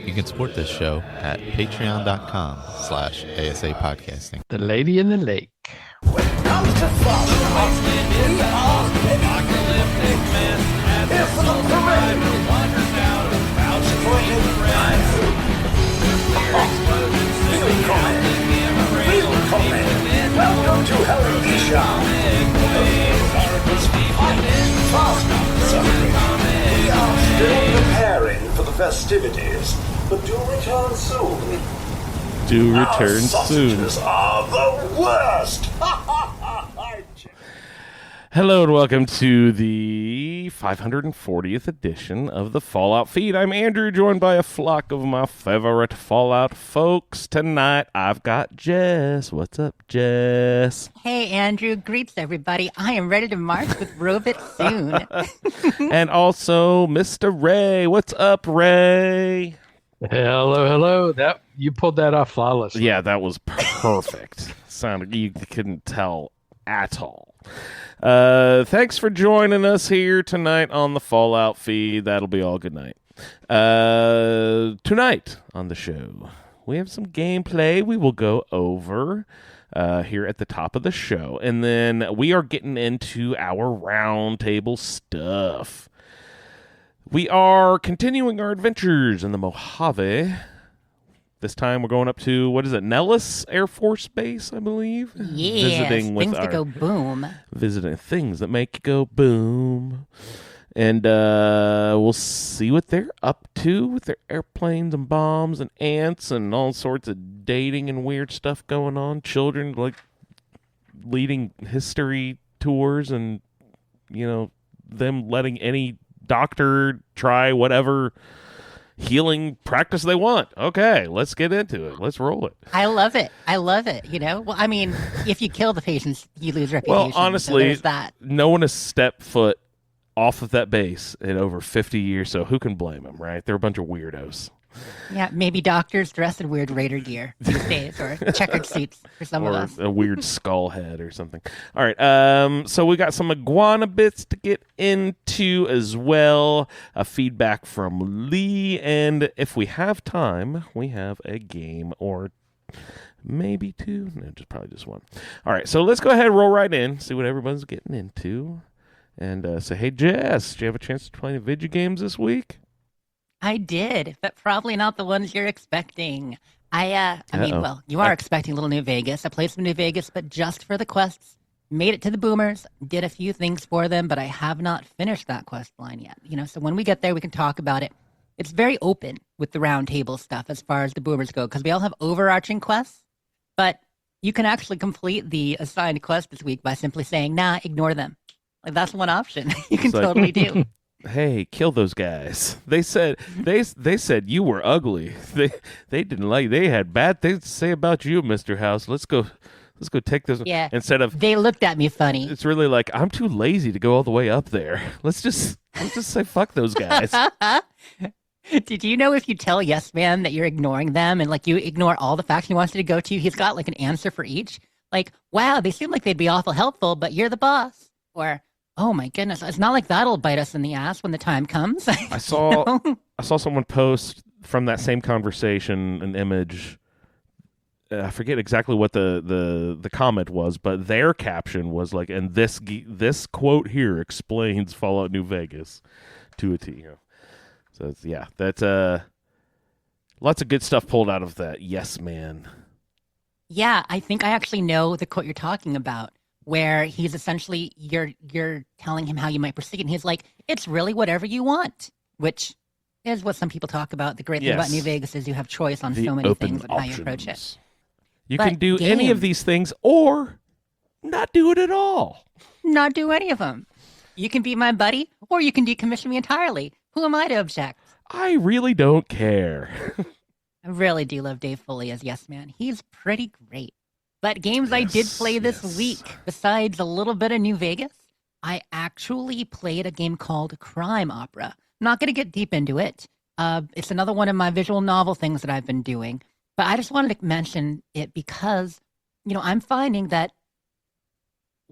You can support this show at patreon.com/ASA podcasting. The Lady in the Lake. When it comes to thought, we are apocalyptic men. Here for the parade. Real comment. Welcome to Helvetia. Fast suffering. We are still preparing for the festivities, but do return soon. Our sausages are the worst. Hello and welcome to the 540th edition of the Fallout Feed. I'm Andrew, joined by a flock of my favorite Fallout folks. Tonight, I've got Jess. What's up, Jess? Hey, Andrew. Greets, everybody. I am ready to march with Robit soon. And also, Mr. Ray. What's up, Ray? Hello. That you pulled that off flawlessly. Yeah, that was perfect. Sounded you couldn't tell at all. Thanks for joining us here tonight on the Fallout Feed. That'll be all good night. Tonight on the show, we have some gameplay we will go over here at the top of the show. And then we are getting into our roundtable stuff. We are continuing our adventures in the Mojave. This time we're going up to, what is it, Nellis Air Force Base, I believe? Yeah, things that go boom. Visiting things that make you go boom. And we'll see what they're up to with their airplanes and bombs and ants and all sorts of dating and weird stuff going on. Children, like, leading history tours and, you know, them letting any doctor try whatever healing practice they want. Okay, let's get into it. Let's roll it. I love it. You know? Well, I mean, if you kill the patients, you lose reputation. Well, honestly, so that. No one has stepped foot off of that base in over 50 years, so who can blame them, right? They're a bunch of weirdos. Yeah, maybe doctors dress in weird Raider gear these days, or checkered suits for some of us. Or a weird skull head or something. All right, so we got some iguana bits to get into as well, a feedback from Lee, and if we have time, we have a game or maybe two. No, probably just one. All right, so let's go ahead and roll right in, see what everyone's getting into, and say, hey, Jess, did you have a chance to play any video games this week? I did, but probably not the ones you're expecting. I mean, well, you are expecting Little New Vegas. I played some New Vegas, but just for the quests. Made it to the Boomers, did a few things for them, but I have not finished that quest line yet. You know, so when we get there, we can talk about it. It's very open with the roundtable stuff as far as the Boomers go, because we all have overarching quests, but you can actually complete the assigned quest this week by simply saying, nah, ignore them. Like, that's one option you can totally do. Hey, kill those guys. They said they said you were ugly. They didn't like. They had bad things to say about you, Mr. House. Let's go take this. Yeah. Instead of they looked at me funny. It's really like, I'm too lazy to go all the way up there. Let's just say fuck those guys. Did you know if you tell Yes Man that you're ignoring them and like you ignore all the facts he wants you to go to, he's got like an answer for each? Like, wow, they seem like they'd be awful helpful, but you're the boss. Or, oh my goodness, it's not like that'll bite us in the ass when the time comes. I saw someone post from that same conversation an image. I forget exactly what the comment was, but their caption was like, and this quote here explains Fallout New Vegas to a T. You know? So it's, yeah, that's lots of good stuff pulled out of that. Yes, man. Yeah, I think I actually know the quote you're talking about, where he's essentially, you're telling him how you might proceed, and he's like, it's really whatever you want, which is what some people talk about. The great thing about New Vegas is you have choice on so many things and how you approach it. You can do any of these things or not do it at all. Not do any of them. You can be my buddy, or you can decommission me entirely. Who am I to object? I really don't care. I really do love Dave Foley as Yes Man. He's pretty great. But games I did play this week, besides a little bit of New Vegas, I actually played a game called Crime Opera. I'm not going to get deep into it. It's another one of my visual novel things that I've been doing. But I just wanted to mention it because, you know, I'm finding that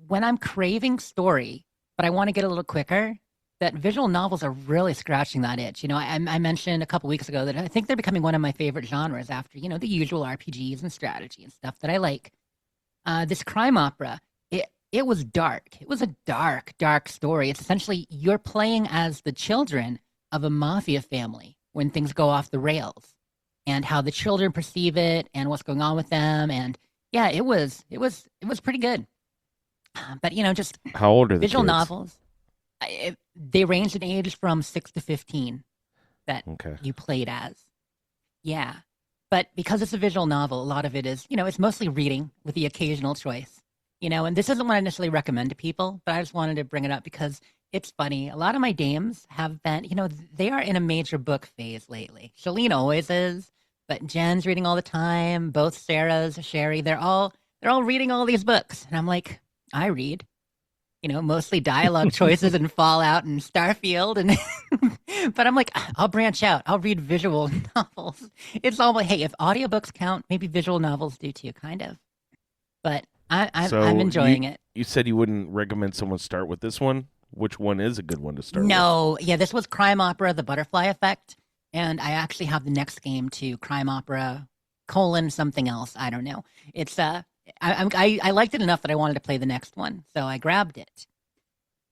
when I'm craving story, but I want to get a little quicker, that visual novels are really scratching that itch. I mentioned a couple weeks ago that I think they're becoming one of my favorite genres after, the usual RPGs and strategy and stuff that I like. This crime opera, it was dark. It was a dark, dark story. It's essentially you're playing as the children of a mafia family when things go off the rails, and how the children perceive it and what's going on with them. And yeah, it was pretty good. But just how old are the visual kids? Novels? They ranged in age from 6 to 15 that you played as. Yeah. But because it's a visual novel, a lot of it is, it's mostly reading with the occasional choice. And this isn't what I necessarily recommend to people, but I just wanted to bring it up because it's funny. A lot of my dames have been, they are in a major book phase lately. Shalene always is, but Jen's reading all the time. Both Sarah's, Sherry, they're all reading all these books. And I'm like, I read. Mostly dialogue choices and Fallout and Starfield. But I'm like, I'll branch out. I'll read visual novels. It's all like, hey, if audiobooks count, maybe visual novels do too, kind of. But I'm enjoying it. You said you wouldn't recommend someone start with this one. Which one is a good one to start with? No, yeah, this was Crime Opera, The Butterfly Effect. And I actually have the next game to Crime Opera, something else. I don't know. It's I liked it enough that I wanted to play the next one, so I grabbed it.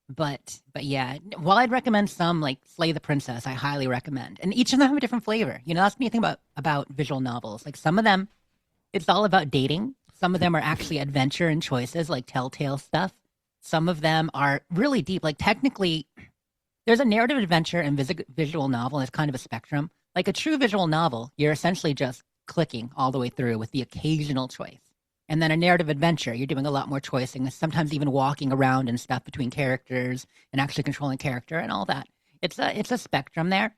But yeah, while I'd recommend some like Slay the Princess, I highly recommend, and each of them have a different flavor. That's the neat thing about visual novels. Like some of them, it's all about dating. Some of them are actually adventure and choices, like Telltale stuff. Some of them are really deep. Like technically, there's a narrative adventure and visual novel. It's kind of a spectrum. Like a true visual novel, you're essentially just clicking all the way through with the occasional choice. And then a narrative adventure, you're doing a lot more choicing, sometimes even walking around and stuff between characters and actually controlling character and all that. It's a spectrum there.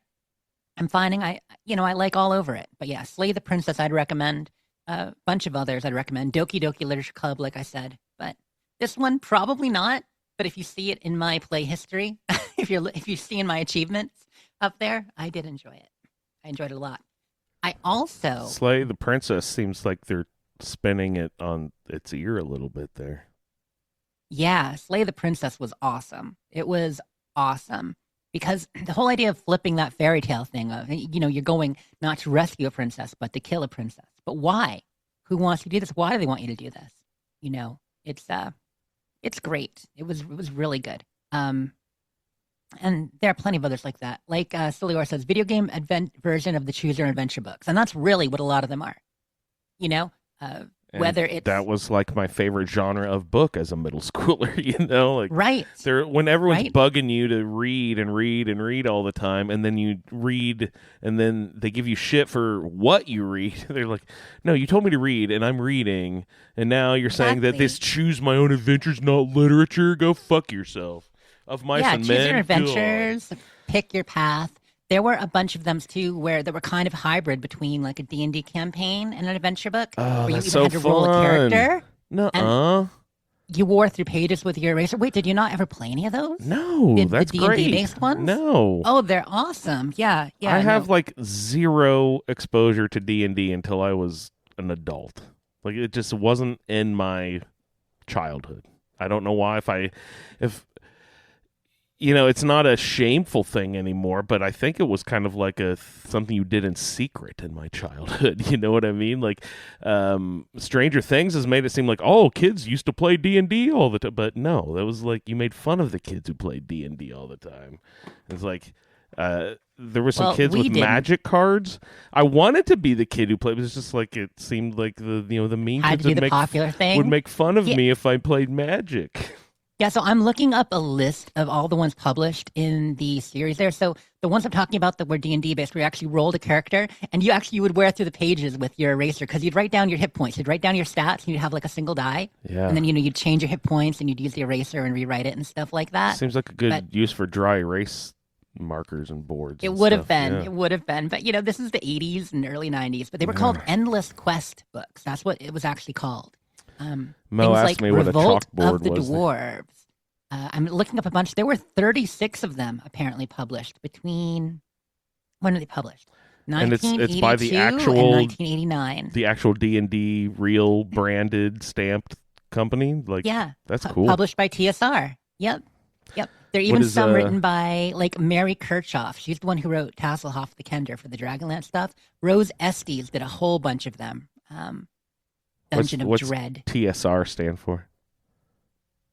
I'm finding I like all over it. But yeah, Slay the Princess I'd recommend. A bunch of others I'd recommend. Doki Doki Literature Club, like I said. But this one, probably not. But if you see it in my play history, if you see in my achievements up there, I did enjoy it. I enjoyed it a lot. I also... Slay the Princess seems like they're spinning it on its ear a little bit there. Yeah, Slay the Princess was awesome. It was awesome because the whole idea of flipping that fairy tale thing of, you're going not to rescue a princess, but to kill a princess. But why? Who wants to do this? Why do they want you to do this? It's great. It was really good. And there are plenty of others like that. Like Silior says, video game version of the Choose Your Adventure books. And that's really what a lot of them are. Whether it's... That was like my favorite genre of book as a middle schooler, like right. When everyone's bugging you to read and read and read all the time, and then you read and then they give you shit for what you read. They're like, no, you told me to read and I'm reading, and now you're saying that this choose my own adventure's not literature. Go fuck yourself. Of Mice and Men. Choose your adventures, pick your path. There were a bunch of them too where they were kind of hybrid between like a D&D campaign and an adventure book. Oh, where you that's even had to roll a character. Nuh-uh. You wore through pages with your eraser. Wait, did you not ever play any of those? No, that's the great. D&D based ones? No. Oh, they're awesome. Yeah. I have like zero exposure to D&D until I was an adult. Like it just wasn't in my childhood. I don't know why. If it's not a shameful thing anymore, but I think it was kind of like something you did in secret in my childhood. You know what I mean? Like, Stranger Things has made it seem like, oh, kids used to play D&D all the time. But no, that was like, you made fun of the kids who played D&D all the time. It's like, there were some kids with magic cards. I wanted to be the kid who played, but it's just like, it seemed like the mean kids would make fun of me if I played Magic. Yeah, so I'm looking up a list of all the ones published in the series there. So the ones I'm talking about that were D&D based, where you actually rolled a character, and you would wear through the pages with your eraser, because you'd write down your hit points, you'd write down your stats, and you'd have like a single die. Yeah. And then, you'd change your hit points, and you'd use the eraser and rewrite it and stuff like that. Seems like a good use for dry erase markers and boards. It would have been. Yeah. It would have been. But, this is the 80s and early 90s, but they were called Endless Quest books. That's what it was actually called. Mo asked like me what Revolt a chalkboard of the was. Dwarves. I'm looking up a bunch. There were 36 of them apparently published between... When were they published? 1982 it's by the actual and 1989. The actual D&D real branded stamped company. Like, yeah, that's cool. Published by TSR. Yep. Yep. There are even some written by, like, Mary Kirchhoff. She's the one who wrote Tasselhoff the Kender for the Dragonlance stuff. Rose Estes did a whole bunch of them. Dungeon of Dread. TSR stand for?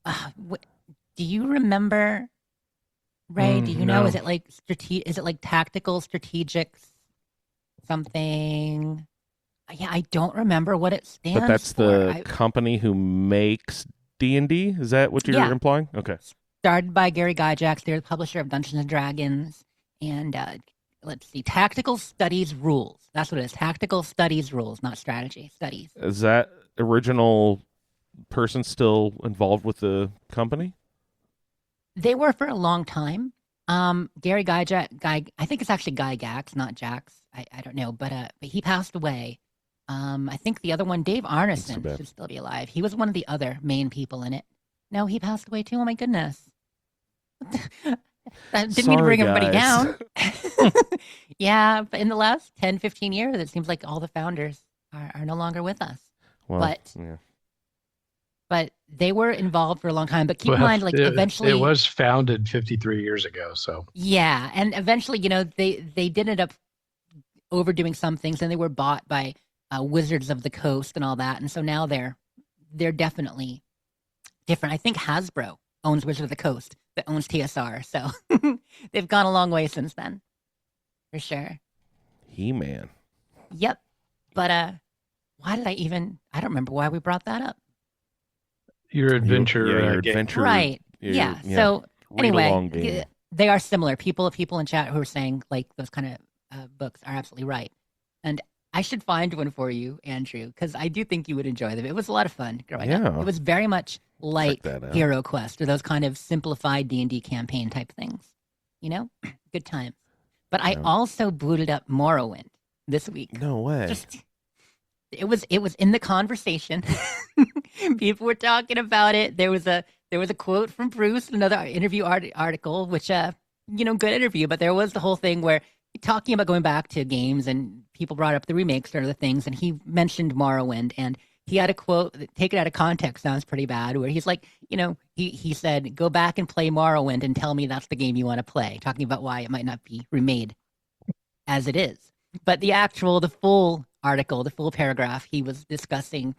Do you remember, Ray? Do you know? Is it like tactical, strategic, something? Yeah, I don't remember what it stands for. But that's the company who makes D&D? Is that what you're implying? Okay. Started by Gary Gygax. They're the publisher of Dungeons & Dragons. And let's see, Tactical Studies Rules. That's what it is. Tactical Studies Rules, not strategy. Studies. Is that original person still involved with the company? They were for a long time. Gary Gygax, I think it's actually Gygax, not Jax. I don't know, but he passed away. I think the other one, Dave Arneson, should still be alive. He was one of the other main people in it. No, he passed away too. Oh my goodness. That didn't mean to bring everybody down. Yeah, but in the last 10, 15 years, it seems like all the founders are no longer with us. Well, but they were involved for a long time. But keep in mind, like, eventually... It was founded 53 years ago, so... Yeah, and eventually, they did end up overdoing some things, and they were bought by Wizards of the Coast and all that, and so now they're definitely different. I think Hasbro owns Wizards of the Coast that owns TSR, so they've gone a long way since then, for sure. He-Man. Yep, but why did I don't remember why we brought that up. Your adventure, your game. adventure, right? Yeah. So anyway, they are similar. People in chat who are saying like those kind of books are absolutely right, and I should find one for you, Andrew, because I do think you would enjoy them. It was a lot of fun growing up. It was very much like Hero Quest or those kind of simplified D&D campaign type things. Good times. But I also booted up Morrowind this week. No way. It was in the conversation. People were talking about it. There was a quote from Bruce, another interview article, which good interview. But there was the whole thing where talking about going back to games, and people brought up the remakes or the things, and he mentioned Morrowind, and he had a quote that, taken out of context, sounds pretty bad, where he's like, he said, "Go back and play Morrowind and tell me that's the game you want to play," talking about why it might not be remade as it is. But the full article, the full paragraph, he was discussing,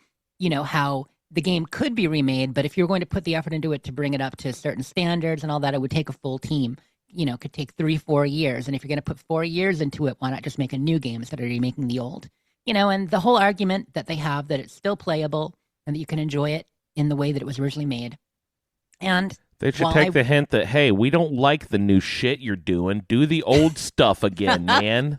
how the game could be remade, but if you're going to put the effort into it to bring it up to certain standards and all that, it would take a full team. Could take 3-4 years. And if you're going to put 4 years into it, why not just make a new game instead of remaking the old? And the whole argument that they have that it's still playable and that you can enjoy it in the way that it was originally made. And they should take the hint that, hey, we don't like the new shit you're doing. Do the old stuff again, man.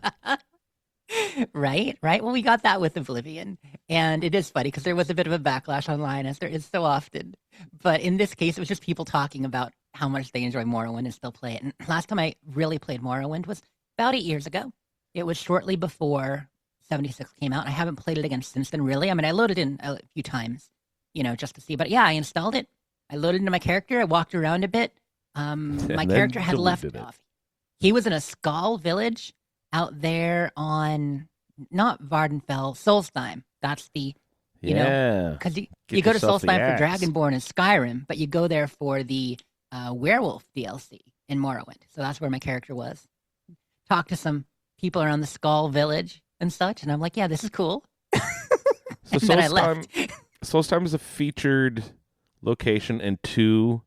Right. Well, we got that with Oblivion. And it is funny because there was a bit of a backlash online, as there is so often. But in this case, it was just people talking about how much they enjoy Morrowind and still play it. And last time I really played Morrowind was about 8 years ago. It was shortly before 76 came out. I haven't played it again since then, really. I mean, I loaded in a few times, just to see. But yeah, I installed it. I loaded into my character. I walked around a bit. My character had left off. He was in a Skull village out there on, not Vardenfell, Solstheim. That's the, because you go to Solstheim for Dragonborn and Skyrim, but you go there for the werewolf DLC in Morrowind. So that's where my character was. Talked to some people around the Skull village and such, and I'm like, yeah, this is cool. So then I left. Solstheim is a featured location in 2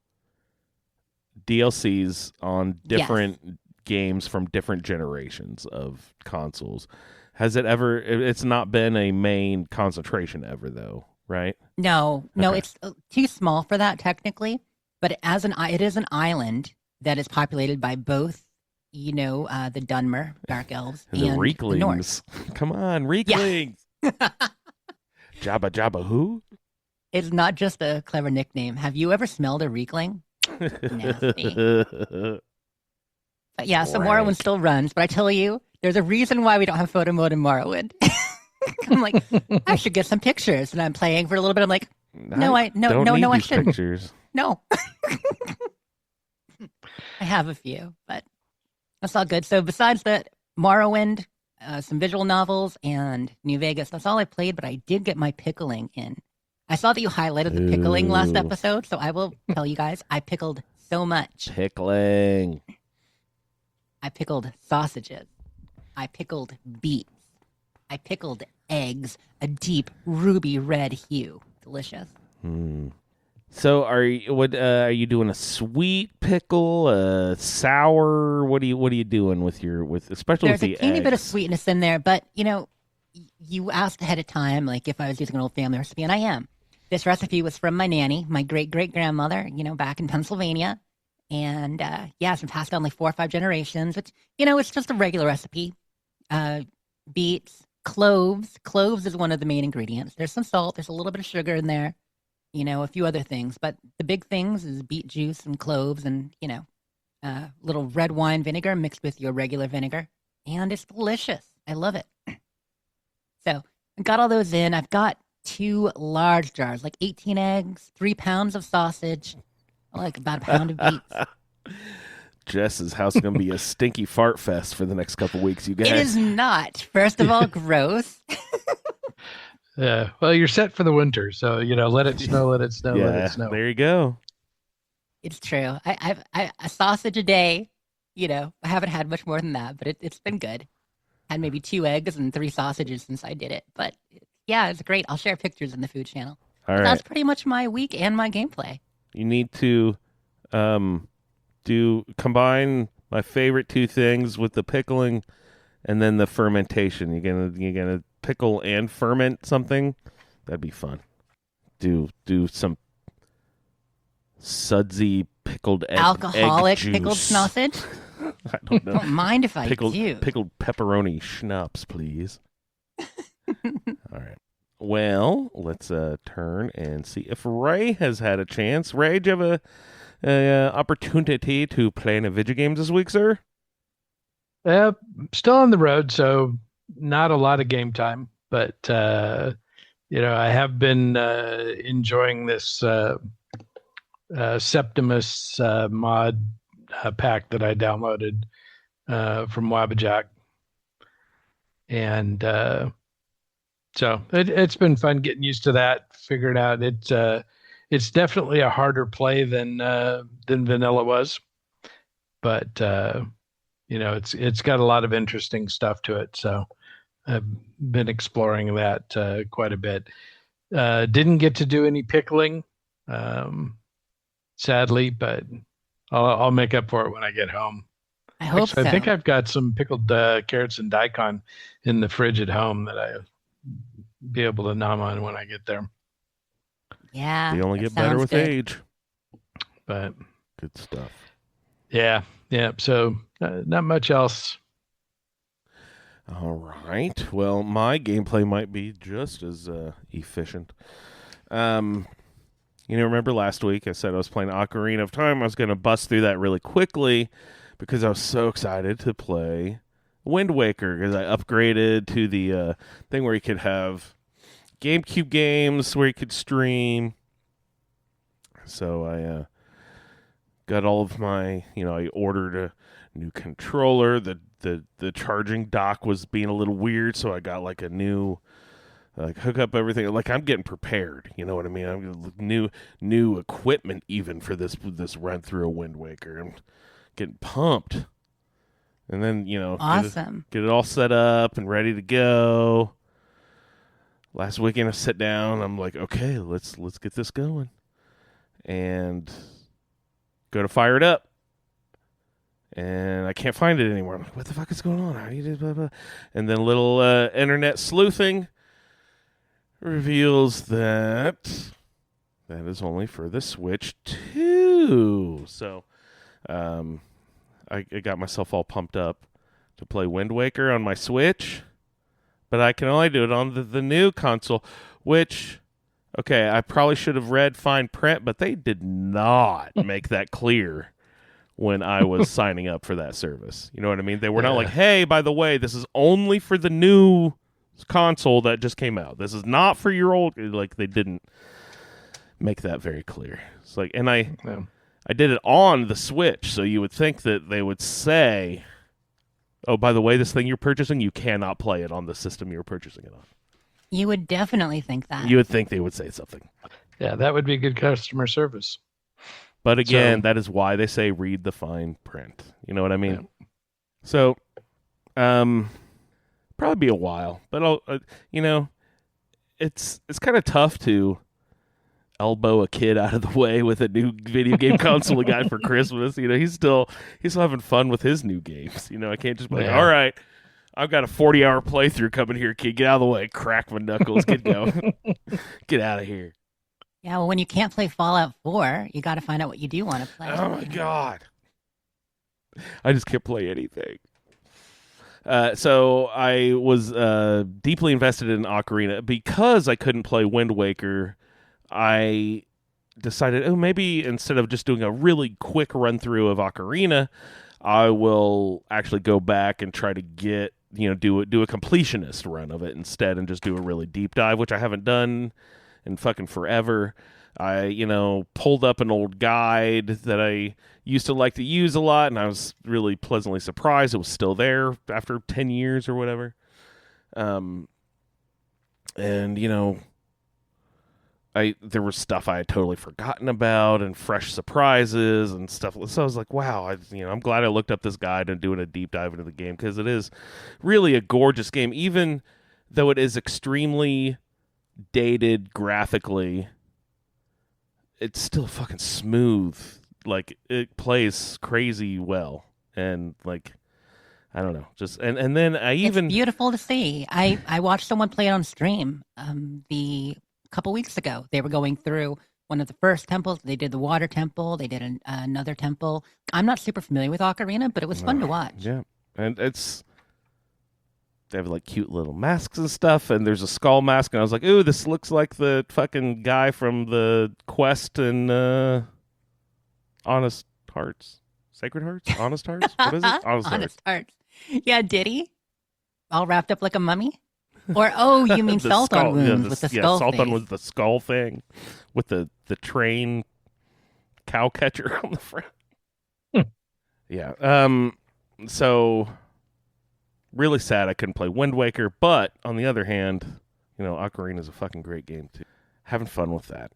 DLCs on different games from different generations of consoles. Has it ever? It's not been a main concentration ever, though, right? No, it's too small for that technically. But it is an island that is populated by both, the Dunmer, Dark Elves, and the Reeklings. Norse. Come on, Reeklings. Yeah. Jabba who? It's not just a clever nickname. Have you ever smelled a Reekling? Nasty. But yeah, so Morrowind still runs. But I tell you, there's a reason why we don't have photo mode in Morrowind. I'm like, I should get some pictures, and I'm playing for a little bit. I'm like, I shouldn't. Pictures. No. I have a few, but that's all good. So besides that, Morrowind, some visual novels, and New Vegas, that's all I played, but I did get my pickling in. I saw that you highlighted the pickling last episode, so I will tell you guys, I pickled so much. Pickling. I pickled sausages. I pickled beets. I pickled eggs, a deep ruby red hue. Delicious. So are you doing a sweet pickle, a sour? What are you doing with especially There's with the a teeny bit of eggs? sweetness in there, but you asked ahead of time, like if I was using an old family recipe, and I am. This recipe was from my nanny, my great great grandmother, back in Pennsylvania, and it's been passed down like 4 or 5 generations. Which it's just a regular recipe. Beets, cloves. Cloves is one of the main ingredients. There's some salt. There's a little bit of sugar in there. A few other things, but the big things is beet juice and cloves and, little red wine vinegar mixed with your regular vinegar. And it's delicious. I love it. So I got all those in. I've got 2 large jars, like 18 eggs, 3 pounds of sausage, like about a pound of beets. Jess's house is going to be a stinky fart fest for the next couple weeks, you guys. It is not. First of all, gross. Yeah. Well, you're set for the winter, so let it snow, let it snow, let it snow. There you go. It's true. I a sausage a day. I haven't had much more than that, but it's been good. Had maybe 2 eggs and 3 sausages since I did it, but yeah, it's great. I'll share pictures in the food channel. All right. That's pretty much my week and my gameplay. You need to combine my favorite 2 things with the pickling and then the fermentation. You're gonna pickle and ferment something. That'd be fun. Do some sudsy pickled Alcoholic egg juice. pickled sausage. I don't know. Don't mind if I do. Pickled pepperoni schnapps, please. All right. Well, let's turn and see if Ray has had a chance. Ray, do you have a opportunity to play any video games this week, sir? Still on the road, so not a lot of game time, but I have been enjoying this Septimus mod pack that I downloaded from Wabajack, and so it's been fun getting used to that. Figured out it's definitely a harder play than vanilla was, but it's got a lot of interesting stuff to it. So I've been exploring that quite a bit. Didn't get to do any pickling, sadly, but I'll make up for it when I get home. I hope so. I think I've got some pickled carrots and daikon in the fridge at home that I'll be able to nom on when I get there. Yeah, they only get better with age. But good stuff. Yeah. So not much else. All right. Well, my gameplay might be just as efficient. Remember last week I said I was playing Ocarina of Time. I was going to bust through that really quickly because I was so excited to play Wind Waker because I upgraded to the thing where you could have GameCube games where you could stream. So I got all of my, I ordered a new controller. The charging dock was being a little weird, so I got like a new hook up everything. Like I'm getting prepared, you know what I mean? I'm new equipment even for this run through a Wind Waker. I'm getting pumped. And then, awesome. Get it all set up and ready to go. Last weekend I sit down, I'm like, okay, let's get this going. And go to fire it up. And I can't find it anymore. I'm like, what the fuck is going on? How do you do blah, blah? And then a little internet sleuthing reveals that is only for the Switch 2. So I got myself all pumped up to play Wind Waker on my Switch. But I can only do it on the new console, which, okay, I probably should have read fine print, but they did not make that clear when I was signing up for that service. You know what I mean? They were not like, hey, by the way, this is only for the new console that just came out. This is not for your old. Like, they didn't make that very clear. It's like, and I did it on the Switch, so you would think that they would say, oh, by the way, this thing you're purchasing, you cannot play it on the system you're purchasing it on. You would definitely think that. You would think they would say something. Yeah, that would be good customer service. But again, So- that is why they say read the fine print. You know what I mean? Yeah. So, probably be a while, but I'll, it's kind of tough to elbow a kid out of the way with a new video game console he got for Christmas. He's still having fun with his new games. I can't just be like, Yeah. all right, I've got a 40-hour playthrough coming here, kid. Get out of the way. Crack my knuckles. Get going. Get out of here. Yeah, well, when you can't play Fallout 4, you got to find out what you do want to play. Oh my god. I just can't play anything. So I was deeply invested in Ocarina. Because I couldn't play Wind Waker, I decided, maybe instead of just doing a really quick run-through of Ocarina, I will actually go back and try to get, do a completionist run of it instead and just do a really deep dive, which I haven't done in fucking forever. I, pulled up an old guide that I used to like to use a lot, and I was really pleasantly surprised it was still there after 10 years or whatever. And, there was stuff I had totally forgotten about and fresh surprises and stuff. So I was like, wow, I'm glad I looked up this guide and doing a deep dive into the game, because it is really a gorgeous game, even though it is extremely dated graphically. It's still fucking smooth. Like, it plays crazy well. And, like, I don't know. Just and then I even... It's beautiful to see. I watched someone play it on stream the couple weeks ago. They were going through one of the first temples. They did the water temple. They did another temple. I'm not super familiar with Ocarina, but it was fun to watch. Yeah. And they have like cute little masks and stuff, and there's a skull mask, and I was like, ooh, this looks like the fucking guy from the quest in Honest Hearts. Sacred Hearts? Honest Hearts? What is it? Honest Hearts. Yeah, did he? All wrapped up like a mummy? Or, you mean The salt skull, on wounds with the skull salt on face. with the skull thing, with the train cow catcher on the front. Yeah. So really sad I couldn't play Wind Waker, but on the other hand, Ocarina is a fucking great game too. Having fun with that.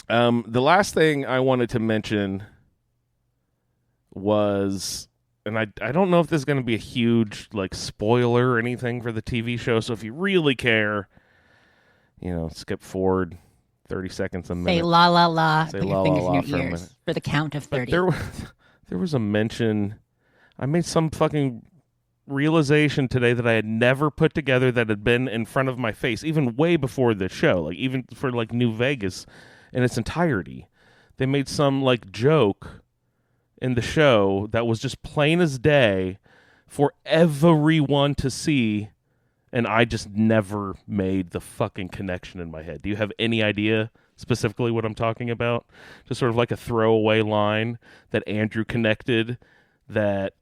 The last thing I wanted to mention was, and I don't know if this is going to be a huge like spoiler or anything for the TV show, so if you really care, skip forward 30 seconds a minute. Say la la la. Say Put la, your fingers la, la in for your a ears minute. for the count of 30. But there was a mention. I made some fucking realization today that I had never put together that had been in front of my face, even way before the show, like even for like New Vegas in its entirety. They made some like joke in the show that was just plain as day for everyone to see, and I just never made the fucking connection in my head. Do you have any idea specifically what I'm talking about? Just sort of like a throwaway line that Andrew connected that,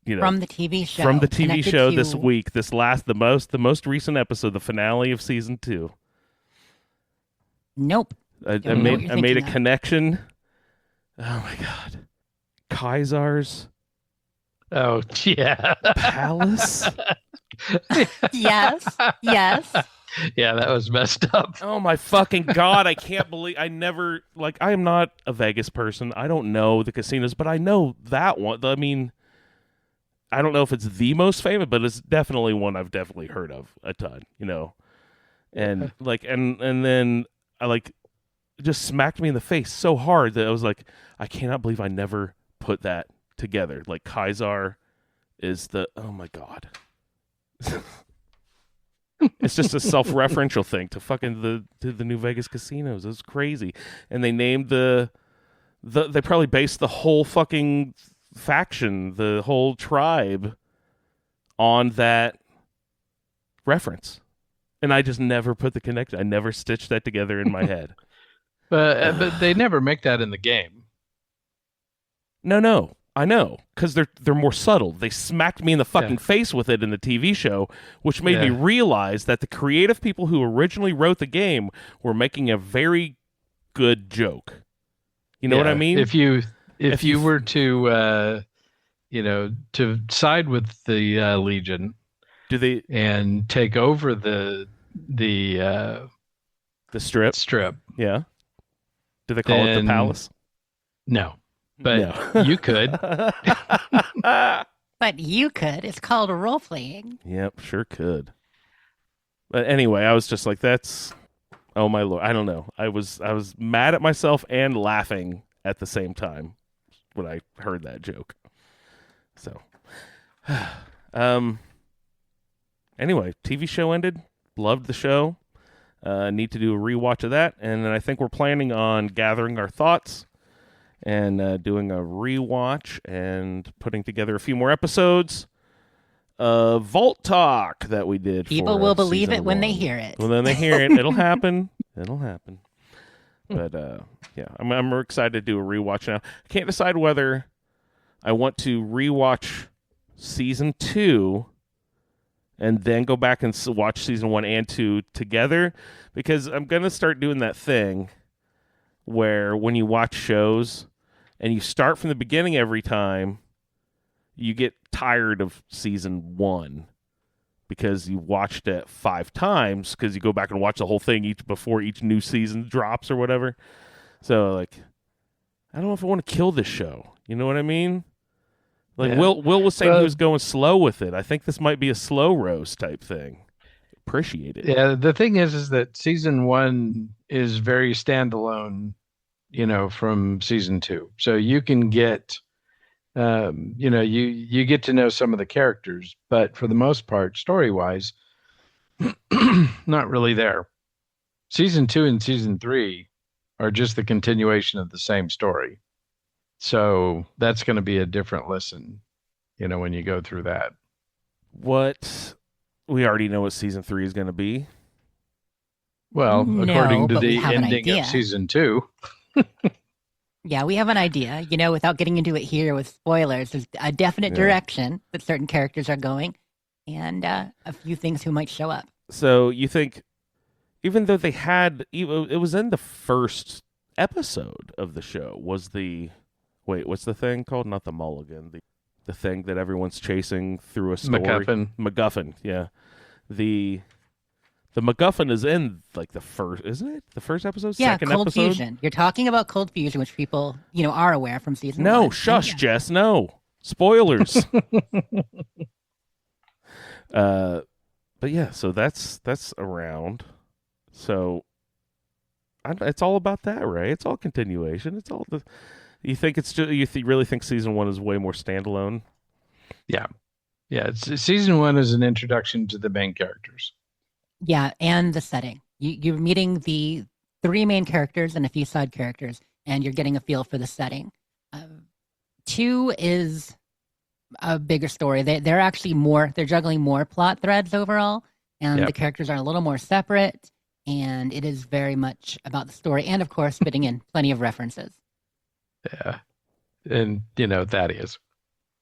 from the TV show. From the TV connected show to- this week, the most recent episode, the finale of season 2. Nope. I Don't know what made you're I made a thinking of. connection. Oh my god. Kaisar's Oh, yeah. Palace? Yes. Yes. Yeah, that was messed up. Oh my fucking god, I can't believe I am not a Vegas person. I don't know the casinos, but I know that one. I mean, I don't know if it's the most famous, but it's definitely one I've definitely heard of a ton, And like and then I like it just smacked me in the face so hard that I was like, I cannot believe I never put that together. Like Kaisar is oh my god. It's just a self-referential thing to fucking the New Vegas casinos. It's crazy. And they named they probably based the whole fucking faction, the whole tribe on that reference. And I just never put the connection. I never stitched that together in my head. But they never make that in the game. No. I know, because they're more subtle. They smacked me in the fucking face with it in the TV show, which made me realize that the creative people who originally wrote the game were making a very good joke. You know what I mean? If you were to to side with the Legion, do they and take over the strip? Strip. Yeah. Do they call it the Palace? No, but No. you could. But you could. It's called role playing. Yep, sure could. But anyway, I was just like, that's, oh my Lord. I don't know. I was mad at myself and laughing at the same time when I heard that joke. So, anyway, TV show ended. Loved the show. Need to do a rewatch of that. And then I think we're planning on gathering our thoughts and doing a rewatch and putting together a few more episodes of Vault Talk that we did. People will believe it when they hear it. Well, then they hear it. It'll happen. It'll happen. But yeah, I'm excited to do a rewatch now. I can't decide whether I want to rewatch season 2 and then go back and watch season 1 and 2 together, because I'm gonna start doing that thing where when you watch shows and you start from the beginning every time, you get tired of season 1 because you watched it 5 times, because you go back and watch the whole thing before each new season drops or whatever. So, like, I don't know if I want to kill this show. You know what I mean? Like, yeah. Will was saying he was going slow with it. I think this might be a slow roast type thing. Appreciate it. Yeah, the thing is that season 1 is very standalone, from season 2. So you can get, you get to know some of the characters, but for the most part, story-wise, not really there. Season 2 and season 3 are just the continuation of the same story. So that's going to be a different listen, when you go through that. What we already know what season 3 is going to be. Well, no, according to but the we have an ending idea. of season 2. Yeah, we have an idea. Without getting into it here with spoilers, there's a definite direction that certain characters are going, and a few things who might show up. So you think, even though they had, it was in the first episode of the show, was the, wait, what's the thing called? Not the mulligan, the thing that everyone's chasing through a story. MacGuffin, yeah. The MacGuffin is in, like, the first, isn't it? The first episode? Yeah, second Cold episode? Fusion. You're talking about Cold Fusion, which people, are aware from season 1. No, shush, Jess, no. Spoilers. But yeah, so that's around. So it's all about that, right? It's all continuation. It's all the. You think it's just really think season 1 is way more standalone? Yeah. Season 1 is an introduction to the main characters. Yeah, and the setting. You're meeting the 3 main characters and a few side characters, and you're getting a feel for the setting. 2 is a bigger story. They're actually they're juggling more plot threads overall, and the characters are a little more separate, and it is very much about the story, and of course, fitting in plenty of references. Yeah, and Thaddeus.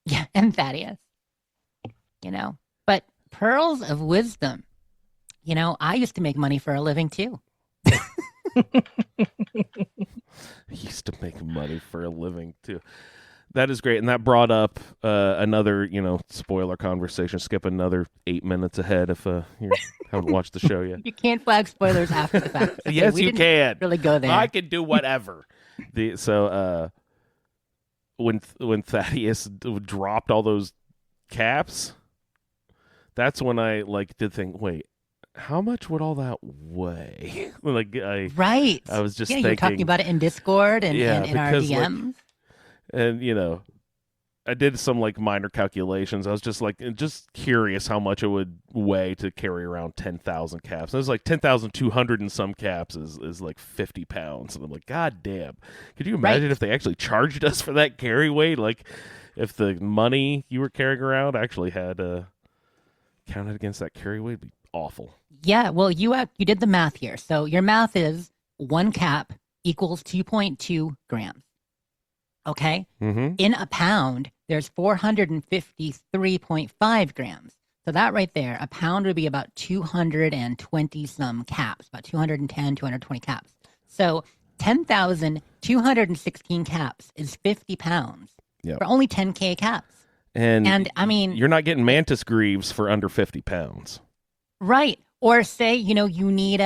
Yeah, and Thaddeus. But pearls of wisdom. I used to make money for a living too. Used to make money for a living too. That is great, and that brought up another, spoiler conversation. Skip another 8 minutes ahead if you haven't watched the show yet. You can't flag spoilers after the fact. Okay, yes, you can. Really go there. I can do whatever. When Thaddeus dropped all those caps, that's when I did think, wait, how much would all that weigh? Right. I was just thinking. You're talking about it in Discord and in our DMs. And I did some minor calculations. I was just curious how much it would weigh to carry around 10,000 caps. It was 10,200 and some caps is 50 pounds. And I'm like, God damn. Could you imagine if they actually charged us for that carry weight? If the money you were carrying around actually had counted against that carry weight, it'd be awful. Yeah, well, you did the math here. So your math is 1 cap equals 2.2 grams. Okay? Mm-hmm. In a pound, there's 453.5 grams. So that right there, a pound would be about 220 some caps, about 210, 220 caps. So 10,216 caps is 50 pounds for only 10K caps. And I mean, you're not getting mantis greaves for under 50 pounds. Right. Or say, you need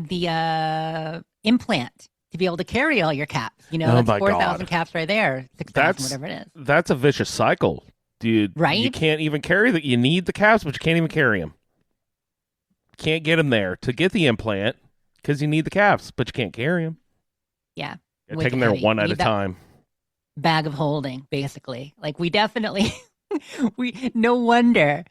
the implant to be able to carry all your caps. Oh that's my 4,000 God. caps right there, 6,000, whatever it is. That's a vicious cycle, dude. Right? You can't even carry that. You need the caps, but you can't even carry them. Can't get them there to get the implant because you need the caps, but you can't carry them. Yeah. Take them there one at a time. Bag of holding, basically. Like we definitely, no wonder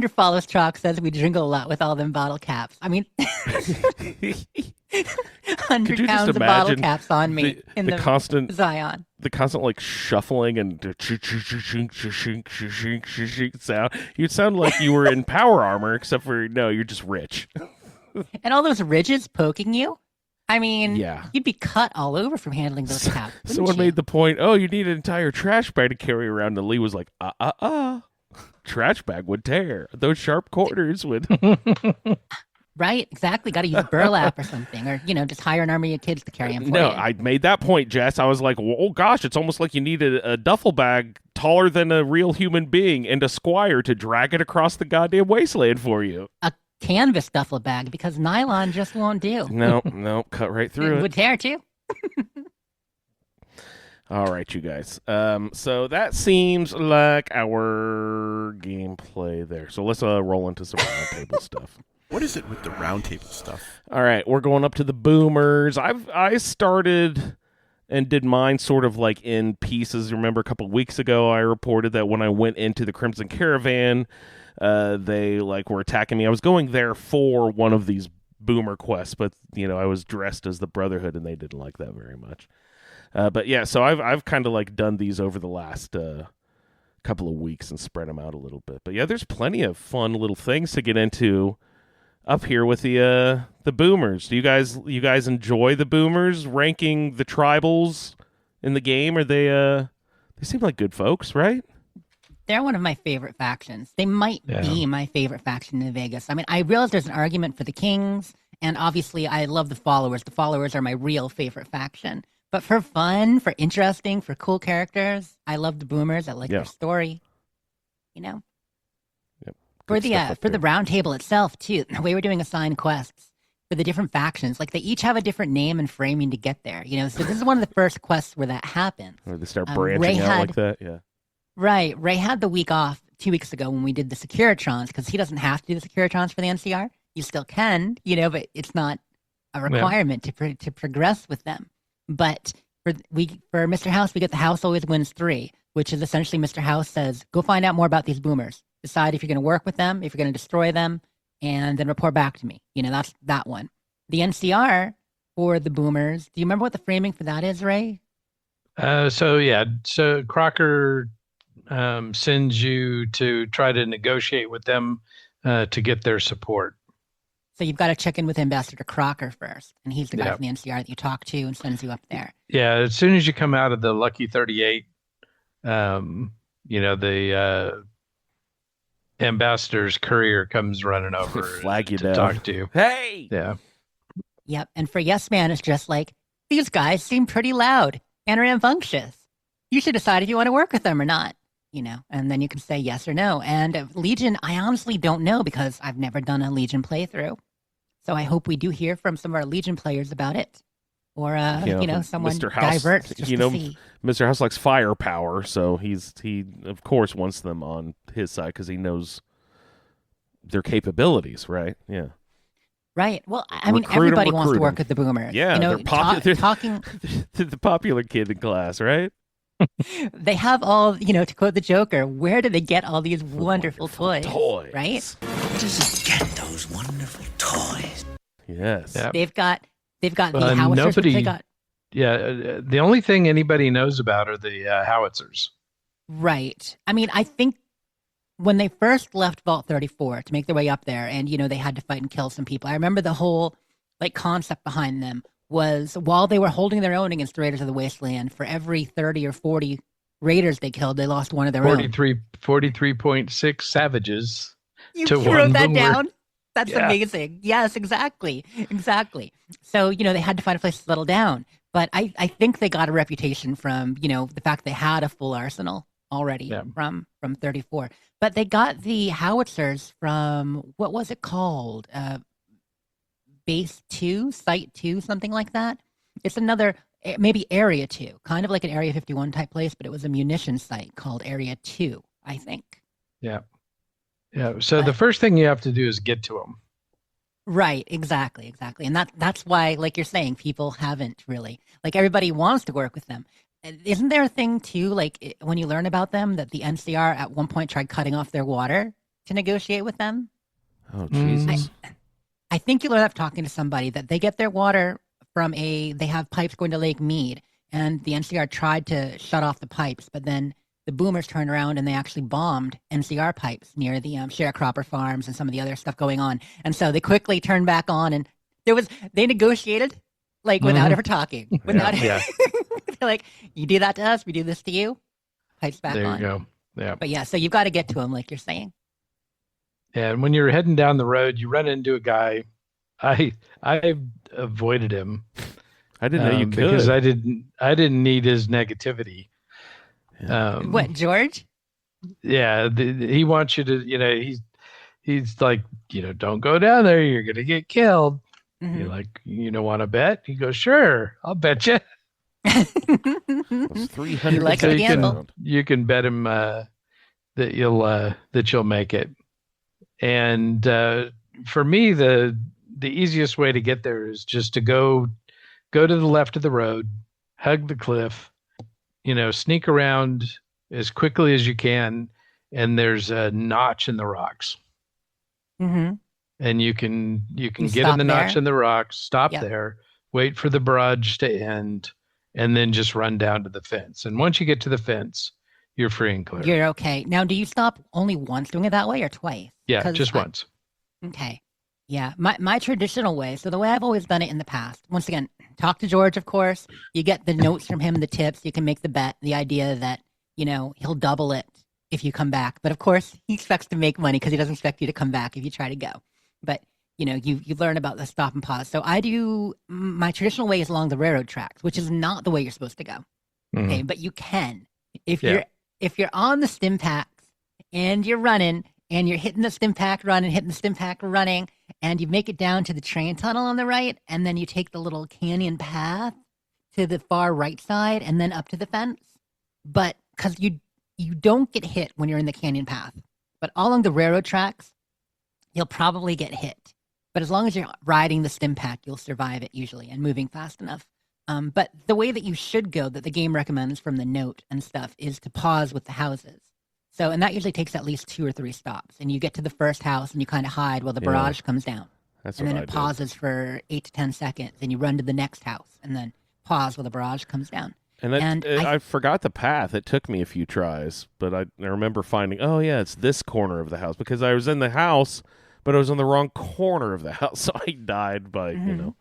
Follows Chalk says we drink a lot with all them bottle caps. I mean, 100 pounds of bottle caps on me in the constant Zion. The constant like shuffling and sound. You'd sound like you were in power armor, except for no, you're just rich. And all those ridges poking you. I mean, yeah. You'd be cut all over from handling those caps. Someone made the point, oh, you need an entire trash bag to carry around. And Lee was like, trash bag would tear. Those sharp corners would. Right, exactly. Got to use burlap or something, or just hire an army of kids to carry them for you. No, I made that point, Jess. I was like, well, oh gosh, it's almost like you need a duffel bag taller than a real human being and a squire to drag it across the goddamn wasteland for you. A canvas duffel bag, because nylon just won't do. No, cut right through it. Would tear too. All right, you guys. So that seems like our gameplay there. So let's roll into some roundtable stuff. What is it with the roundtable stuff? All right, we're going up to the boomers. I started and did mine sort of like in pieces. Remember a couple of weeks ago I reported that when I went into the Crimson Caravan, they were attacking me. I was going there for one of these boomer quests, but I was dressed as the Brotherhood and they didn't like that very much. But yeah, so I've kind of done these over the last couple of weeks and spread them out a little bit. But yeah, there's plenty of fun little things to get into up here with the boomers. Do you guys enjoy the boomers? Ranking the tribals in the game? Are they seem like good folks, right? They're one of my favorite factions. They might be my favorite faction in Vegas. I mean, I realize there's an argument for the kings, and obviously I love the followers. The followers are my real favorite faction. But for fun, for interesting, for cool characters, I love the boomers. I like their story. Yep. For the round table itself too, the way we're doing assigned quests for the different factions, they each have a different name and framing to get there. So this is one of the first quests where that happens. Where they start branching out like that, yeah. Right. Ray had the week off 2 weeks ago when we did the Securitrons, because he doesn't have to do the Securitrons for the NCR. You still can, but it's not a requirement to progress with them. But for Mr. House, we get the House Always Wins 3, which is essentially Mr. House says, go find out more about these boomers. Decide if you're going to work with them, if you're going to destroy them, and then report back to me. That's that one. The NCR for the boomers, do you remember what the framing for that is, Ray? So Crocker sends you to try to negotiate with them to get their support. So you've got to check in with Ambassador Crocker first, and he's the guy from the NCR that you talk to and sends you up there. Yeah, as soon as you come out of the Lucky 38, the ambassador's courier comes running over flag you to down. Talk to you. Hey! Yeah. Yep, and for Yes Man, it's just like, these guys seem pretty loud and rambunctious. You should decide if you want to work with them or not. And then you can say yes or no. And Legion, I honestly don't know because I've never done a Legion playthrough. So I hope we do hear from some of our Legion players about it. Or, someone Mr. House, diverts just to see. Mr. House likes firepower, so he of course wants them on his side because he knows their capabilities, right? Yeah. Right. Well, I mean, everybody wants to work with the boomers. Yeah, they're talking. They're the popular kid in class, right? They have all, to quote the Joker, where do they get all these wonderful toys? Right? Where does he get those wonderful toys? Yes. Yep. They've got the howitzers. The only thing anybody knows about are the howitzers. Right. I mean, I think when they first left Vault 34 to make their way up there and, they had to fight and kill some people, I remember the whole concept behind them was while they were holding their own against the Raiders of the Wasteland, for every 30 or 40 raiders they killed, they lost one of their own. 43.6 savages to one wrote that boomer. Down? That's amazing. Yes, exactly. So, they had to find a place to settle down. But I think they got a reputation from, the fact they had a full arsenal already from 34. But they got the howitzers from, what was it called? Base 2, Site 2, something like that. It's another, maybe Area 2, kind of like an Area 51 type place, but it was a munitions site called Area 2, I think. Yeah. So the first thing you have to do is get to them. Right, exactly. And that's why, like you're saying, people haven't really, like everybody wants to work with them. Isn't there a thing too, like when you learn about them, that the NCR at one point tried cutting off their water to negotiate with them? Oh, Jesus. I think you learn that talking to somebody that they get their water from they have pipes going to Lake Mead, and the NCR tried to shut off the pipes, but then the boomers turned around and they actually bombed NCR pipes near the sharecropper farms and some of the other stuff going on. And so they quickly turned back on, and they negotiated like without ever talking. They're like, you do that to us, we do this to you. Pipes back on. There you go. Yeah. But yeah, so you've got to get to them, like you're saying. And when you're heading down the road, you run into a guy. I avoided him. I didn't know you could, because I didn't need his negativity. What, George? Yeah, he wants you to, he's like, don't go down there. You're gonna get killed. You're like, want to bet? He goes, sure, I'll bet you. That's 300. Like a gamble. You can bet him that you'll make it. And for me, the easiest way to get there is just to go to the left of the road, hug the cliff, sneak around as quickly as you can, and there's a notch in the rocks. Mm-hmm. And you can get in the notch in the rocks, stop there, wait for the barrage to end, and then just run down to the fence. And once you get to the fence, you're free and clear. You're okay. Now, do you stop only once doing it that way or twice? Yeah, just once. Okay. Yeah, my traditional way, so the way I've always done it in the past, once again, talk to George, of course. You get the notes from him, the tips. You can make the bet, the idea that, he'll double it if you come back. But of course, he expects to make money because he doesn't expect you to come back if you try to go. But, you learn about the stop and pause. So I do, my traditional way is along the railroad tracks, which is not the way you're supposed to go. Mm-hmm. Okay, but you can. If you're on the stim packs and you're running and you're hitting the stim pack running, and you make it down to the train tunnel on the right, and then you take the little canyon path to the far right side and then up to the fence. But because you don't get hit when you're in the canyon path, but all along the railroad tracks, you'll probably get hit. But as long as you're riding the stim pack, you'll survive it usually and moving fast enough. But the way that you should go, that the game recommends from the note and stuff, is to pause with the houses. So, and that usually takes at least 2 or 3 stops. And you get to the first house and you kind of hide while the barrage comes down. And then it pauses for 8 to 10 seconds. And you run to the next house and then pause while the barrage comes down. And I forgot the path. It took me a few tries, but I remember finding, it's this corner of the house, because I was in the house, but I was on the wrong corner of the house. So I died by, the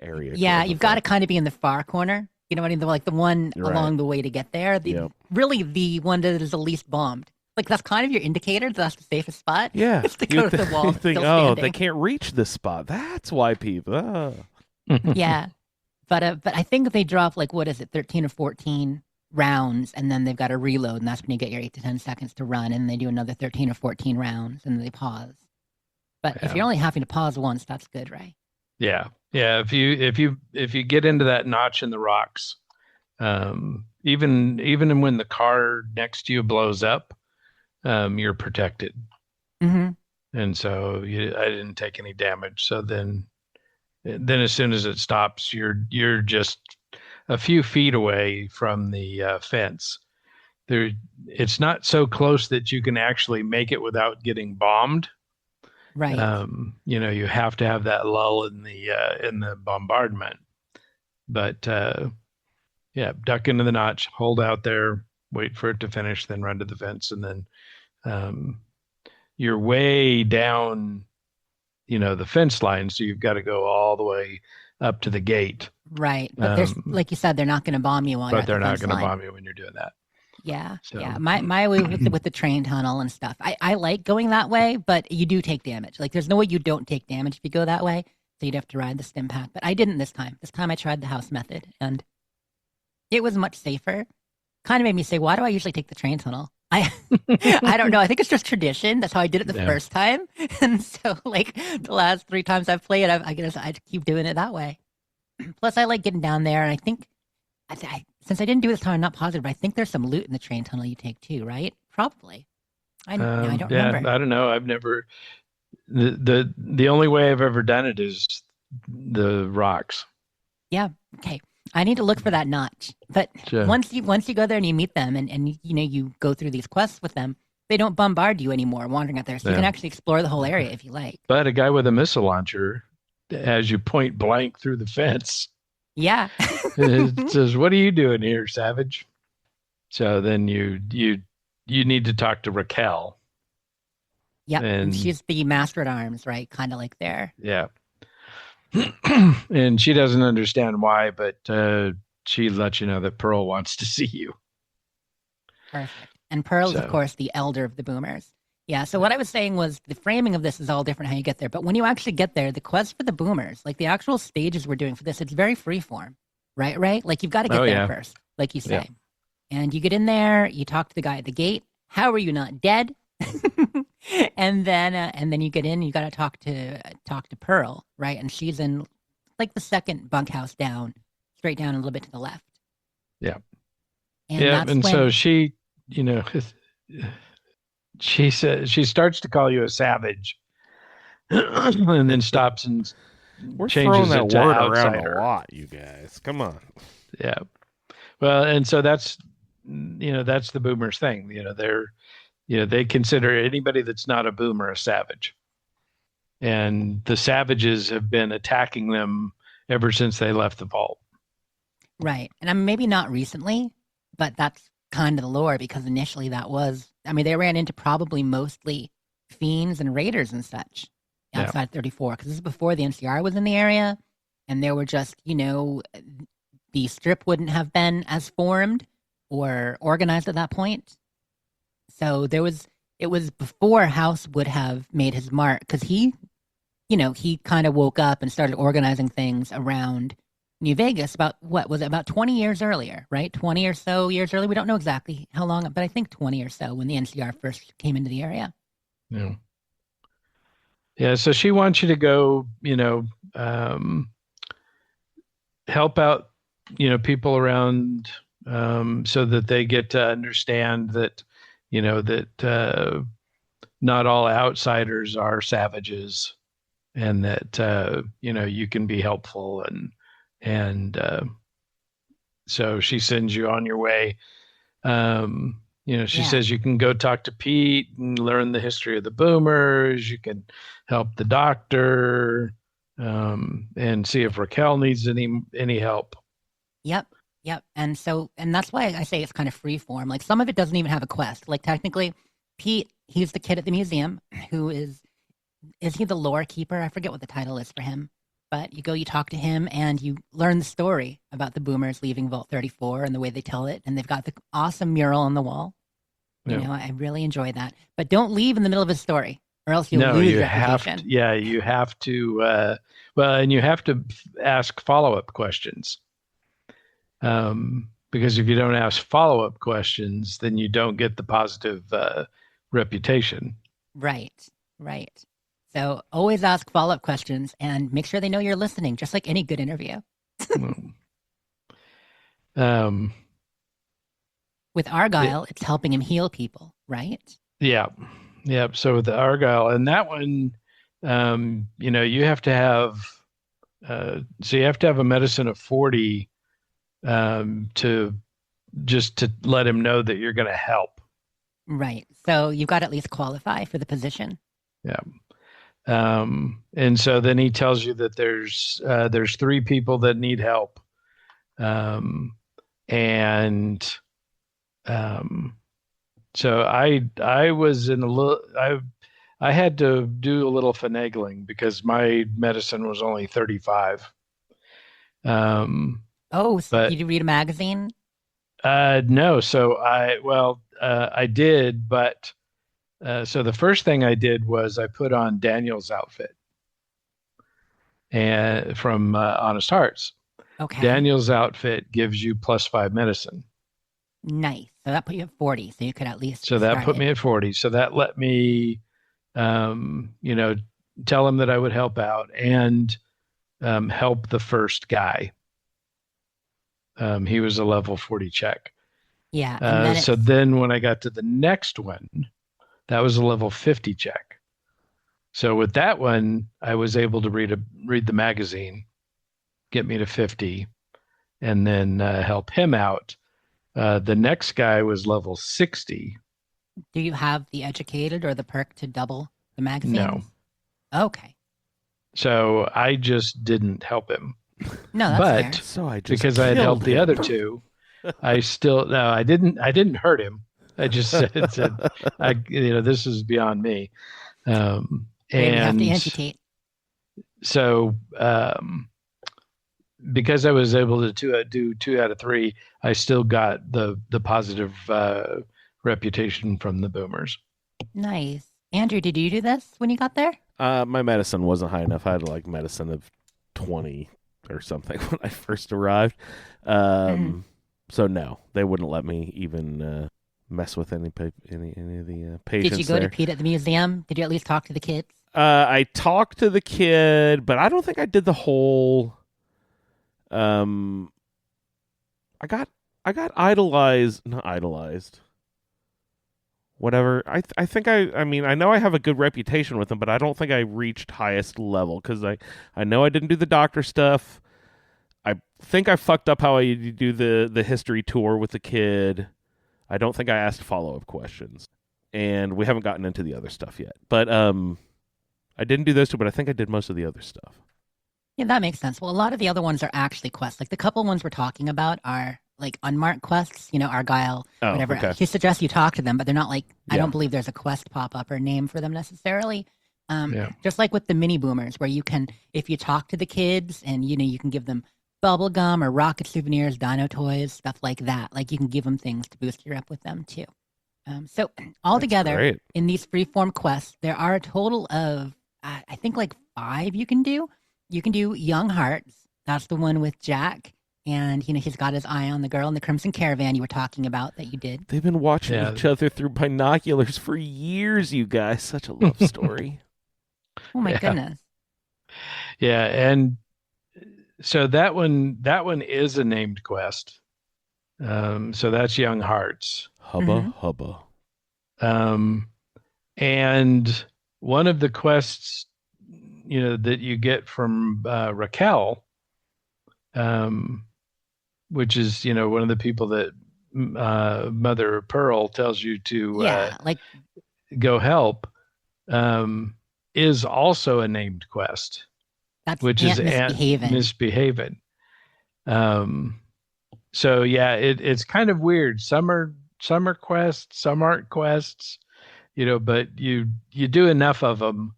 area. Yeah, you've got to kind of be in the far corner. You know what I mean? Like the one along the way to get there. Really the one that is the least bombed. Like that's kind of your indicator that's the safest spot. Yeah. It's to go to the wall. Think, they can't reach this spot. That's why people. Yeah. But I think they drop 13 or 14 rounds, and then they've got to reload, and that's when you get your 8 to 10 seconds to run, and they do another 13 or 14 rounds, and then they pause. But if you're only having to pause once, that's good, right? Yeah. Yeah, if you get into that notch in the rocks, even when the car next to you blows up, you're protected. Mm-hmm. And so I didn't take any damage. So then as soon as it stops, you're just a few feet away from the fence. It's not so close that you can actually make it without getting bombed. Right. You have to have that lull in the bombardment. But duck into the notch, hold out there, wait for it to finish, then run to the fence, and then you're way down, the fence line, so you've got to go all the way up to the gate. Right. But there's, like you said, they're not going to bomb you on. But they're not going to bomb you when you're doing that. Yeah. So, yeah. My way with the train tunnel and stuff. I like going that way, but you do take damage. Like there's no way you don't take damage if you go that way. So you'd have to ride the stim pack. But I didn't this time. This time I tried the house method, and it was much safer. Kind of made me say, why do I usually take the train tunnel? I don't know. I think it's just tradition. That's how I did it the first time. And so the last 3 times I've played, I guess I'd keep doing it that way. Plus, I like getting down there, and I think since I didn't do this time, I'm not positive, but I think there's some loot in the train tunnel you take too, right? Probably. I don't Yeah, remember. I don't know. I've never the only way I've ever done it is the rocks. Yeah. Okay. I need to look for that notch. But So, once you go there and you meet them and you go through these quests with them, they don't bombard you anymore wandering out there. So you Yeah. can actually explore the whole area if you like. but a guy with a missile launcher has you point blank through the fence. Yeah. It says, "What are you doing here, savage?" So then you need to talk to Raquel. Yep. And And she's the master at arms, right? Kind of like there. yeah. And she doesn't understand why, but she lets you know that Pearl wants to see you. Perfect. And Pearl is, of So- course, the elder of the boomers. Yeah. So what I was saying was the framing of this is all different how you get there. But when you actually get there, the quest for the boomers, like the actual stages we're doing for this, it's very freeform, right? Right? Like you've got to get Oh, there yeah. first, like you say. Yeah. And you get in there, you talk to the guy at the gate. How are you not dead? and then you get in, you got to talk to Pearl, right? And she's in like the second bunkhouse down, straight down a little bit to the left. Yeah. And Yeah. that's And when, so she, she says she starts to call you a savage, and then stops and We're changes throwing that it to word around outsider. a lot, you guys. Come on. Yeah. Well, and so that's that's the boomers thing. They consider anybody that's not a boomer a savage. And the savages have been attacking them ever since they left the vault. right. And I'm maybe not recently, but that's kind of the lore because initially they ran into probably mostly fiends and raiders and such Yeah. outside 34 because this is before the NCR was in the area, and there were just the strip wouldn't have been as formed or organized at that point. So it was before House would have made his mark because he kind of woke up and started organizing things around New Vegas about what was it, about 20 years earlier, right? 20 or so years earlier. We don't know exactly how long, but I think 20 or so when the NCR first came into the area. Yeah. Yeah. So she wants you to go, help out, people around, so that they get to understand that, that not all outsiders are savages, and that you can be helpful, and so she sends you on your way. She Yeah. says you can go talk to Pete and learn the history of the boomers. You can help the doctor, and see if Raquel needs any help. Yep. And that's why I say it's kind of free form. Like some of it doesn't even have a quest. Like technically, Pete, he's the kid at the museum who is he the lore keeper? I forget what the title is for him. But you talk to him, and you learn the story about the boomers leaving Vault 34 and the way they tell it. And they've got the awesome mural on the wall. Yeah. I really enjoy that. But don't leave in the middle of a story, or else you'll No, lose you have reputation. you have to, and you have to ask follow-up questions. Because if you don't ask follow-up questions, then you don't get the positive reputation. Right. So always ask follow-up questions and make sure they know you're listening, just like any good interview. um, With Argyle, it's helping him heal people, right? yeah. So with the Argyle, and that one, you have to have, you have to have a medicine of 40, to let him know that you're going to help. Right. So you've got to at least qualify for the position. Yeah. And so then he tells you that there's 3 people that need help. So I was in a little, I had to do a little finagling because my medicine was only 35. Oh, so But- did you read a magazine? No. So I did, but, so the first thing I did was I put on Daniel's outfit and from Honest Hearts. Okay. Daniel's outfit gives you +5 medicine. Nice. So that put you at 40. So you could at least. So that start put it. me at 40. So that let me, tell him that I would help out. And help the first guy. He was a level 40 check. Yeah. And then so then when I got to the next one, that was a level 50 check. So with that one, I was able to read the magazine, get me to 50, and then help him out. The next guy was level 60. Do you have the educated or the perk to double the magazine? No. Okay. So I just didn't help him. No, that's but fair. So I just because I had helped the him. other two, I didn't hurt him. I just said this is beyond me. And you have to educate. So because I was able to do 2 out of 3, I still got the positive reputation from the boomers. Nice. Andrew, did you do this when you got there? My medicine wasn't high enough. I had like medicine of 20 or something when I first arrived. So no, they wouldn't let me even mess with any of the patients. Did you go to Pete at the museum? Did you at least talk to the kids? I talked to the kid, but I don't think I did the whole. I got not idolized. Whatever. I think I mean, I know I have a good reputation with them, but I don't think I reached highest level because I know I didn't do the doctor stuff. I think I fucked up how I do the history tour with the kid. I don't think I asked follow-up questions. And we haven't gotten into the other stuff yet. But I didn't do those two, but I think I did most of the other stuff. Yeah, that makes sense. Well, a lot of the other ones are actually quests. Like the couple ones we're talking about are like unmarked quests, Argyle, whatever. Okay. He suggests you talk to them, but they're not like, I don't believe there's a quest pop-up or name for them necessarily. Just like with the mini boomers, where you can, if you talk to the kids and, you can give them bubble gum or rocket souvenirs, dino toys, stuff like that. Like you can give them things to boost your rep with them too. So altogether in these freeform quests, there are a total of, I think like 5 you can do. You can do Young Hearts. That's the one with Jack. And, he's got his eye on the girl in the Crimson Caravan you were talking about that you did. They've been watching each other through binoculars for years, you guys. Such a love story. Oh, my goodness. Yeah, and so that one is a named quest. So that's Young Hearts. Hubba. And one of the quests, that you get from Raquel, which is, one of the people that Mother Pearl tells you to go help, is also a named quest. That's which Aunt is Aunt Misbehaving. So yeah, it's kind of weird. Some are quests, some aren't quests, but you do enough of them,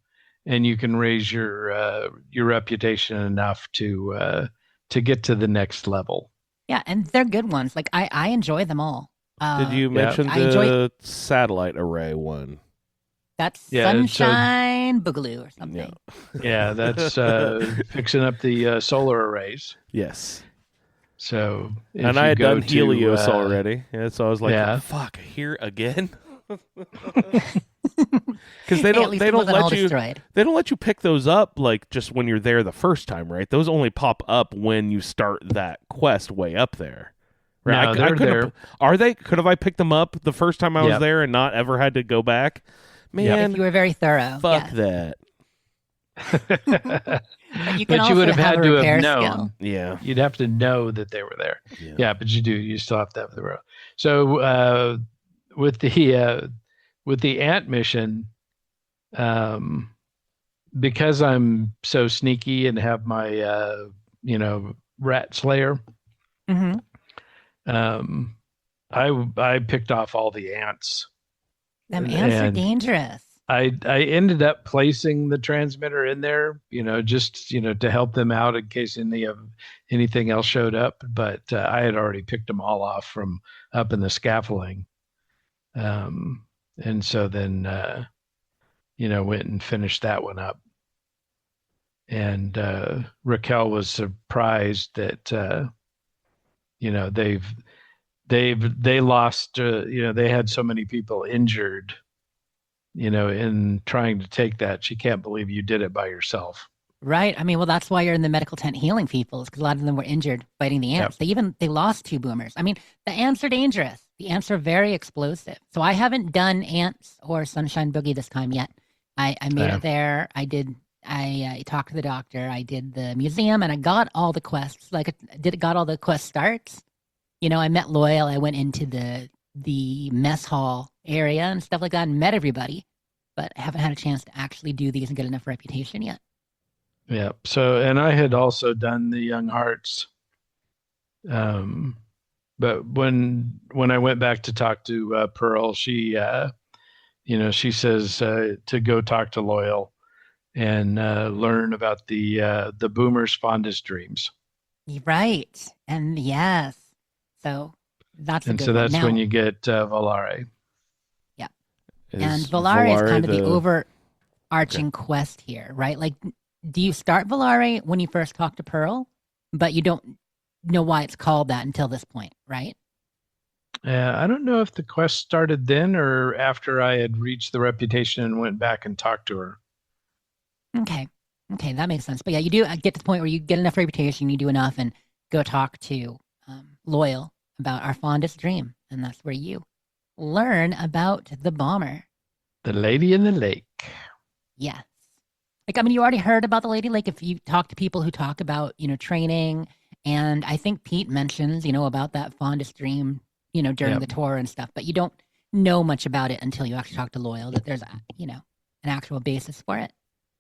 and you can raise your reputation enough to get to the next level. Yeah, and they're good ones. Like I enjoy them all. Did you mention the satellite array one? That's Sunshine Boogaloo or something. Yeah, that's fixing up the solar arrays. Yes. So, and I had done Helios already, so I was like, "Fuck, here again." Because they don't let you pick those up like just when you're there the first time, right? Those only pop up when you start that quest way up there. Right? No, they're there. Are they? Could have I picked them up the first time I was there and not ever had to go back? Man, if you were very thorough. Fuck that. But you would have had to have known. Skill. Yeah, you'd have to know that they were there. Yeah, but you do. You still have to have the row. So with the ant mission, because I'm so sneaky and have my rat slayer, I picked off all the ants. Them ants are dangerous. I ended up placing the transmitter in there, just to help them out in case anything else showed up. But I had already picked them all off from up in the scaffolding, and so then went and finished that one up. And Raquel was surprised that they lost. They had so many people injured. In trying to take that, she can't believe you did it by yourself. Right. I mean, well, that's why you're in the medical tent healing people, is because a lot of them were injured fighting the ants. They lost 2 boomers. I mean, the ants are dangerous. The ants are very explosive. So I haven't done ants or Sunshine Boogie this time yet. I made it there. I talked to the doctor. I did the museum, and I got all the quests. Like, got all the quest starts. You know, I met Loyal. I went into the mess hall area and stuff like that, and met everybody. But I haven't had a chance to actually do these and get enough reputation yet. Yeah. So, and I had also done the Young Hearts. But when I went back to talk to Pearl, she, she says to go talk to Loyal and learn about the boomers' fondest dreams. Right. And yes. So that's a and good so one. that's Now, when you get Volare. Yeah. And Volare is kind of the overarching quest here, right? Like, do you start Volare when you first talk to Pearl, but you don't know why it's called that until this point, right? I don't know if the quest started then or after I had reached the reputation and went back and talked to her. Okay, that makes sense. But yeah, you do get to the point where you get enough reputation, you do enough, and go talk to Loyal about our fondest dream, and that's where you learn about the bomber. The Lady in the Lake. Yes. Like, I mean, you already heard about the Lady Lake if you talk to people who talk about, training. And I think Pete mentions, about that fondest dream, during the tour and stuff. But you don't know much about it until you actually talk to Loyal, that there's, an actual basis for it.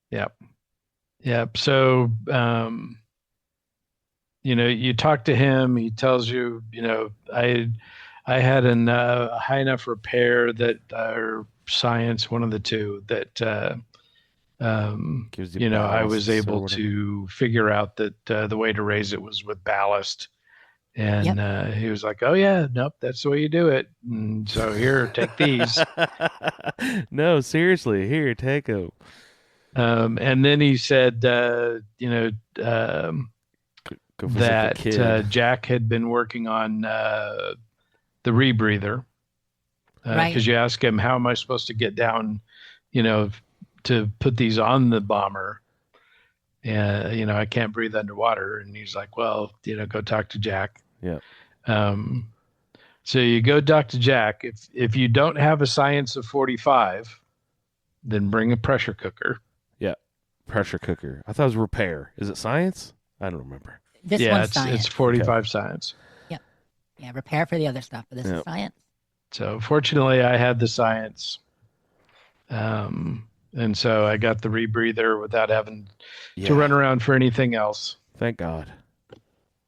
Yep. So, you talk to him, he tells you, I had a high enough repair that, or science, one of the two, that, I was able to figure out that the way to raise it was with ballast. And he was like, oh, yeah, nope, that's the way you do it. And so here, take these. No, seriously, here, take them. And then he said, that Jack had been working on the rebreather. Because you ask him, how am I supposed to get down, to put these on the bomber? And, I can't breathe underwater. And he's like, well, go talk to Jack. Yeah. So you go talk to Jack. If you don't have a science of 45, then bring a pressure cooker. Yeah. Pressure cooker. I thought it was repair. Is it science? I don't remember. This one's science. It's 45 science. Yep. Yeah, repair for the other stuff, but this is science. So fortunately I had the science. And so I got the rebreather without having to run around for anything else. Thank God.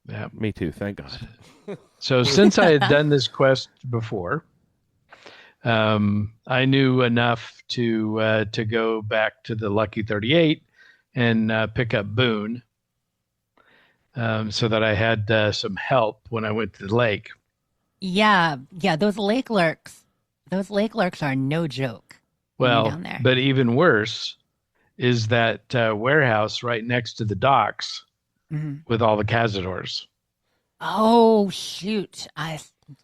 Yeah. Me too. Thank God. So since I had done this quest before, I knew enough to go back to the Lucky 38 and pick up Boone, so that I had some help when I went to the lake. Yeah. Those lake lurks are no joke. Well, but even worse is that warehouse right next to the docks with all the cazadors. Oh, shoot. Not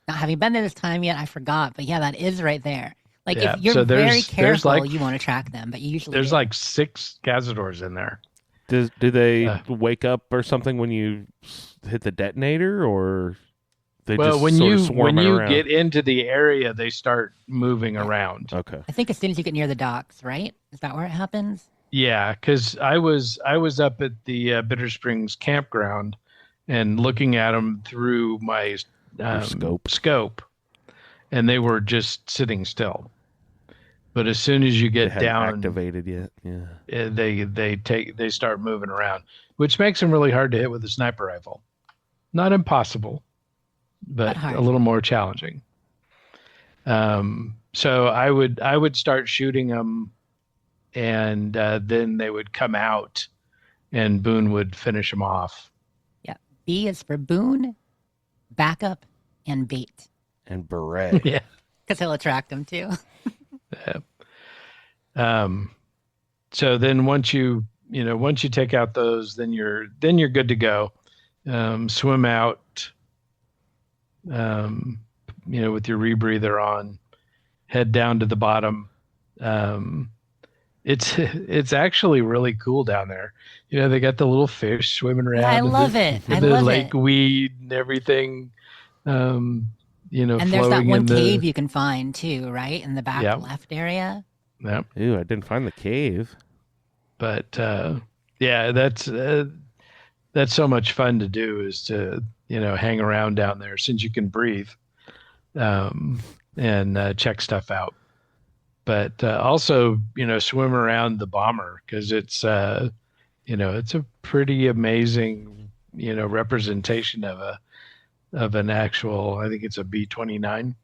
having been there this time yet, I forgot. But yeah, that is right there. Like, if you're very careful, you want to track them, but you usually there's like 6 cazadors in there. Do they wake up or something when you hit the detonator, or they just when you around? Get into the area, they start moving around. Okay. I think as soon as you get near the docks, right? Is that where it happens? Yeah, because I was up at the Bitter Springs campground and looking at them through my scope, and they were just sitting still. But as soon as you get down, activated yet? Yeah. They start moving around, which makes them really hard to hit with a sniper rifle. Not impossible, but a little more challenging. So I would start shooting them, and then they would come out, and Boone would finish them off. Yeah, B is for Boone, backup, and bait. And beret. Yeah, because he'll attract them too. So then once you take out those, then you're good to go. Swim out, with your rebreather on, head down to the bottom. it's actually really cool down there. They got the little fish swimming around. Yeah, I love it. I the love lake it. weed and everything. Um, And there's that flowing one in cave the. you can find too, right? In the back Yep. left area. Yep. Ooh, I didn't find the cave. But yeah, that's so much fun to do, is to hang around down there since you can breathe, and check stuff out. But also, swim around the bomber, because it's a pretty amazing, representation of an actual. I think it's a B-29.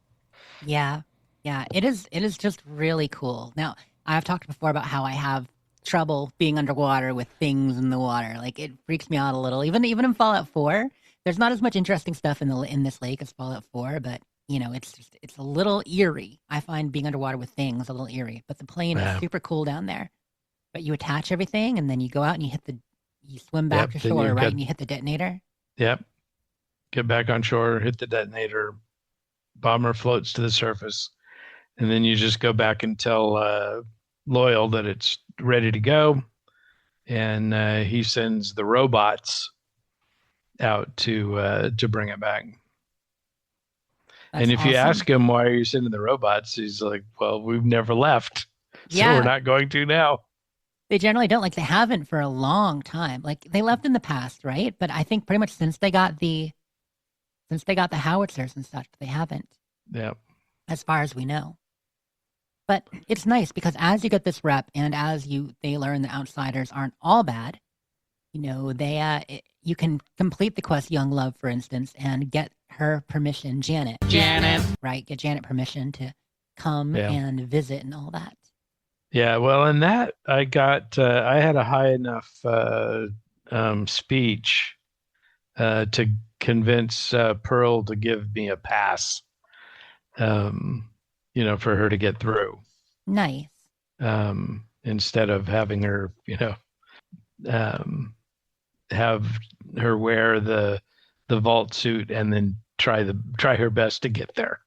Yeah. Yeah. It is just really cool. Now, I've talked before about how I have trouble being underwater with things in the water. Like it freaks me out a little. Even in Fallout 4, there's not as much interesting stuff in this lake as Fallout 4, but it's a little eerie. I find being underwater with things a little eerie. But the plane is super cool down there. But you attach everything and then you go out and you swim back to shore, right? And you hit the detonator. Yep. Get back on shore, hit the detonator, bomber floats to the surface, and then you just go back and tell Loyal that it's ready to go, and he sends the robots out to bring it back. And if you ask him, why are you sending the robots, he's like, well, we've never left, so we're not going to now. They generally don't. Like, they haven't for a long time. Like, they left in the past, right? But I think pretty much since they got the howitzers and such, they haven't. Yeah. As far as we know. But it's nice because as you get this rep and as they learn the outsiders aren't all bad, you can complete the quest Young Love, for instance, and get her permission, Janet. Right? Get Janet permission to come and visit and all that. Yeah, well, in that I had a high enough speech to convince Pearl to give me a pass, for her to get through. Nice. Instead of having her, have her wear the vault suit and then try her best to get there.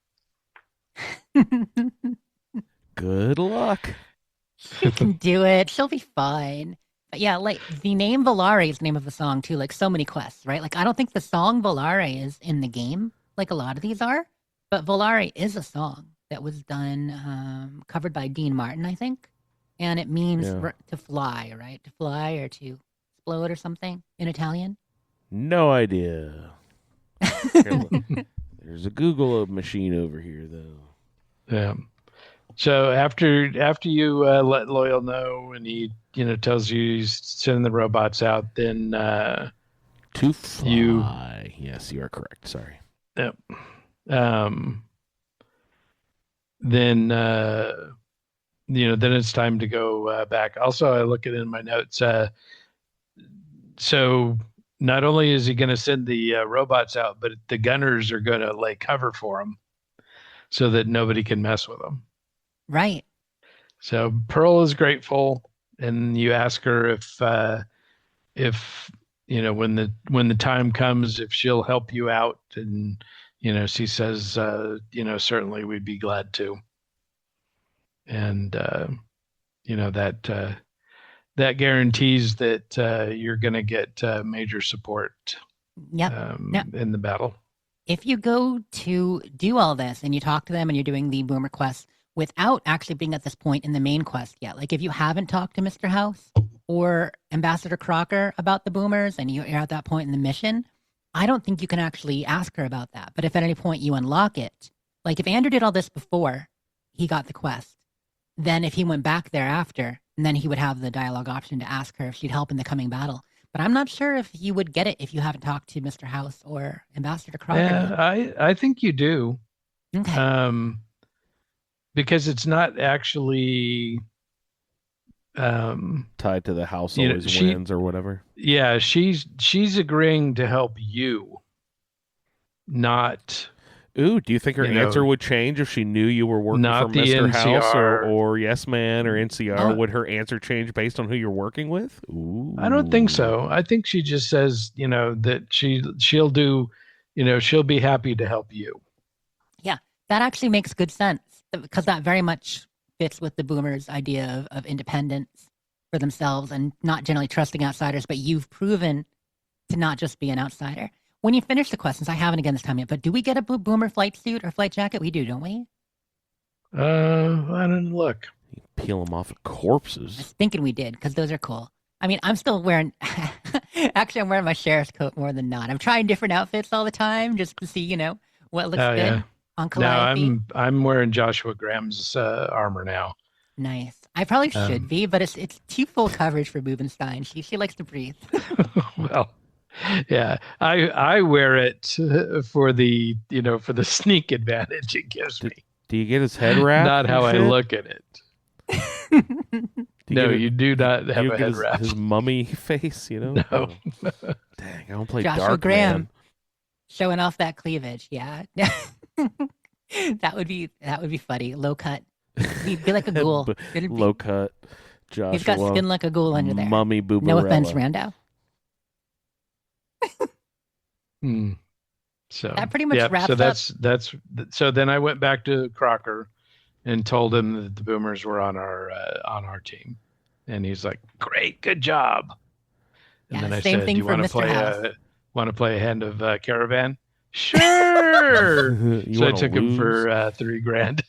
Good luck. She can do it. She'll be fine. But yeah, like the name Volare is the name of the song too. Like so many quests, right? Like I don't think the song Volare is in the game, like a lot of these are. But Volare is a song that was done, covered by Dean Martin, I think, and it means to fly, right? To fly or to explode or something in Italian. No idea. There's a Google machine over here, though. Yeah. So after you let Loyal know, and he tells you he's sending the robots out, then to fly. Yes, you are correct. Sorry. Yep. Then then it's time to go back. Also, I look at it in my notes. So not only is he going to send the robots out, but the gunners are going to lay cover for him so that nobody can mess with them. Right. So Pearl is grateful, and you ask her if when the time comes, if she'll help you out, and she says certainly we'd be glad to, and that guarantees that you're going to get major support. Yep. In the battle. If you go to do all this and you talk to them and you're doing the boomer quest without actually being at this point in the main quest yet, like if you haven't talked to Mr. House or Ambassador Crocker about the boomers and you're at that point in the mission, I don't think you can actually ask her about that. But if at any point you unlock it, like if Andrew did all this before he got the quest, then if he went back there after, then he would have the dialogue option to ask her if she'd help in the coming battle. But I'm not sure if you would get it if you haven't talked to Mr. House or Ambassador Crocker. Yeah, I think you do. Okay. Because it's not actually tied to the house always wins or whatever. Yeah, she's agreeing to help you, not. Ooh, do you think her answer would change if she knew you were working for Mr. House or Yes Man or NCR? Would her answer change based on who you're working with? Ooh. I don't think so. I think she just says, that she'll do, she'll be happy to help you. Yeah, that actually makes good sense because that very much fits with the boomers' idea of independence for themselves and not generally trusting outsiders, but you've proven to not just be an outsider. When you finish the questions, I haven't again this time yet, but do we get a boomer flight suit or flight jacket? We do, don't we? I didn't look. You peel them off of I was corpses. thinking we did, because those are cool. I mean, I'm still wearing, actually, I'm wearing my sheriff's coat more than not. I'm trying different outfits all the time just to see, what looks good Yeah. on No, Calliope. I'm wearing Joshua Graham's armor now. Nice. I probably should be, but it's too full coverage for Bubenstein. She likes to breathe. Well, yeah, I wear it for the for the sneak advantage it gives me, Do you get his head wrap? not how I shit? look at it. Do No, get you do not do have you a get head wrap. his mummy face, No. Oh. Dang, I don't play Joshua Dark Graham. Man. Showing off that cleavage, yeah. that would be funny. Low cut. He'd be like a ghoul. It'd be- Low cut. Joshua. He's got skin like a ghoul under there. Mummy Booberella. No offense, Rando. Hmm. So That pretty much yeah, wraps so up. that's so then I went back to Crocker and told him that the Boomers were on our team, and he's like, "Great, good job." And Yeah, then I same said, thing "Do you for want to Mr. play House. want to play a hand of Caravan?" Sure. You So I wanna took him lose? for $3,000.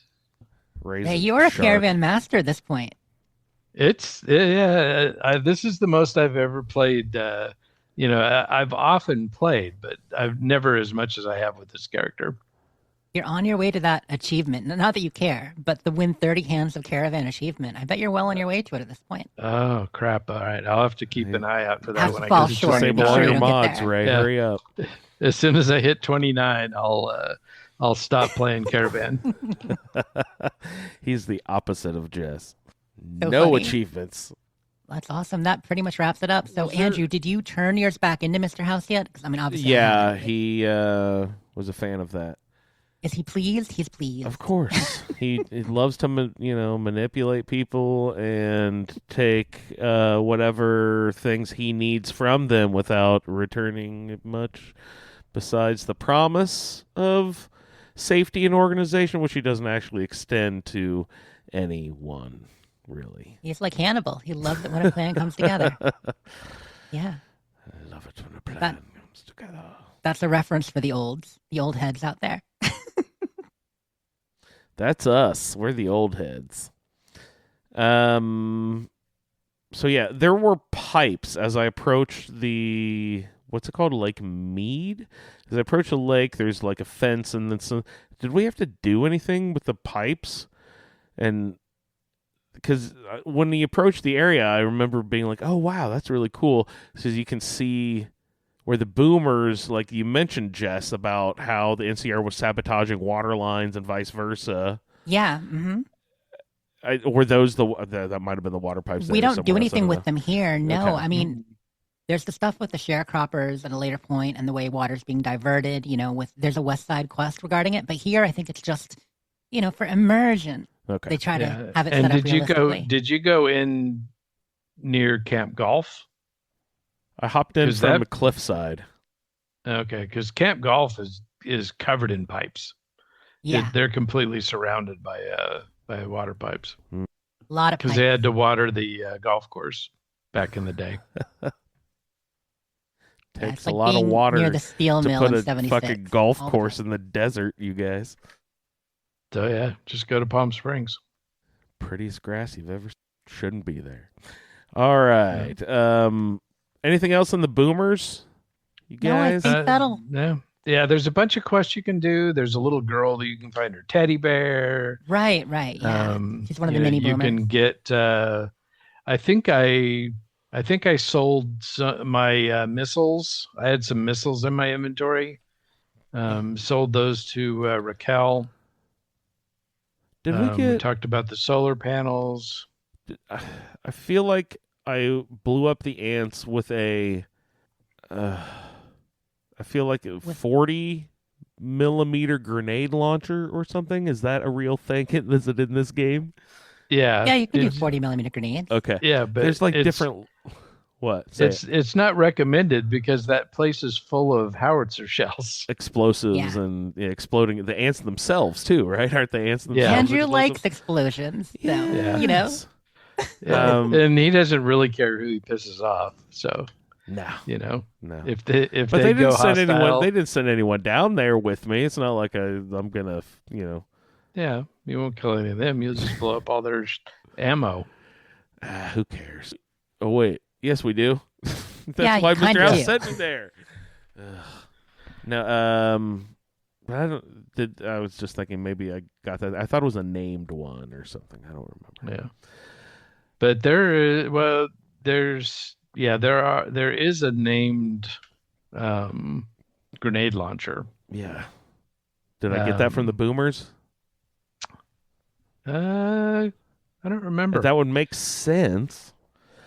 Raise Hey, a you're a shark. caravan master at this point. It's this is the most I've ever played. I've often played, but I've never as much as I have with this character. You're on your way to that achievement. Not that you care, but the win 30 hands of caravan achievement. I bet you're well on your way to it at this point. Oh crap! All right, I'll have to keep an eye out for that Have when to I fall get to short. Disable Make all sure 29. your you don't get mods, there. Ray. Yeah. Hurry up. As soon as I hit 29, I'll stop playing Caravan. He's the opposite of Jess. So No funny. achievements. That's awesome. That pretty much wraps it up. So, Andrew, did you turn yours back into Mr. House yet? Because, I mean, obviously. I Yeah, haven't. he was a fan of that. Is he pleased? He's pleased. Of course, he loves to manipulate people and take whatever things he needs from them without returning much, besides the promise of safety and organization, which he doesn't actually extend to anyone, really. He's like Hannibal. He loves it when a plan comes together. Yeah. I love it when a plan That- comes together. That's a reference for the old heads out there. That's us. We're the old heads. So yeah, there were pipes as I approached the what's it called, Lake Mead? As I approached the lake, there's like a fence, and then some. Did we have to do anything with the pipes? And because when we approached the area, I remember being like, "Oh wow, that's really cool," because you can see where the boomers, like you mentioned, Jess, about how the NCR was sabotaging water lines and vice versa. Yeah. Mm-hmm. Were those that might have been the water pipes? We there don't do somewhere else, I anything don't with know. them here. No, Okay. I mean, there's the stuff with the sharecroppers at a later point and the way water's being diverted, there's a West Side quest regarding it. But here, I think it's just, for immersion. Okay. They try Yeah. to have it And set up did you go? realistically. Did you go in near Camp Golf? I hopped in Is from that- the cliffside. Okay, because Camp Golf is covered in pipes. Yeah, They're completely surrounded by water pipes a lot of because pipes. they had to water the golf course back in the day. Yeah, Takes it's a like lot of being water near the steel to mill put in a 76. fucking golf all the course time. in the desert, you guys. So yeah, just go to Palm Springs. Prettiest grass you've ever. Shouldn't be there. All right. Anything else in the boomers? You No, I guys? think that'll. Yeah. There's a bunch of quests you can do. There's a little girl that you can find her teddy bear. Right. Yeah. She's one of the mini You boomers. can get. I think I sold my missiles. I had some missiles in my inventory. Sold those to Raquel. Did we We get? talked about the solar panels. I feel like I blew up the ants with a. I feel like a 40 millimeter grenade launcher or something. Is that a real thing? Is it in this game? Yeah. Yeah, you can do it's- 40 millimeter grenades. Okay. Yeah, but There's like it's- different What? Say it. It's not recommended because that place is full of howitzer shells. Explosives Yeah. and exploding. The ants themselves too, right? Aren't the ants themselves? Yeah. Andrew explosive? likes explosions, so Yeah. you know. Yeah. Um, And he doesn't really care who he pisses off. So, No, no. no. If they But they go didn't send hostile, anyone. They didn't send anyone down there with me. It's not like I'm gonna, yeah, you won't kill any of them. You'll just blow up all their ammo. who cares? Oh wait, yes we do. That's Yeah, you why Mr. kinda House do. sent me there. Ugh. No, but I was just thinking maybe I got that. I thought it was a named one or something. I don't remember. Yeah. But there is a named grenade launcher. Yeah. Did I get that from the boomers? I don't remember That would make sense.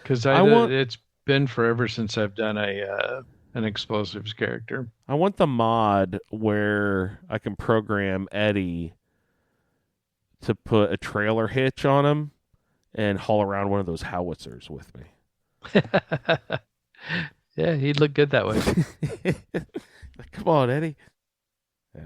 because it's been forever since I've done an explosives character. I want the mod where I can program Eddie to put a trailer hitch on him and haul around one of those howitzers with me. Yeah, he'd look good that way. Like, come on, Eddie. Yeah.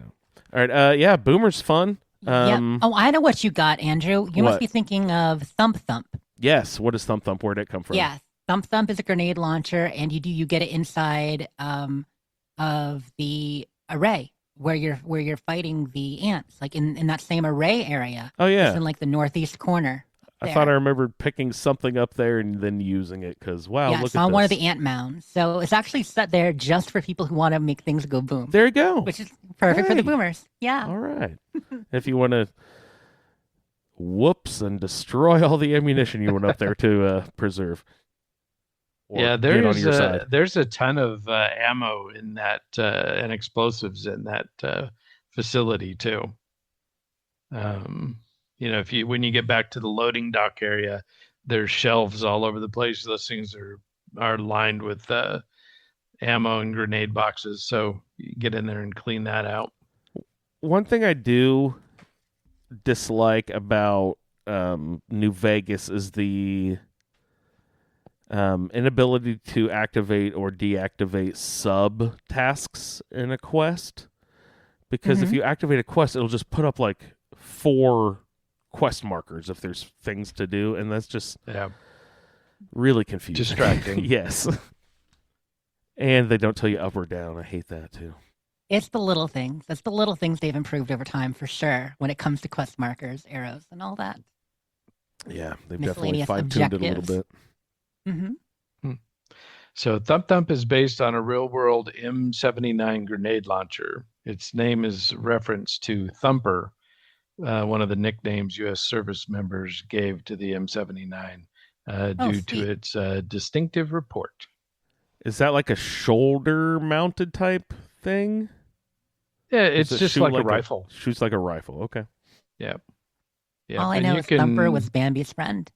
All right. Yeah, Boomer's fun. Yeah. Oh, I know what you got, Andrew. You What? must be thinking of Thump Thump. Yes. What is Thump Thump? Where'd it come from? Yeah, Thump Thump is a grenade launcher, and you get it inside of the array where you're fighting the ants, like in that same array area. Oh yeah. It's in like the northeast corner. I thought I remembered picking something up there and then using it because wow, yeah, look it's at on this. one of the ant mounds. So it's actually set there just for people who want to make things go boom, There you go. which is perfect for the Hey. boomers. Yeah. All right. If you want to whoops and destroy all the ammunition you went up there to preserve. Or Yeah, get on your side. there's a ton of ammo in that and explosives in that facility too. When you get back to the loading dock area, there's shelves all over the place. Those things are lined with ammo and grenade boxes. So you get in there and clean that out. One thing I do dislike about New Vegas is the inability to activate or deactivate sub tasks in a quest. Because if you activate a quest, it'll just put up like 4 quest markers if there's things to do, and that's just really confusing. Distracting. Yes. And they don't tell you up or down. I hate that too. It's the little things. That's the little things they've improved over time for sure when it comes to quest markers, arrows, and all that. Yeah, they've definitely Miscellaneous fine-tuned it a little objectives. bit. Mm-hmm. So Thump Thump is based on a real-world M79 grenade launcher. Its name is reference to Thumper, one of the nicknames U.S. service members gave to the M79 due to its distinctive report. Is that like a shoulder-mounted type thing? Yeah, it's Does it just shoot like a rifle. Shoots like a rifle. Okay. Yeah. All I and know you is Thumper was Bambi's friend.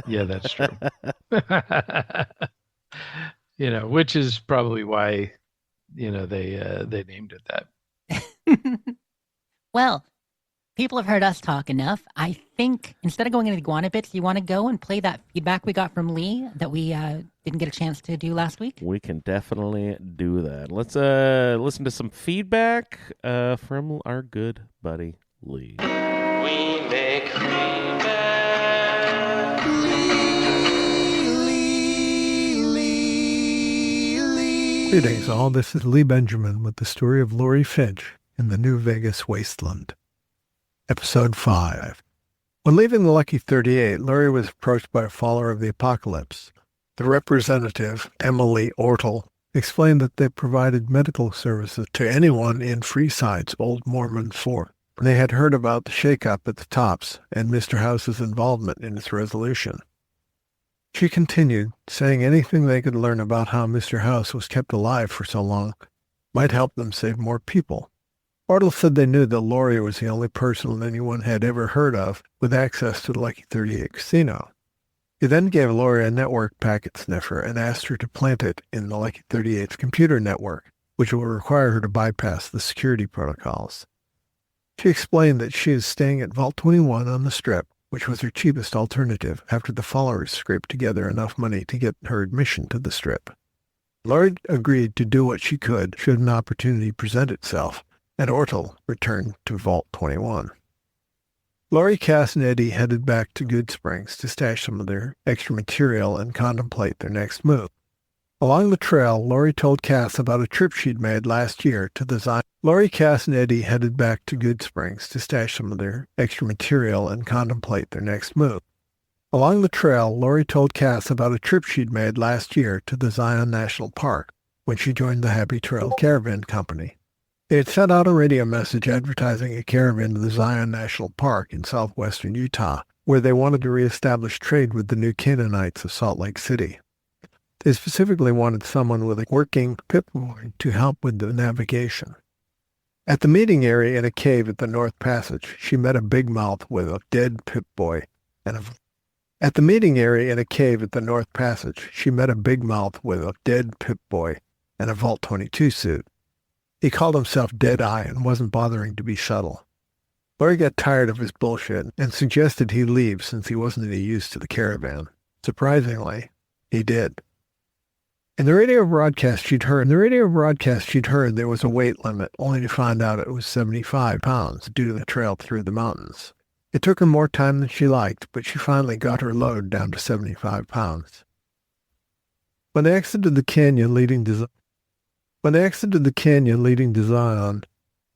Yeah, that's true. Which is probably why, they named it that. Well, people have heard us talk enough. I think instead of going into the Iguana bits, you want to go and play that feedback we got from Lee that we didn't get a chance to do last week? We can definitely do that. Let's listen to some feedback from our good buddy Lee. We make feedback. Greetings all, this is Lee Benjamin with the story of Laurie Finch in the New Vegas Wasteland. Episode 5. When leaving the Lucky 38, Laurie was approached by a follower of the apocalypse. The representative, Emily Ortle, explained that they provided medical services to anyone in Freeside's Old Mormon Fort. They had heard about the shakeup at the Tops and Mr. House's involvement in its resolution. She continued, saying anything they could learn about how Mr. House was kept alive for so long might help them save more people. Ortle said they knew that Laurie was the only person anyone had ever heard of with access to the Lucky 38 casino. He then gave Laurie a network packet sniffer and asked her to plant it in the Lucky 38's computer network, which will require her to bypass the security protocols. She explained that she is staying at Vault 21 on the Strip, which was her cheapest alternative after the followers scraped together enough money to get her admission to the strip. Laurie agreed to do what she could should an opportunity present itself, and Ortel returned to Vault 21. Laurie, Cass, and Eddie headed back to Good Springs to stash some of their extra material and contemplate their next move. Along the trail, Laurie told Cass about a trip she'd made last year to the Zion. Laurie, Cass, and Eddie headed back to Good Springs to stash some of their extra material and contemplate their next move. Along the trail, Laurie told Cass about a trip she'd made last year to the Zion National Park when she joined the Happy Trail Caravan Company. They had sent out a radio message advertising a caravan to the Zion National Park in southwestern Utah, where they wanted to reestablish trade with the new Canaanites of Salt Lake City. They specifically wanted someone with a working Pip-Boy to help with the navigation. At the meeting area in a cave at the North Passage, she met a big mouth with a dead Pip-Boy and a At the meeting area in a cave at the North Passage, she met a big mouth with a dead Pip-Boy and a Vault 22 suit. He called himself Deadeye and wasn't bothering to be subtle. Laurie got tired of his bullshit and suggested he leave since he wasn't any use to the caravan. Surprisingly, he did. In the radio broadcast she'd heard there was a weight limit, only to find out it was 75 pounds due to the trail through the mountains. It took her more time than she liked, but she finally got her load down to 75 pounds. When they exited the canyon leading to Zion,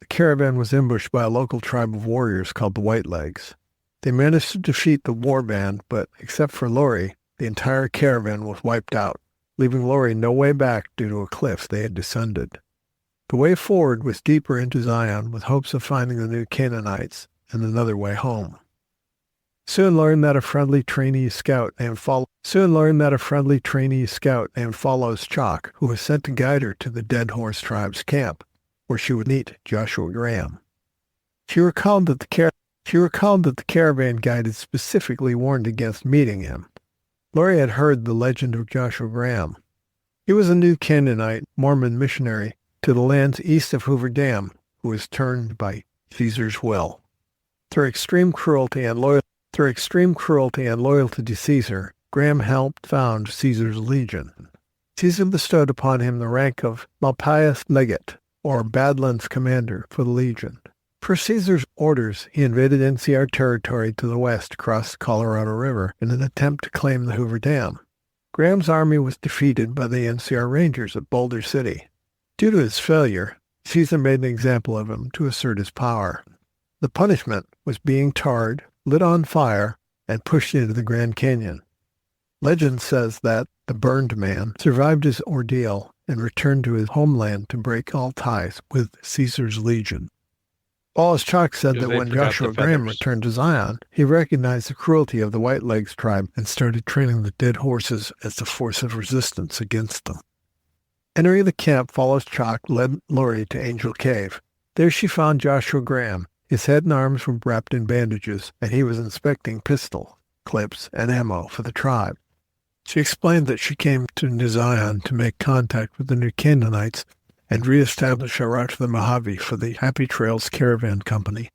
the caravan was ambushed by a local tribe of warriors called the Whitelegs. They managed to defeat the war band, but except for Laurie, the entire caravan was wiped out, leaving Laurie no way back due to a cliff they had descended. The way forward was deeper into Zion with hopes of finding the new Canaanites and another way home. Soon Laurie met a friendly trainee scout named Follows Chalk, who was sent to guide her to the Dead Horse Tribe's camp, where she would meet Joshua Graham. She recalled that the caravan guide had specifically warned against meeting him. Laurie had heard the legend of Joshua Graham. He was a new Canaanite Mormon missionary to the lands east of Hoover Dam, who was turned by Caesar's will. Through extreme cruelty and loyalty to Caesar, Graham helped found Caesar's legion. Caesar bestowed upon him the rank of Malpais Legate, or Badlands Commander for the legion. Per Caesar's orders, he invaded NCR territory to the west across the Colorado River in an attempt to claim the Hoover Dam. Graham's army was defeated by the NCR Rangers at Boulder City. Due to his failure, Caesar made an example of him to assert his power. The punishment was being tarred, lit on fire, and pushed into the Grand Canyon. Legend says that the burned man survived his ordeal and returned to his homeland to break all ties with Caesar's legion. Wallace Chalk said that when Joshua Graham returned to Zion, he recognized the cruelty of the Whitelegs tribe and started training the dead horses as a force of resistance against them. Entering the camp, Wallace Chalk led Laurie to Angel Cave. There she found Joshua Graham. His head and arms were wrapped in bandages, and he was inspecting pistol, clips, and ammo for the tribe. She explained that she came to Zion to make contact with the new Canaanites and reestablish a route to the Mojave for the Happy Trails Caravan Company.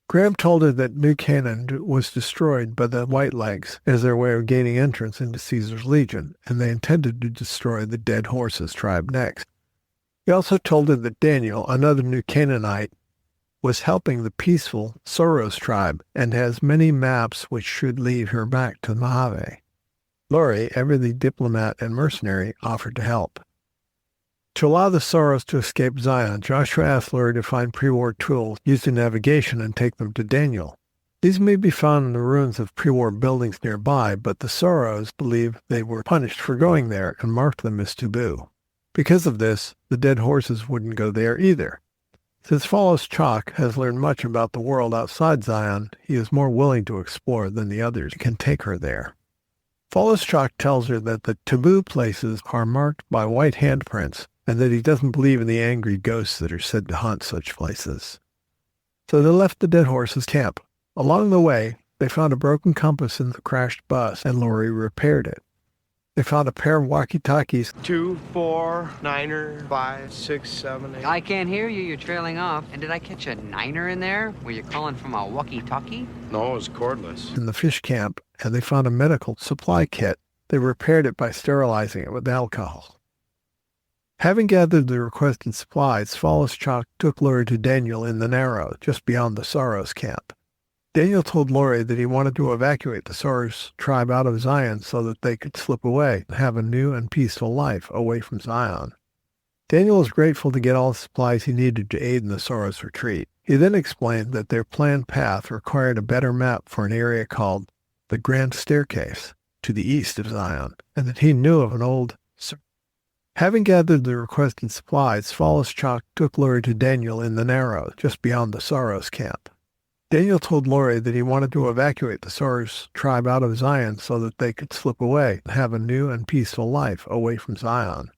Graham told her that New Canaan was destroyed by the Whitelegs as their way of gaining entrance into Caesar's legion, and they intended to destroy the Dead Horses tribe next. He also told her that Daniel, another new Canaanite, was helping the peaceful Soros tribe and has many maps which should lead her back to the Mojave. Laurie, ever the diplomat and mercenary, offered to help. To allow the Soros to escape Zion, Joshua asked Laurie to find pre-war tools used in navigation and take them to Daniel. These may be found in the ruins of pre-war buildings nearby, but the Soros believe they were punished for going there and marked them as taboo. Because of this, the dead horses wouldn't go there either. Since Follows Chalk has learned much about the world outside Zion, he is more willing to explore than the others can take her there. Follows Chalk tells her that the taboo places are marked by white handprints, and that he doesn't believe in the angry ghosts that are said to haunt such places. So they left the Dead Horses camp. Along the way, they found a broken compass in the crashed bus, and Laurie repaired it. They found a pair of walkie-talkies. 2, 4, 9er, 5, 6, 7, 8. I can't hear you. You're trailing off. And did I catch a 9er in there? Were you calling from a walkie-talkie? No, it was cordless. In the fish camp, and they found a medical supply kit. They repaired it by sterilizing it with alcohol. Having gathered the requested supplies, Fallis-Chalk took Laurie to Daniel in the Narrow, just beyond the Soros camp. Daniel told Laurie that he wanted to evacuate the Soros tribe out of Zion so that they could slip away and have a new and peaceful life away from Zion. Daniel was grateful to get all the supplies he needed to aid in the Soros retreat. He then explained that their planned path required a better map for an area called the Grand Staircase to the east of Zion, and that he knew of an old... Having gathered the requested supplies, Fallis-Chalk took Laurie to Daniel in the Narrow, just beyond the Soros camp. Daniel told Laurie that he wanted to evacuate the Soros tribe out of Zion so that they could slip away and have a new and peaceful life away from Zion.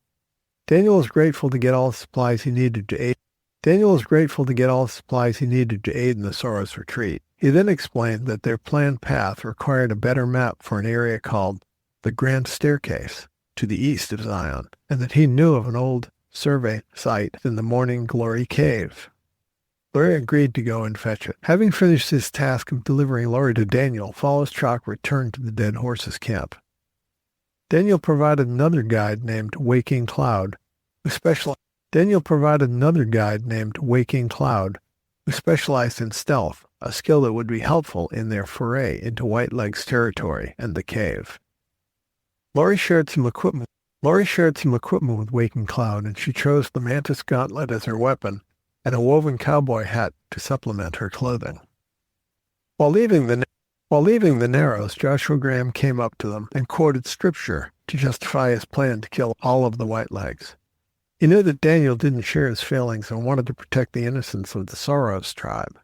Daniel was grateful to get all the supplies he needed to aid. in the Soros retreat. He then explained that their planned path required a better map for an area called the Grand Staircase to the east of Zion, and that he knew of an old survey site in the Morning Glory Cave. Laurie agreed to go and fetch it. Having finished his task of delivering Laurie to Daniel, Fallis-Chalk returned to the Dead Horses camp. Daniel provided another guide named Waking Cloud, who specialized in stealth, a skill that would be helpful in their foray into Whiteleg's territory and the cave. Laurie shared some equipment with Waking Cloud, and she chose the Mantis Gauntlet as her weapon and a woven cowboy hat to supplement her clothing. While leaving the Narrows, Joshua Graham came up to them and quoted scripture to justify his plan to kill all of the Whitelegs. He knew that Daniel didn't share his feelings and wanted to protect the innocence of the Soros tribe.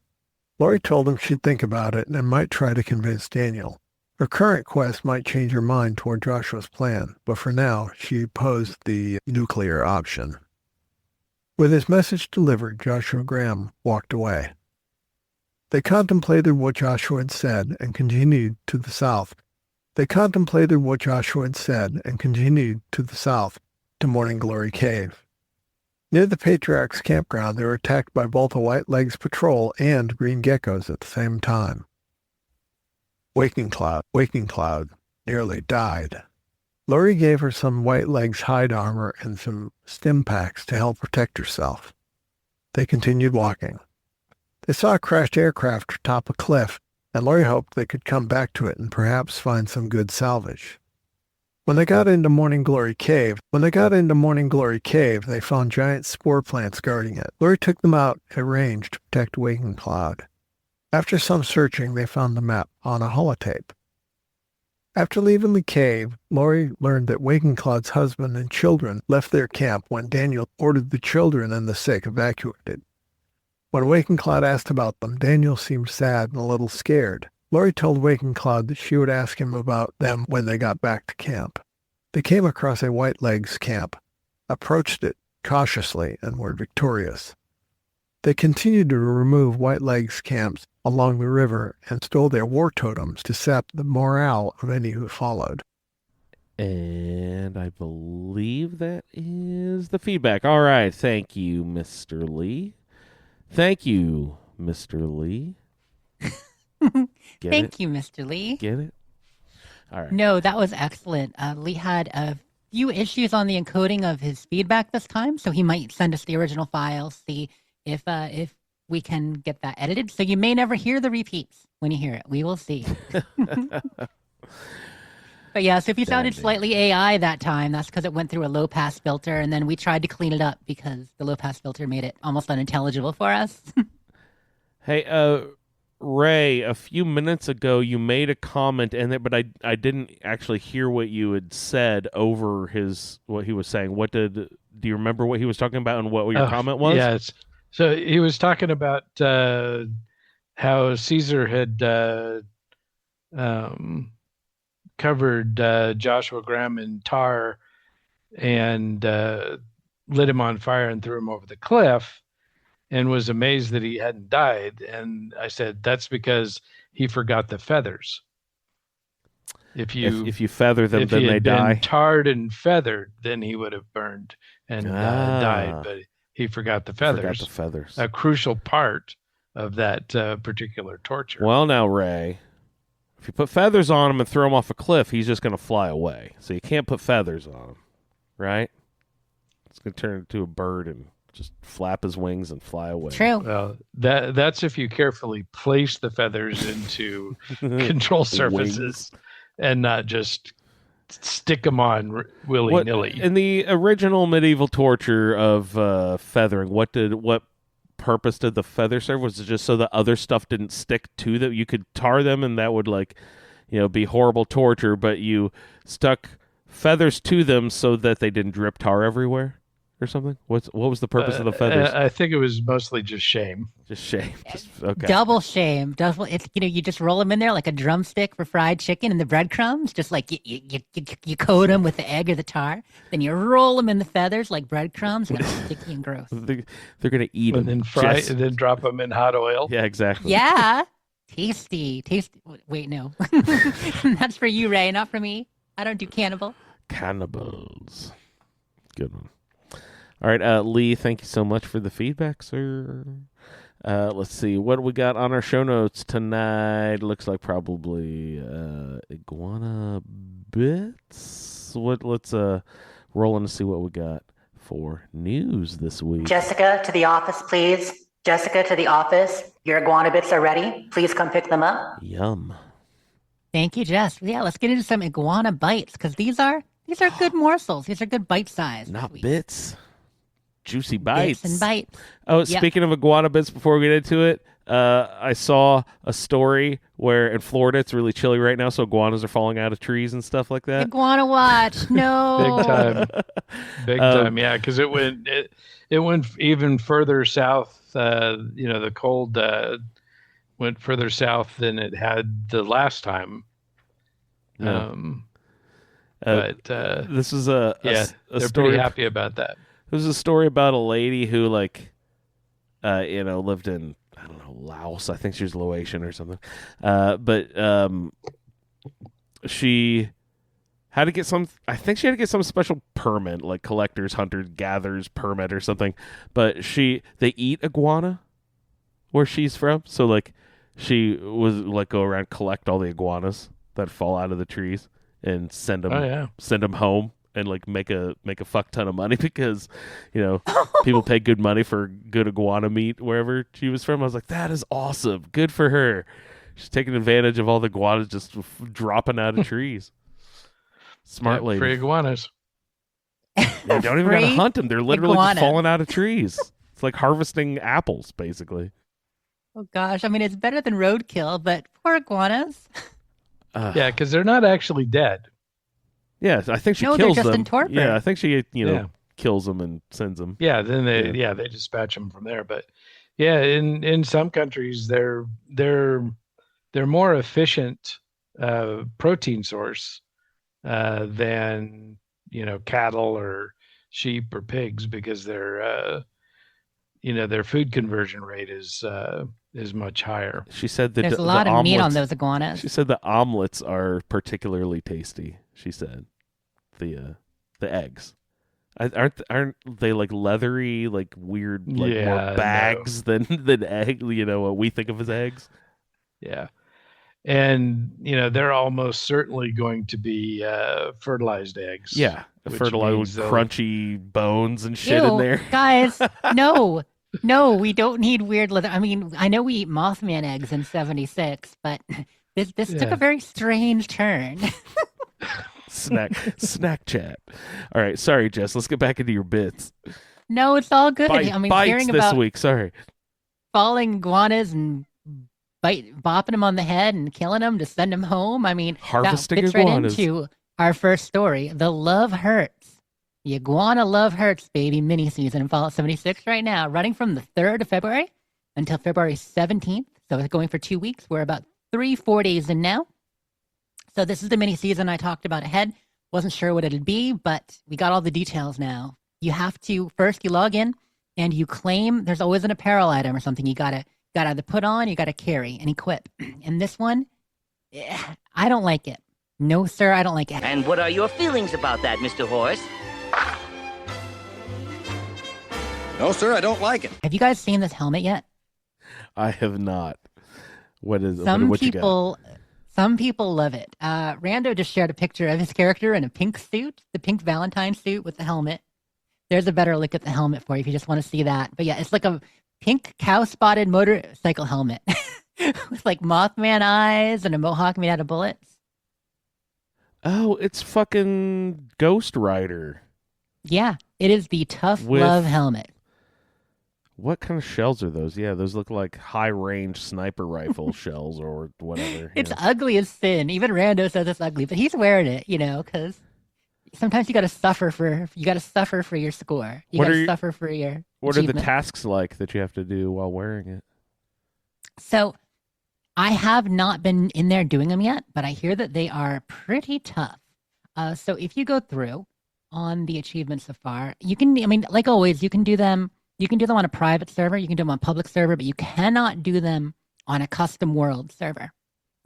Laurie told him she'd think about it and might try to convince Daniel. Her current quest might change her mind toward Joshua's plan, but for now, she opposed the nuclear option. With his message delivered, Joshua Graham walked away. They contemplated what Joshua had said and continued to the south. To Morning Glory Cave. Near the Patriarch's campground, they were attacked by both a Whitelegs patrol and green geckos at the same time. Waking Cloud nearly died. Laurie gave her some Whitelegs hide armor and some stim packs to help protect herself. They continued walking. They saw a crashed aircraft atop a cliff, and Laurie hoped they could come back to it and perhaps find some good salvage. When they got into Morning Glory Cave, they found giant spore plants guarding it. Laurie took them out at range to protect Waking Cloud. After some searching, they found the map on a holotape. After leaving the cave, Laurie learned that Waking Cloud's husband and children left their camp when Daniel ordered the children and the sick evacuated. When Waking Cloud asked about them, Daniel seemed sad and a little scared. Laurie told Waking Cloud that she would ask him about them when they got back to camp. They came across a Whitelegs camp, approached it cautiously, and were victorious. They continued to remove Whitelegs camps along the river and stole their war totems to sap the morale of any who followed. And I believe that is the feedback. All right. Thank you, Mr. Lee. Thank you, Mr. Lee. Thank you, Mr. Lee. Get it? All right. No, that was excellent. Lee had a few issues on the encoding of his feedback this time, so he might send us the original file, see if we can get that edited. So you may never hear the repeats when you hear it. We will see. But yeah, so if you sounded slightly AI that time, that's because it went through a low-pass filter, and then we tried to clean it up because the low-pass filter made it almost unintelligible for us. Hey, Ray, a few minutes ago you made a comment, but I didn't actually hear what you had said over what he was saying. Do you remember what he was talking about and what your comment was? Yes. So he was talking about how Caesar had covered Joshua Graham in tar and lit him on fire and threw him over the cliff, and was amazed that he hadn't died. And I said, that's because he forgot the feathers. If you feather them, if then he they had die. been tarred and feathered, then he would have burned and died. But he forgot the feathers. Forgot the feathers. A crucial part of that particular torture. Well, now, Ray, if you put feathers on him and throw him off a cliff, he's just going to fly away. So you can't put feathers on him, right? It's going to turn into a bird and just flap his wings and fly away. True. Well, that's if you carefully place the feathers into control surfaces and not just stick them on willy-nilly. In the original medieval torture of feathering, what purpose did the feather serve? Was it just so that other stuff didn't stick to them? You could tar them, and that would be horrible torture. But you stuck feathers to them so that they didn't drip tar everywhere, or something. What was the purpose of the feathers? I think it was mostly just shame. Just shame. Okay. Double shame. It's you just roll them in there like a drumstick for fried chicken and the breadcrumbs. Just like you coat them with the egg or the tar, then you roll them in the feathers like breadcrumbs, and it's sticky and gross. They're gonna eat them, and then fry, and then drop them in hot oil. Yeah, exactly. Yeah, tasty. Wait, no, that's for you, Ray, not for me. I don't do cannibal. Cannibals. Good one. All right, Lee, thank you so much for the feedback, sir. Let's see what we got on our show notes tonight. Looks like probably iguana bits. Let's roll in to see what we got for news this week. Jessica, to the office, please. Jessica, to the office. Your iguana bits are ready. Please come pick them up. Yum. Thank you, Jess. Yeah, let's get into some iguana bites because these are good morsels. These are good bite size. Not bits. Juicy bites. Bits and bites. Oh, speaking of iguana bits, before we get into it, I saw a story where in Florida it's really chilly right now, so iguanas are falling out of trees and stuff like that. Iguana watch, no. Big time, yeah, because it went even further south. The cold went further south than it had the last time. But this is a they're story. pretty happy about that. There was a story about a lady who lived in, I don't know, Laos. I think she was Laotian or something. But she had to get some special permit, like collectors, hunters, gatherers permit or something. But they eat iguana where she's from. So she was go around, collect all the iguanas that fall out of the trees and send them home. And make a fuck ton of money because, people pay good money for good iguana meat wherever she was from. I was like, that is awesome. Good for her. She's taking advantage of all the iguanas just dropping out of trees. Smart lady. Free iguanas. They don't even gotta hunt them. They're literally just falling out of trees. It's like harvesting apples, basically. Oh gosh, I mean it's better than roadkill, but poor iguanas. Yeah, because they're not actually dead. Yeah, I think she kills they're just them. in torpor. Yeah, I think she kills them and sends them. Yeah, then they dispatch them from there. But yeah, in some countries they're more efficient protein source than cattle or sheep or pigs because their food conversion rate is much higher. She said that there's a lot of meat on those iguanas. She said the omelets are particularly tasty. She said the eggs aren't they leathery, weird, more bags than egg? What we think of as eggs. Yeah, and they're almost certainly going to be fertilized eggs. Yeah, fertilized with crunchy bones and shit Ew, in there. Guys, no, we don't need weird leather. I mean, I know we eat Mothman eggs in 76, but this took a very strange turn. snack chat. All right, sorry, Jess. Let's get back into your bits. No, it's all good. Bites hearing this about week. Sorry, falling iguanas and bopping them on the head and killing them to send them home. I mean, harvesting that fits iguanas. right into our first story. The Love Hurts. The Iguana Love Hurts baby mini season in Fallout 76 right now, running from the 3rd of February until February 17th. So it's going for 2 weeks. We're about 3-4 days in now. So this is the mini season I talked about ahead. Wasn't sure what it'd be, but we got all the details now. You have to first you log in and you claim there's always an apparel item or something you gotta either put on, you gotta carry and equip. And this one, I don't like it. No, sir, I don't like it. And what are your feelings about that, Mr. Horse? No, sir, I don't like it. Have you guys seen this helmet yet? I have not. What is Some what people, some people love it. Rando just shared a picture of his character in a pink suit, the pink Valentine suit with the helmet. There's a better look at the helmet for you if you just want to see that. But yeah, it's like a pink cow-spotted motorcycle helmet with like Mothman eyes and a mohawk made out of bullets. Oh, it's fucking Ghost Rider. Yeah, it is the Tough Love helmet. What kind of shells are those? Yeah, those look like high-range sniper rifle shells or whatever. It's ugly as sin. Even Rando says it's ugly, but he's wearing it, because sometimes you got to suffer for your score. You got to suffer for your. What are the tasks like that you have to do while wearing it? So, I have not been in there doing them yet, but I hear that they are pretty tough. So if you go through on the achievements so far, you can. I mean, like always, you can do them. You can do them on a private server, you can do them on a public server, but you cannot do them on a custom world server.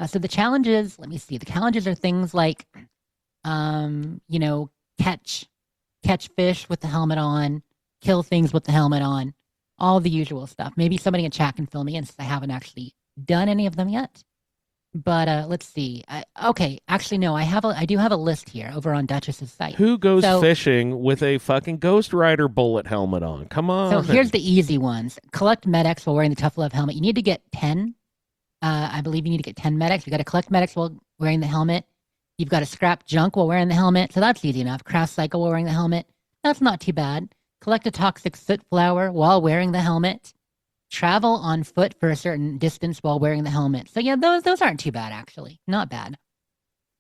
So the challenges, let me see, the challenges are things like, catch fish with the helmet on, kill things with the helmet on, all the usual stuff. Maybe somebody in chat can fill me in since I haven't actually done any of them yet. But let's see. Actually, no. I do have a list here over on Duchess's site. Who goes fishing with a fucking Ghost Rider bullet helmet on? Come on. So here's the easy ones. Collect medics while wearing the Tough Love helmet. You need to get 10. I believe you need to get 10 medics. You got to collect medics while wearing the helmet. You've got to scrap junk while wearing the helmet. So that's easy enough. Craft cycle while wearing the helmet. That's not too bad. Collect a toxic soot flower while wearing the helmet. Travel on foot for a certain distance while wearing the helmet. So yeah, those aren't too bad, actually. Not bad.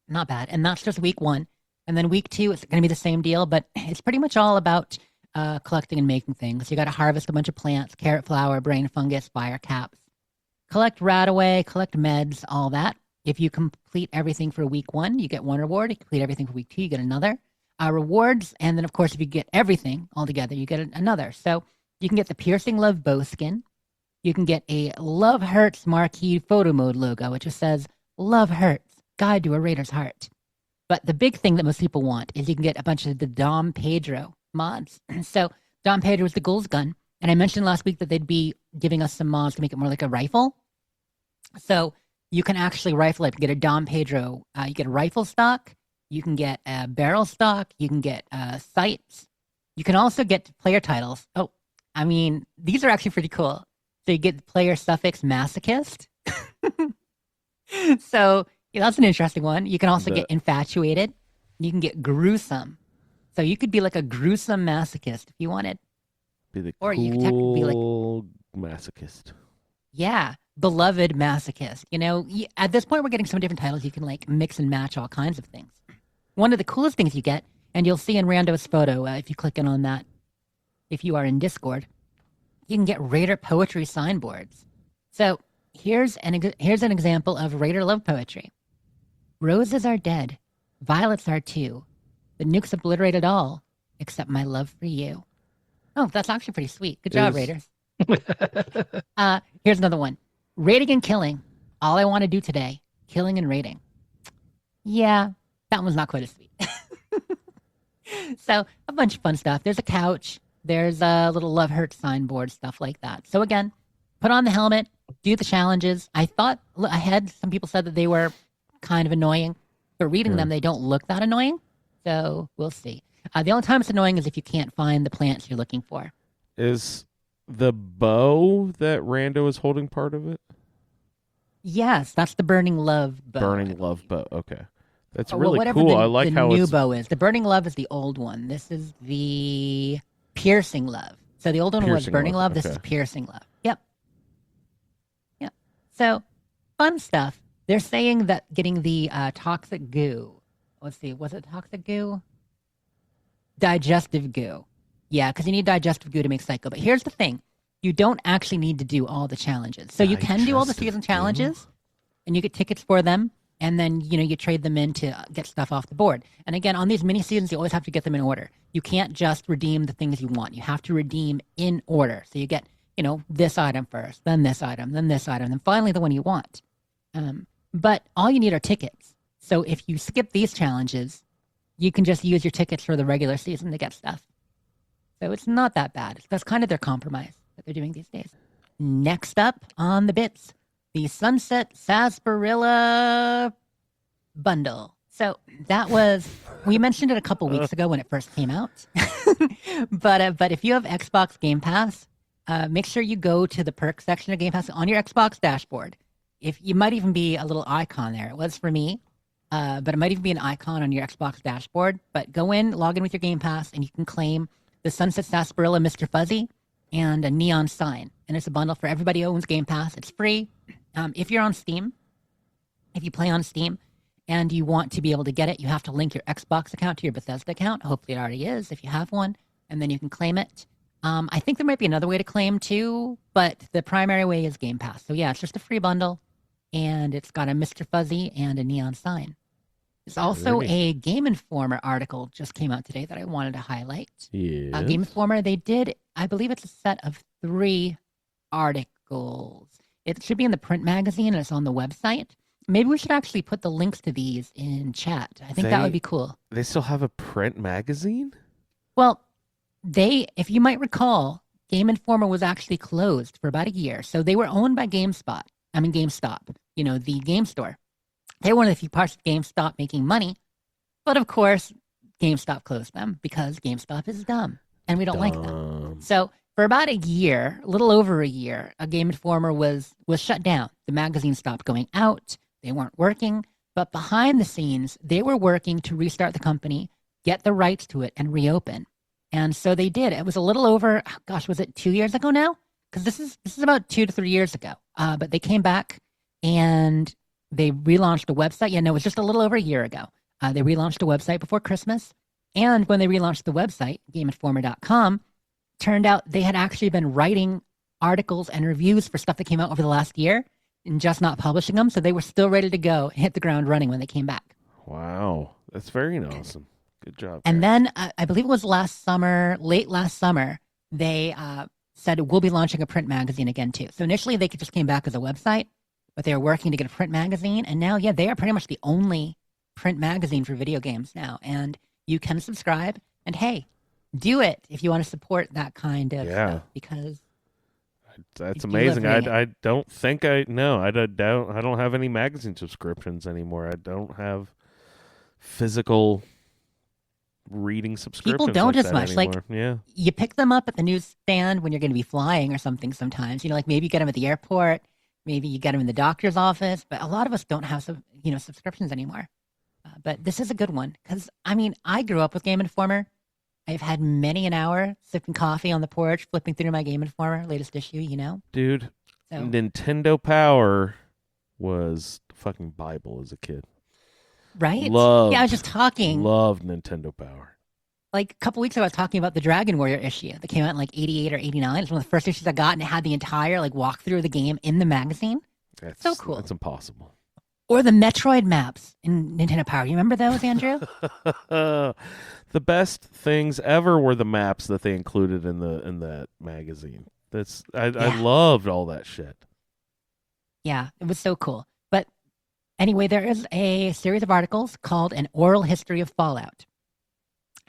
And that's just week 1. And then week 2, it's going to be the same deal, but it's pretty much all about collecting and making things. You got to harvest a bunch of plants, carrot flower, brain fungus, fire caps. Collect Radaway, collect meds, all that. If you complete everything for week 1, you get 1 reward. If you complete everything for week 2, you get another. Rewards, and then of course, if you get everything all together, you get another. So you can get the Piercing Love bow skin. You can get a Love Hurts marquee photo mode logo, which just says, Love Hurts, Guide to a Raider's Heart. But the big thing that most people want is you can get a bunch of the Dom Pedro mods. So Dom Pedro is the Ghoul's gun. And I mentioned last week that they'd be giving us some mods to make it more like a rifle. So you can actually rifle it. You get a Dom Pedro. You get a rifle stock. You can get a barrel stock. You can get sights. You can also get player titles. Oh, I mean, these are actually pretty cool. So you get the player suffix masochist. So that's an interesting one. You can also get infatuated. You can get gruesome. So you could be like a gruesome masochist if you wanted. Be the or cool you could technically be like masochist. Yeah, beloved masochist. At this point we're getting some different titles. You can like mix and match all kinds of things. One of the coolest things you get, and you'll see in Rando's photo if you click in on that, if you are in Discord. You can get Raider poetry signboards. So here's an example of Raider love poetry. Roses are dead. Violets are too. The nukes obliterated all, except my love for you. Oh, that's actually pretty sweet. Good job, Raiders. Here's another one. Raiding and killing. All I want to do today. Killing and raiding. Yeah, that one's not quite as sweet. So a bunch of fun stuff. There's a couch. There's a little Love Hurt signboard, stuff like that. So again, put on the helmet, do the challenges. I thought ahead, some people said that they were kind of annoying, but reading them, they don't look that annoying. So we'll see. The only time it's annoying is if you can't find the plants you're looking for. Is the bow that Rando is holding part of it? Yes, that's the Burning Love bow. Burning Love bow, okay. That's Well, really whatever cool. I like the how new it's... bow is. The Burning Love is the old one. This is the Piercing Love. So the old one was Burning Love. This is Piercing Love. Yep. So fun stuff. They're saying that getting the toxic goo. Let's see. Was it toxic goo? Digestive goo. Yeah, because you need digestive goo to make Psycho. But here's the thing. You don't actually need to do all the challenges. So you can do all the season challenges, and you get tickets for them, and then you trade them in to get stuff off the board. And again, on these mini seasons, you always have to get them in order. You can't just redeem the things you want. You have to redeem in order. So you get this item first, then this item, then this item, then finally the one you want. But all you need are tickets. So if you skip these challenges, you can just use your tickets for the regular season to get stuff. So it's not that bad. That's kind of their compromise that they're doing these days. Next up on the bits, the Sunset Sarsaparilla bundle. So that was, we mentioned it a couple weeks ago when it first came out. But if you have Xbox Game Pass, make sure you go to the perks section of Game Pass on your Xbox dashboard. If you might even be a little icon there. It was for me, but it might even be an icon on your Xbox dashboard. But go in, log in with your Game Pass, and you can claim the Sunset Sarsaparilla Mr. Fuzzy and a neon sign. And it's a bundle for everybody who owns Game Pass. It's free. If you're on Steam, if you play on Steam and you want to be able to get it, you have to link your Xbox account to your Bethesda account. Hopefully it already is if you have one, and then you can claim it. I think there might be another way to claim too, but the primary way is Game Pass. So yeah, it's just a free bundle, and it's got a Mr. Fuzzy and a neon sign. There's also a Game Informer article just came out today that I wanted to highlight. Yeah. Game Informer, they did, I believe it's a set of 3 articles. It should be in the print magazine, and it's on the website. Maybe we should actually put the links to these in chat. I think that would be cool. They still have a print magazine? Well, if you might recall, Game Informer was actually closed for about a year. So they were owned by GameStop, the game store. They were one of the few parts of GameStop making money. But of course, GameStop closed them because GameStop is dumb and we don't like them. So for about a year, a little over a year, a Game Informer was shut down. The magazine stopped going out. They weren't working. But behind the scenes, they were working to restart the company, get the rights to it, and reopen. And so they did. It was a little over, was it 2 years ago now? Because this is about 2 to 3 years ago. But they came back and they relaunched the website. Yeah, no, it was just a little over a year ago. They relaunched the website before Christmas. And when they relaunched the website, GameInformer.com, turned out they had actually been writing articles and reviews for stuff that came out over the last year and just not publishing them. So they were still ready to go and hit the ground running when they came back. Wow. That's very awesome. Good job. And then I believe it was late last summer, they said we'll be launching a print magazine again too. So initially they just came back as a website, but they were working to get a print magazine. And now, they are pretty much the only print magazine for video games now. And you can subscribe. And hey, do it if you want to support that kind of stuff, because that's amazing. I don't think I don't have any magazine subscriptions anymore. I don't have physical reading subscriptions. People don't like as much. Anymore. You pick them up at the newsstand when you're going to be flying or something sometimes. Maybe you get them at the airport, maybe you get them in the doctor's office, but a lot of us don't have subscriptions anymore. But this is a good one because, I grew up with Game Informer. I've had many an hour sipping coffee on the porch, flipping through my Game Informer, latest issue, Dude, so. Nintendo Power was the fucking Bible as a kid. Right? I was just talking. Loved Nintendo Power. Like a couple weeks ago, I was talking about the Dragon Warrior issue that came out in 88 or 89. It's one of the first issues I got, and it had the entire walkthrough of the game in the magazine. That's so cool. That's impossible. Or the Metroid maps in Nintendo Power. You remember those, Andrew? The best things ever were the maps that they included in that magazine. I loved all that shit. Yeah, it was so cool. But anyway, there is a series of articles called An Oral History of Fallout.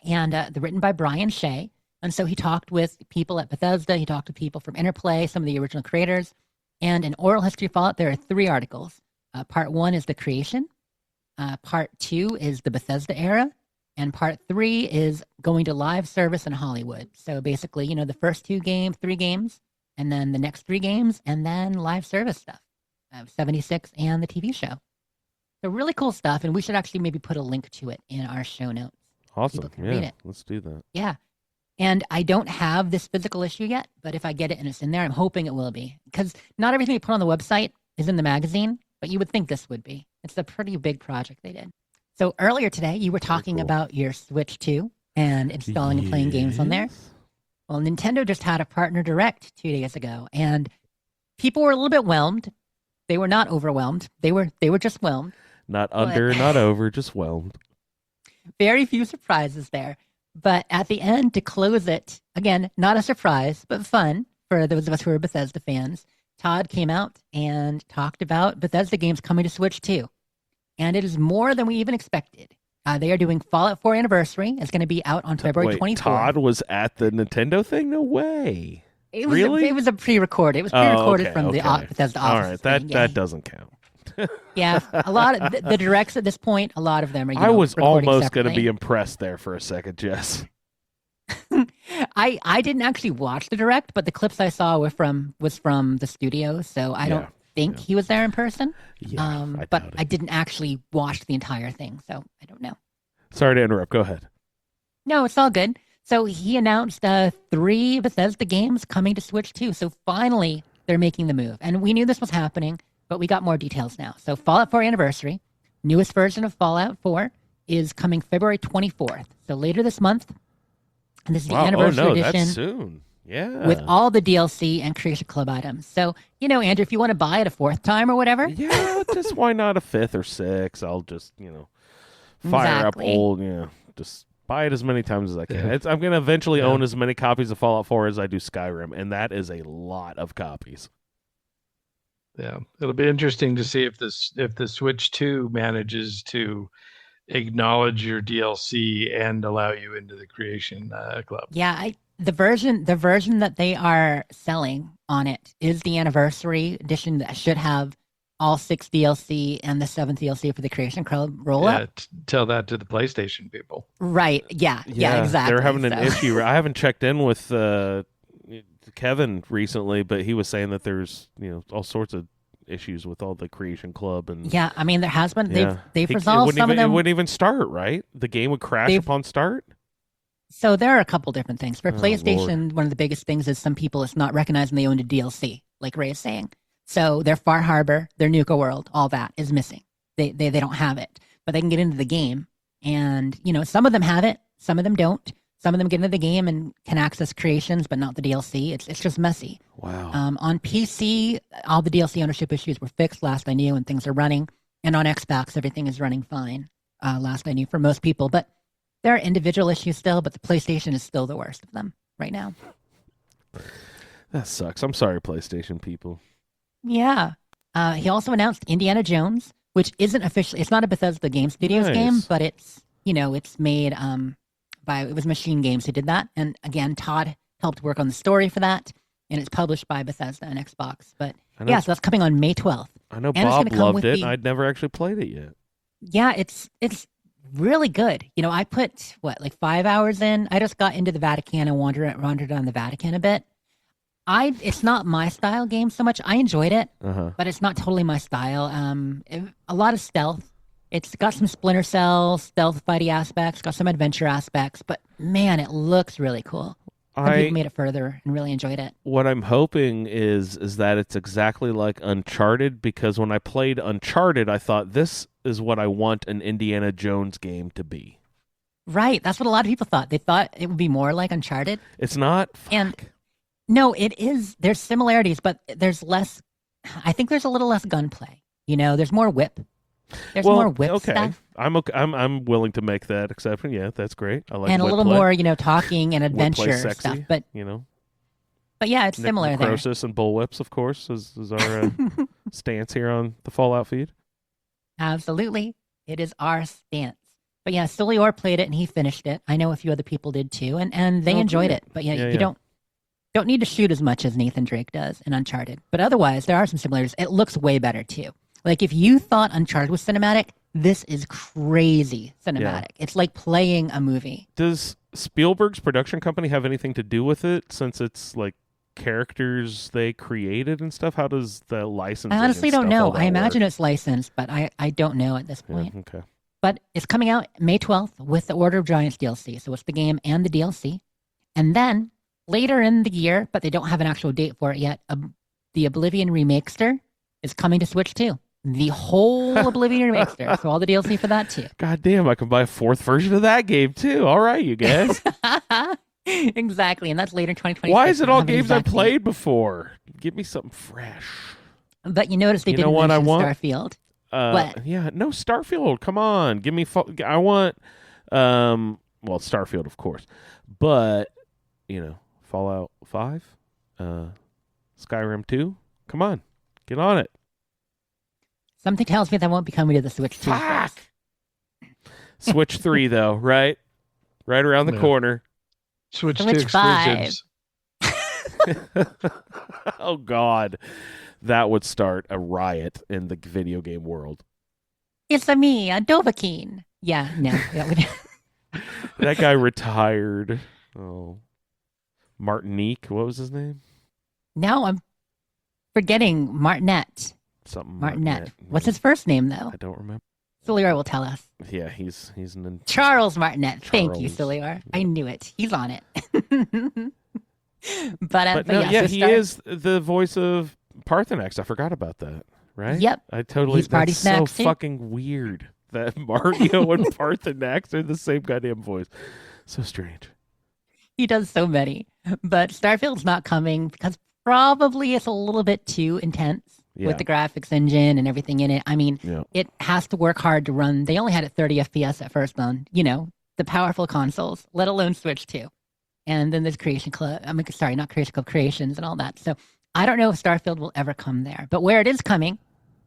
And they're written by Brian Shea. And so he talked with people at Bethesda. He talked to people from Interplay, some of the original creators. And in Oral History of Fallout, there are 3 articles. Part 1 is the creation. Part 2 is the Bethesda era. And part 3 is going to live service in Hollywood. So basically, the first 3 games, and then the next 3 games, and then live service stuff. 76 and the TV show. So really cool stuff. And we should actually maybe put a link to it in our show notes. Awesome. Read it. Let's do that. Yeah. And I don't have this physical issue yet, but if I get it and it's in there, I'm hoping it will be. Because not everything we put on the website is in the magazine, but you would think this would be. It's a pretty big project they did. So earlier today, you were talking about your Switch 2 and installing and playing games on there. Well, Nintendo just had a partner direct 2 days ago, and people were a little bit whelmed. They were not overwhelmed. They were just whelmed. Not under, not over, just whelmed. Very few surprises there. But at the end, to close it, again, not a surprise, but fun for those of us who are Bethesda fans, Todd came out and talked about Bethesda games coming to Switch too. and it is more than we even expected. They are doing Fallout 4 Anniversary. It's going to be out on February 24th. Todd was at the Nintendo thing? No way. It was really? It was a pre-recorded. It was pre-recorded from the Bethesda office. All right, that doesn't count. Yeah, a lot of the directs at this point, a lot of them are. I was almost going to be impressed there for a second, Jess. I didn't actually watch the direct, but the clips I saw was from the studio, so I don't think he was there in person. Yeah, I didn't actually watch the entire thing, so I don't know. Sorry to interrupt. Go ahead. No, it's all good. So he announced 3 Bethesda games coming to Switch 2. So finally, they're making the move. And we knew this was happening, but we got more details now. So Fallout 4 Anniversary, newest version of Fallout 4, is coming February 24th. So later this month. And this is the Anniversary Edition. That's soon. Yeah. With all the DLC and Creation Club items. So, Andrew, if you want to buy it a 4th time or whatever. Yeah, just why not a 5th or 6th? I'll just, fire up old, just buy it as many times as I can. Yeah. I'm going to eventually own as many copies of Fallout 4 as I do Skyrim, and that is a lot of copies. Yeah, it'll be interesting to see if the Switch 2 manages to acknowledge your DLC and allow you into the Creation Club. Yeah, the version that they are selling on it is the Anniversary Edition that should have all 6 DLC and the 7th DLC for the Creation Club roll-up. Yeah, tell that to the PlayStation people. Right, yeah, exactly. They're having an issue. I haven't checked in with Kevin recently, but he was saying that there's all sorts of issues with all the Creation Club and yeah, I mean there has been they've resolved some of them. It wouldn't even start, right? The game would crash upon start. So there are a couple different things for PlayStation. Lord. One of the biggest things is some people it's not recognizing they owned a DLC, like Ray is saying. So their Far Harbor, their Nuka World, all that is missing. They don't have it, but they can get into the game, and some of them have it, some of them don't. Some of them get into the game and can access creations, but not the DLC. It's just messy. Wow. On PC, all the DLC ownership issues were fixed last I knew, and things are running. And on Xbox, everything is running fine. Last I knew for most people, but there are individual issues still. But the PlayStation is still the worst of them right now. That sucks. I'm sorry, PlayStation people. Yeah. He also announced Indiana Jones, which isn't officially. It's not a Bethesda Game Studios game, but it's it's made it was Machine Games who did that. And again, Todd helped work on the story for that. And it's published by Bethesda and Xbox. But so that's coming on May 12th. I know Bob loved it. I'd never actually played it yet. Yeah, it's really good. I put 5 hours in. I just got into the Vatican and wandered around the Vatican a bit. It's not my style game so much. I enjoyed it, but it's not totally my style. A lot of stealth. It's got some Splinter Cell stealth fighty aspects, got some adventure aspects, but man, it looks really cool. Some people made it further and really enjoyed it. What I'm hoping is that it's exactly like Uncharted, because when I played Uncharted, I thought this is what I want an Indiana Jones game to be. Right, that's what a lot of people thought. They thought it would be more like Uncharted. It's not. Fuck. And no, it is. There's similarities, but there's less. I think there's a little less gunplay. There's more whip. There's more whip stuff. I'm willing to make that exception. Yeah, that's great. I like and a little play. more, talking and adventure sexy, stuff. But But yeah, it's similar there. Necrosis and bullwhips, of course, is our stance here on the Fallout feed. Absolutely, it is our stance. But yeah, Solior played it and he finished it. I know a few other people did too, and they enjoyed it. But you don't need to shoot as much as Nathan Drake does in Uncharted. But otherwise, there are some similarities. It looks way better too. Like if you thought Uncharted was cinematic, this is crazy cinematic. Yeah. It's like playing a movie. Does Spielberg's production company have anything to do with it, since it's like characters they created and stuff? How does the licensing? I honestly don't know. I imagine work? It's licensed, but I don't know at this point. Yeah, okay. But it's coming out May 12th with the Order of Giants DLC. So it's the game and the DLC. And then later in the year, but they don't have an actual date for it yet, the Oblivion Remakester is coming to Switch too. The whole Oblivion Remaster. So all the DLC for that too. God damn, I can buy a 4th version of that game too. All right, you guys. Exactly, and that's later in 2026. Why is it all games I played before? Give me something fresh. But you notice they didn't mention Starfield. What? Yeah, no Starfield. Come on, give me. I want. Starfield, of course, but Fallout 5, Skyrim 2. Come on, get on it. Something tells me that won't be coming to the Switch 2 first. Switch 3, though, right? Right around the corner. Switch 2 Switch 5. exclusives. Oh, God. That would start a riot in the video game world. It's a me, a Dovahkiin. Yeah, no. That would... That guy retired. Oh. Martinique, what was his name? Now I'm forgetting Martinet. Something Martinet. What's his first name, though? I don't remember. Silior will tell us. Yeah, he's an... Charles Martinet. Thank you, Charles. Silior. I knew it. He's on it. but no, yeah, he is the voice of Parthenax. I forgot about that, right? Yep. I totally... He's Party that's so Snacks, too. fucking weird that Mario and Parthenax are the same goddamn voice. So strange. He does so many. But Starfield's not coming because probably it's a little bit too intense with the graphics engine and everything in it. I mean, it has to work hard to run. They only had it 30 FPS at first on, the powerful consoles, let alone Switch 2. And then there's Creation Club. Not Creation Club, Creations and all that. So I don't know if Starfield will ever come there. But where it is coming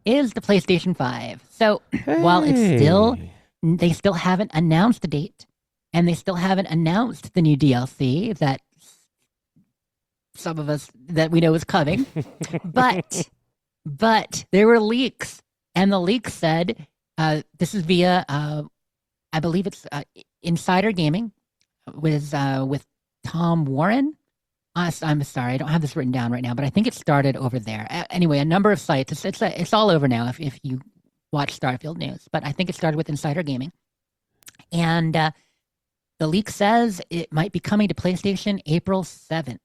is the PlayStation 5. So while they still haven't announced a date, and they still haven't announced the new DLC that some of us that we know is coming. but there were leaks, and the leaks said this is via I believe it's Insider Gaming with Tom Warren. I'm sorry, I don't have this written down right now, but I think it started over there. Anyway, a number of sites. It's all over now if you watch Starfield news, but I think it started with Insider Gaming, and the leak says it might be coming to PlayStation April 7th.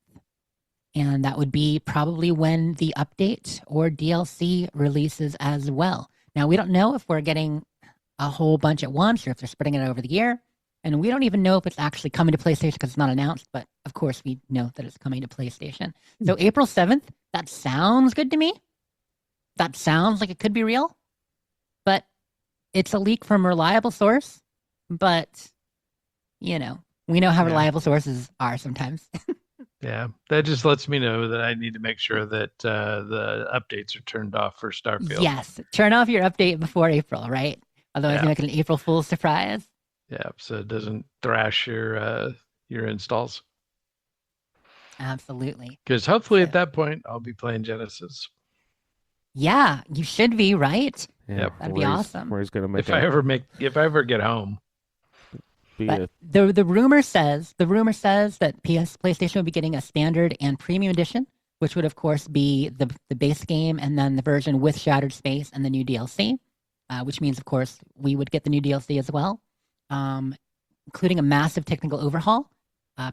And that would be probably when the update or DLC releases as well. Now, we don't know if we're getting a whole bunch at once or if they're spreading it over the year. And we don't even know if it's actually coming to PlayStation because it's not announced. But, of course, we know that it's coming to PlayStation. So April 7th, that sounds good to me. That sounds like it could be real. But it's a leak from a reliable source. But... we know how reliable sources are sometimes. Yeah, that just lets me know that I need to make sure that the updates are turned off for Starfield. Yes, turn off your update before April, right? Otherwise, you make it an April Fool's surprise. Yeah, so it doesn't thrash your installs. Absolutely. Because hopefully at that point, I'll be playing Genesis. Yeah, you should be, right? Yeah, that'd be awesome. Where he's gonna make if I ever get home. But the rumor says that PlayStation will be getting a standard and premium edition, which would of course be the base game and then the version with Shattered Space and the new DLC, which means of course we would get the new DLC as well, including a massive technical overhaul,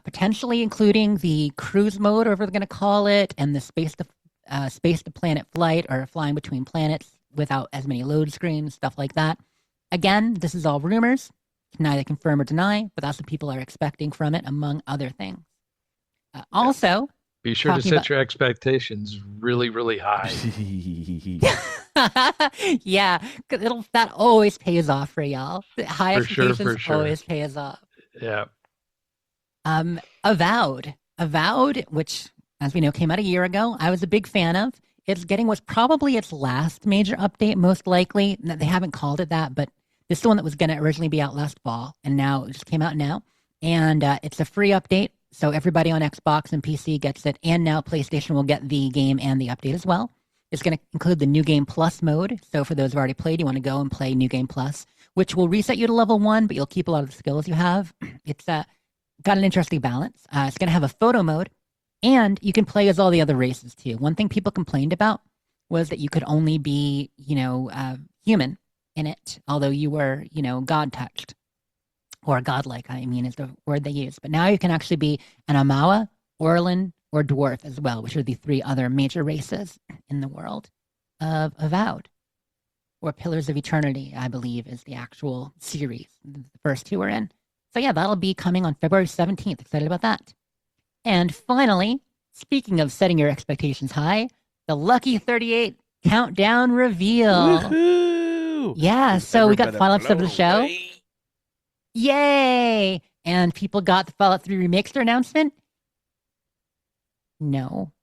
potentially including the cruise mode, or whatever they're going to call it, and the space to planet flight, or flying between planets without as many load screens, stuff like that. Again, this is all rumors. Neither confirm or deny, but that's what people are expecting from it, among other things. Also, be sure to set your expectations really, really high. Yeah, that always pays off for y'all. High expectations always pays off. Yeah. Avowed, which, as we know, came out a year ago. I was a big fan of. It's getting what's probably its last major update, most likely. They haven't called it that, but this is the one that was going to originally be out last fall, and now it just came out now. And it's a free update, so everybody on Xbox and PC gets it, and now PlayStation will get the game and the update as well. It's going to include the New Game Plus mode, so for those who've already played, you want to go and play New Game Plus, which will reset you to level 1, but you'll keep a lot of the skills you have. It's got an interesting balance. It's going to have a photo mode, and you can play as all the other races, too. One thing people complained about was that you could only be, human in it, although you were, God touched, or godlike, I mean, is the word they use. But now you can actually be an Amawa, Orlin, or Dwarf as well, which are the 3 other major races in the world of Avowed, or Pillars of Eternity, I believe, is the actual series. The first 2 are in. So yeah, that'll be coming on February 17th. Excited about that. And finally, speaking of setting your expectations high, the Lucky 38 countdown reveal. Woohoo! Yeah, so we got the final episode of the show. Away. Yay! And people got the Fallout 3 Remixer announcement? No.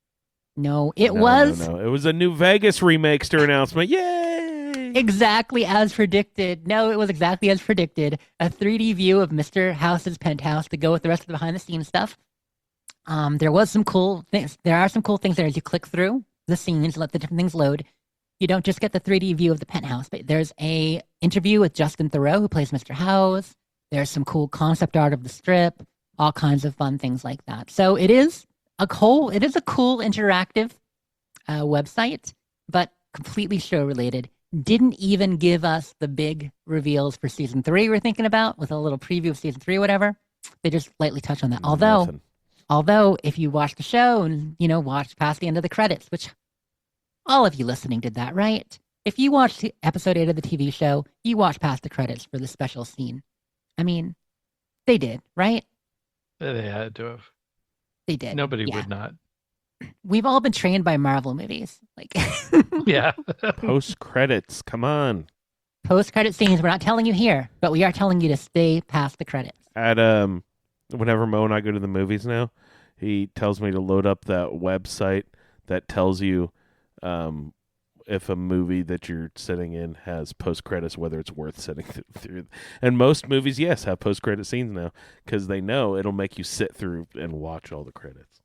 It was... No. It was a New Vegas Remixer announcement. Yay! Exactly as predicted. No, it was exactly as predicted. A 3D view of Mr. House's penthouse to go with the rest of the behind-the-scenes stuff. There was some cool things. There are some cool things there as you click through the scenes, let the different things load. You don't just get the 3D view of the penthouse, but there's a interview with Justin Theroux, who plays Mr. House. There's some cool concept art of the strip, all kinds of fun things like that. So it is a cool interactive website, but completely show related. Didn't even give us the big reveals for season 3 we're thinking about with a little preview of season 3 or whatever. They just lightly touch on that. Although if you watch the show and, watch past the end of the credits, which all of you listening did that, right? If you watched episode 8 of the TV show, you watched past the credits for the special scene. I mean, they did, right? They had to have. They did. Nobody would not. We've all been trained by Marvel movies. Yeah. Post credits, come on. Post credit scenes, we're not telling you here, but we are telling you to stay past the credits. At whenever Mo and I go to the movies now, he tells me to load up that website that tells you if a movie that you're sitting in has post credits, whether it's worth sitting through. And most movies, yes, have post credit scenes now because they know it'll make you sit through and watch all the credits.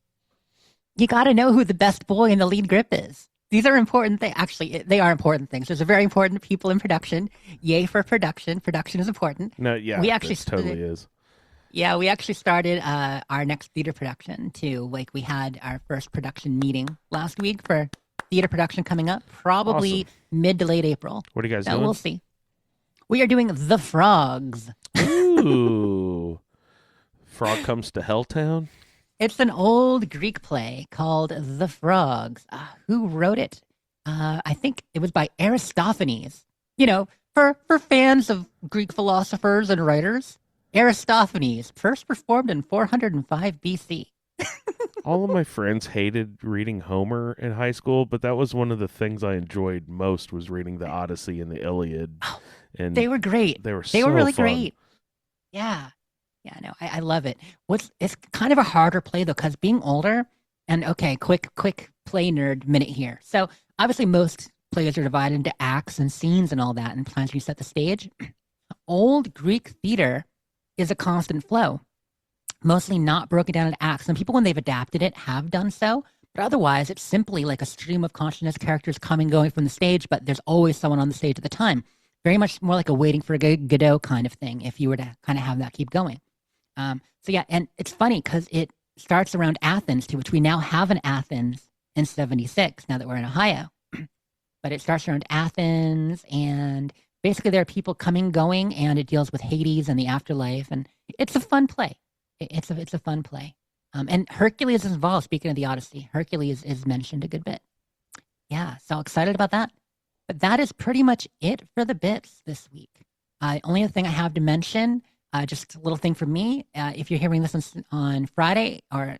You got to know who the best boy in the lead grip is. These are important things. Actually, they are important things. There's a very important people in production. Yay for production. Production is important. No, yeah, we actually totally is. Yeah, we actually started our next theater production too. We had our first production meeting last week for theater production coming up, probably mid to late April. What are you guys doing? We'll see. We are doing The Frogs. Ooh. Frog Comes to Helltown? It's an old Greek play called The Frogs. Who wrote it? I think it was by Aristophanes. For fans of Greek philosophers and writers, Aristophanes, first performed in 405 BC. All of my friends hated reading Homer in high school, but that was one of the things I enjoyed most was reading the Odyssey and the Iliad. And they were great. They were really fun. Great. Yeah. Yeah, no, I love it. It's kind of a harder play though, because being older and quick play nerd minute here. So obviously most plays are divided into acts and scenes and all that, and plans to set the stage. Old Greek theater is a constant flow, mostly not broken down into acts. Some people, when they've adapted it, have done so, but otherwise it's simply like a stream of consciousness, characters coming, going from the stage, but there's always someone on the stage at the time. Very much more like a Waiting for Godot kind of thing, if you were to kind of have that keep going. So yeah, and it's funny because it starts around Athens too, which we now have in Athens in 76, now that we're in Ohio. But it starts around Athens, and basically there are people coming, going, and it deals with Hades and the afterlife, and it's a fun play. It's a fun play. And Hercules is involved, speaking of the Odyssey. Hercules is mentioned a good bit. Yeah, so excited about that. But that is pretty much it for the bits this week. Only other thing I have to mention, just a little thing for me. If you're hearing this on Friday, I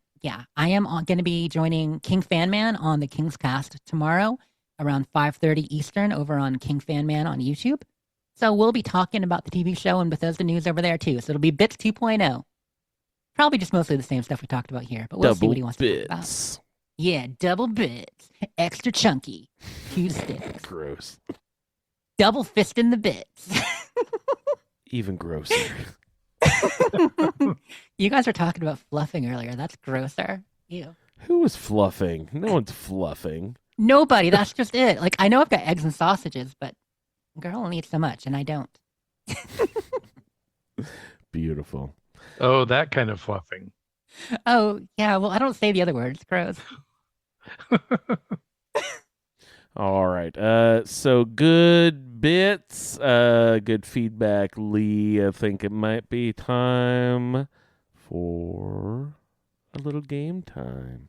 am going to be joining King Fan Man on the King's Cast tomorrow around 5:30 Eastern over on King Fan Man on YouTube. So we'll be talking about the TV show and Bethesda news over there too. So it'll be Bits 2.0. Probably just mostly the same stuff we talked about here, but we'll see what he wants to talk about. Yeah, double bits, extra chunky, 2 sticks. Gross. Double fist in the bits. Even grosser. You guys were talking about fluffing earlier. That's grosser. Ew. Who is fluffing? No one's fluffing. Nobody. That's just it. I know I've got eggs and sausages, but girl only eats so much, and I don't. Beautiful. Oh, that kind of fluffing. Oh, yeah. Well, I don't say the other words. Gross. All right. So good bits, good feedback, Lee. I think it might be time for a little game time.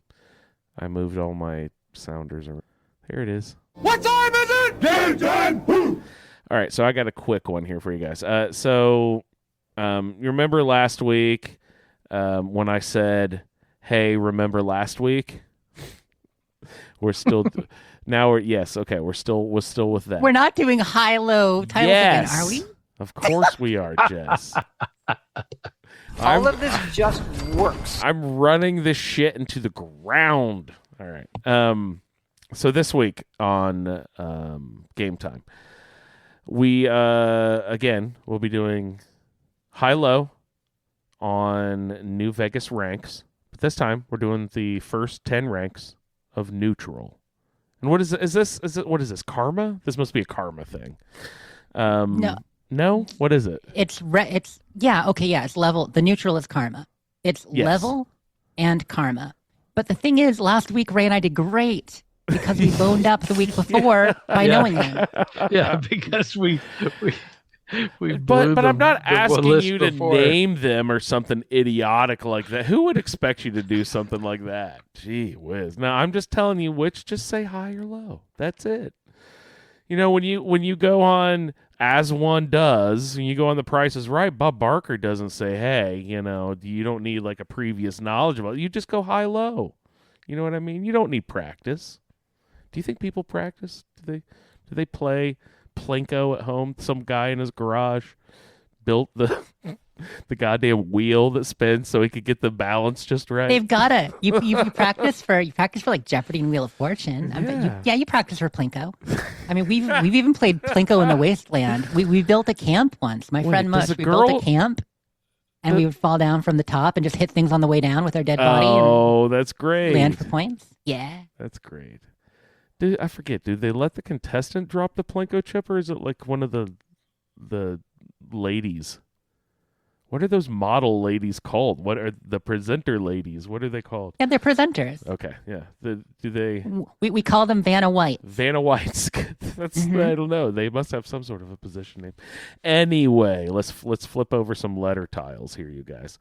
I moved all my sounders around. Here it is. What time is it? Game time! Woo! All right, so I got a quick one here for you guys. You remember last week when I said, hey, remember last week? We're still... Now we're still with that. We're not doing high-low titles again, are we? Of course we are, Jess. All of this just works. I'm running this shit into the ground. All right. So this week on Game Time, We again we'll be doing high-low on New Vegas ranks, but this time we're doing the first 10 ranks of neutral. And what is it? Is it what is this? Karma? This must be a karma thing. No. What is it? It's It's level. The neutral is karma. It's level and karma. But the thing is, last week Ray and I did great because we boned up the week before by knowing them. Yeah, because we but I'm not asking you to name them or something idiotic like that. Who would expect you to do something like that? Gee whiz. No, I'm just telling you which. Just say high or low. That's it. You know, when you go on As One Does, when you go on The Price is Right, Bob Barker doesn't say, hey, you know, you don't need like a previous knowledge about it. You just go high-low. You know what I mean? You don't need practice. Do you think people practice? Do they play Plinko at home? Some guy in his garage built the goddamn wheel that spins so he could get the balance just right. They've got to. You practice for like Jeopardy and Wheel of Fortune. You practice for Plinko. I mean, we've even played Plinko in the Wasteland. We built a camp once. My friend Mush, we built a camp, and we would fall down from the top and just hit things on the way down with our dead body. Oh, that's great. Land for points. Yeah, that's great. I forget. Do they let the contestant drop the Plinko chip, or is it like one of the ladies? What are those model ladies called? What are the presenter ladies? What are they called? Yeah, they're presenters. Okay, yeah. Do they? We call them Vanna White. Vanna Whites. That's I don't know. They must have some sort of a position name. Anyway, let's flip over some letter tiles here, you guys.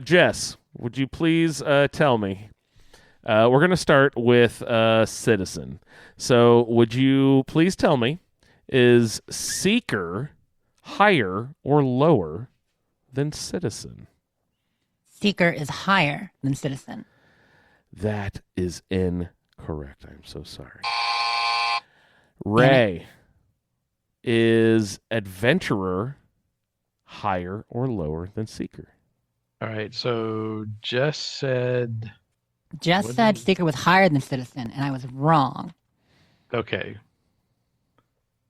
Jess, would you please tell me? We're gonna start with Citizen. So, would you please tell me, is Seeker higher or lower than Citizen? Seeker is higher than Citizen. That is incorrect. I'm so sorry. Ray, is Adventurer higher or lower than Seeker? All right, so Jess said Seeker was higher than Citizen, and I was wrong. Okay.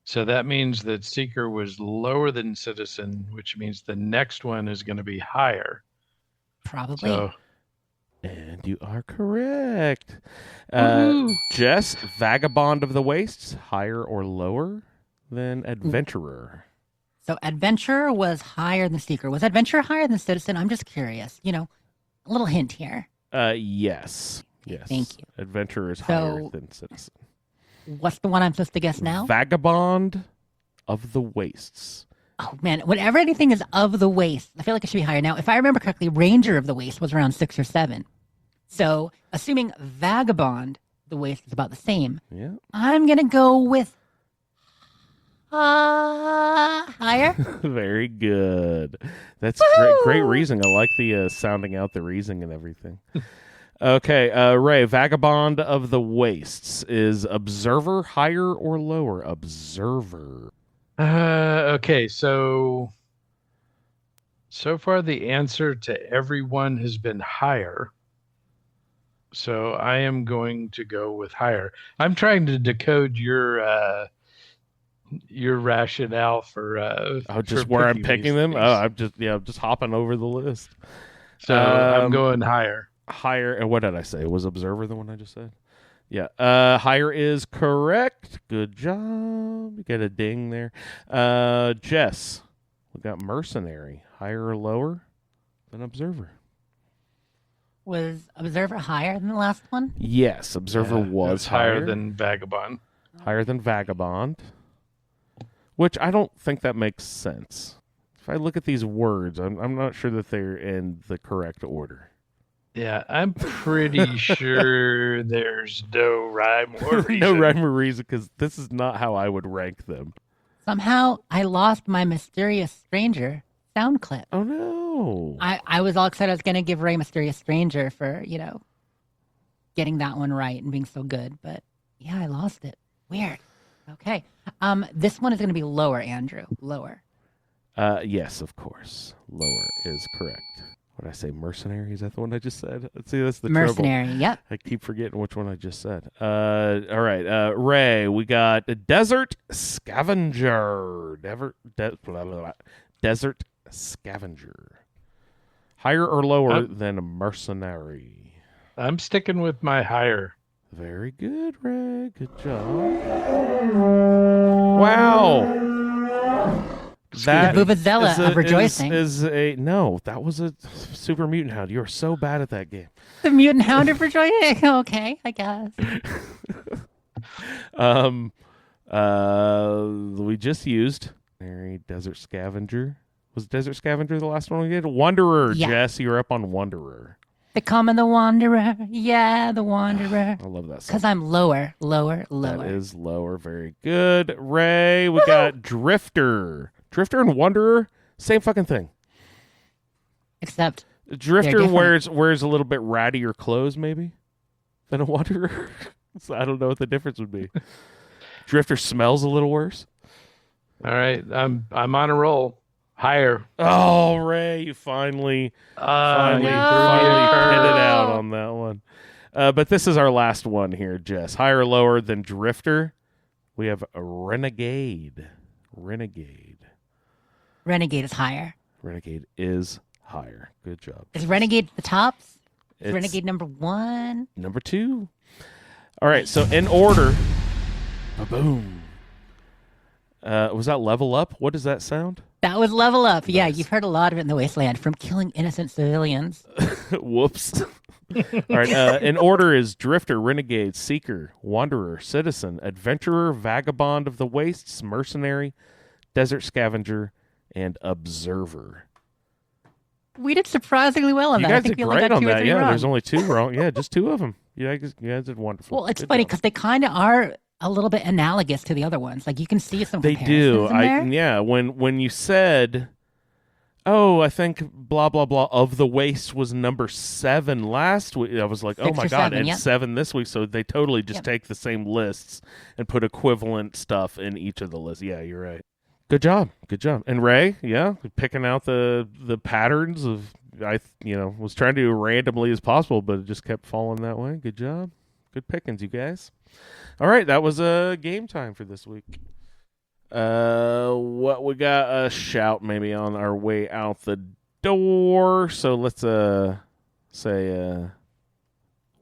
So that means that Seeker was lower than Citizen, which means the next one is going to be higher. Probably. And you are correct. Jess, Vagabond of the Wastes, higher or lower than Adventurer? So Adventurer was higher than Seeker. Was Adventurer higher than Citizen? I'm just curious. You know, a little hint here. Yes. Thank you. Adventurer is higher than Citizen. What's the one I'm supposed to guess now? Vagabond of the Wastes. Oh, man. Whenever anything is of the Waste, I feel like it should be higher. Now, if I remember correctly, Ranger of the Waste was around 6 or 7. So, assuming Vagabond, the Waste, is about the same, I'm going to go with higher. Very good. That's great reasoning. I like the sounding out the reasoning and everything. Okay, Ray, Vagabond of the Wastes. Is Observer higher or lower? Observer. Okay, so far the answer to everyone has been higher. So I am going to go with higher. I'm trying to decode your rationale for just where I'm picking them. I'm just hopping over the list. So I'm going higher. Higher, and what did I say? Was Observer the one I just said? Yeah. Higher is correct. Good job. You get a ding there. Jess, we got Mercenary. Higher or lower than Observer? Was Observer higher than the last one? Yes, Observer was higher than Vagabond. Higher than Vagabond. Which I don't think that makes sense. If I look at these words, I'm not sure that they're in the correct order. Yeah, I'm pretty sure there's no rhyme or reason. No rhyme or reason, because this is not how I would rank them. Somehow I lost my Mysterious Stranger sound clip. Oh, no. I was all excited. I was going to give Ray Mysterious Stranger for, getting that one right and being so good. But, yeah, I lost it. Weird. Okay. This one is going to be lower, Andrew. Lower. Yes, of course. Lower is correct. What did I say? Mercenary? Is that the one I just said? See, that's the Mercenary, trouble. yep. I keep forgetting which one I just said. All right. Ray, we got a Desert Scavenger. Desert Scavenger. Higher or lower than a mercenary? I'm sticking with my higher. Very good, Ray. Good job. Wow. That the Vuvuzela of rejoicing. No, that was a Super Mutant Hound. You are so bad at that game. The Mutant Hound of rejoicing. Okay, I guess. We just used Desert Scavenger. Was Desert Scavenger the last one we did? Wanderer. Yeah. Jess, you're up on Wanderer. The Come and the Wanderer. Yeah, the Wanderer. I love that song. Because I'm lower. That is lower. Very good. Ray, we got Drifter. Drifter and Wanderer, same fucking thing. Except Drifter wears a little bit rattier clothes, maybe, than a Wanderer. So I don't know what the difference would be. Drifter smells a little worse. All right, I'm on a roll. Higher. Oh, Ray, you finally pinned it out on that one. But this is our last one here, Jess. Higher or lower than Drifter? We have a Renegade. Renegade is higher. Renegade is higher. Good job. Is Renegade the tops? Is Renegade number 1? Number 2. All right, so in order. Boom. Was that Level Up? What does that sound? That was Level Up. Nice. Yeah, you've heard a lot of it in the Wasteland, from killing innocent civilians. Whoops. All right, in order is Drifter, Renegade, Seeker, Wanderer, Citizen, Adventurer, Vagabond of the Wastes, Mercenary, Desert Scavenger, and Observer. We did surprisingly well on You that. I guys think did we only great got on 2 or that. 3 Yeah, wrong. there's only 2 wrong. Yeah, just 2 of them. You guys did wonderful. Well, it's Good funny job. because they kind of are a little bit analogous to the other ones. Like you can see some They do. comparisons in there. Yeah. When you said, "Oh, I think blah blah blah of the Waste was number 7 last week," I was like, "Oh 6 my or god!" 7, And yep. 7 this week. So they totally just Yep. take the same lists and put equivalent stuff in each of the lists. Yeah, you're right. Good job. And Ray, yeah, picking out the patterns of was trying to do randomly as possible, but it just kept falling that way. Good job. Good pickings, you guys. All right, that was game time for this week. What we got a shout maybe on our way out the door. So let's say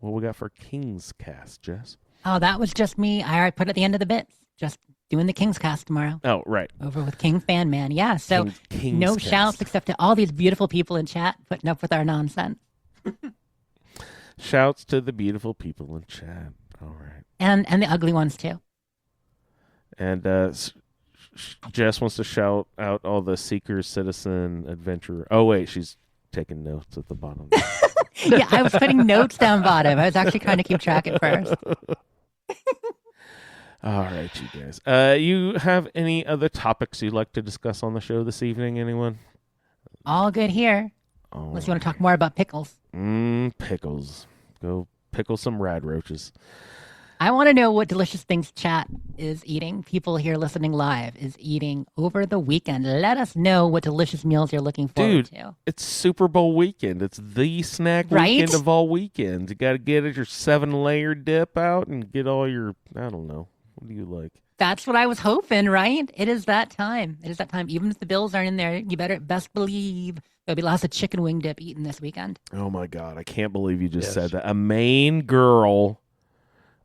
what we got for King's Cast, Jess. Oh, that was just me. I already put at the end of the bits. Just doing the King's Cast tomorrow. Oh, right. Over with King Fan Man. Yeah, so King's no Cast. shouts except to all these beautiful people in chat putting up with our nonsense. Shouts to the beautiful people in chat. All right. And the ugly ones too. And Jess wants to shout out all the Seekers, Citizen, Adventurer. Oh, wait, she's taking notes at the bottom. Yeah, I was putting notes down bottom. I was actually trying to keep track at first. All right, you guys. You have any other topics you'd like to discuss on the show this evening, anyone? All good here. All Unless you want to talk more about pickles. Pickles. Go pickle some rad roaches. I want to know what delicious things chat is eating. People here listening live is eating over the weekend. Let us know what delicious meals you're looking forward to. It's Super Bowl weekend. It's the snack Right? weekend of all weekends. You got to get your 7-layer dip out and get all your, I don't know. What do you like? That's what I was hoping, right? It is that time. It is that time. Even if the Bills aren't in there, you better best believe there'll be lots of chicken wing dip eaten this weekend. Oh, my God. I can't believe you just said that. A Maine girl,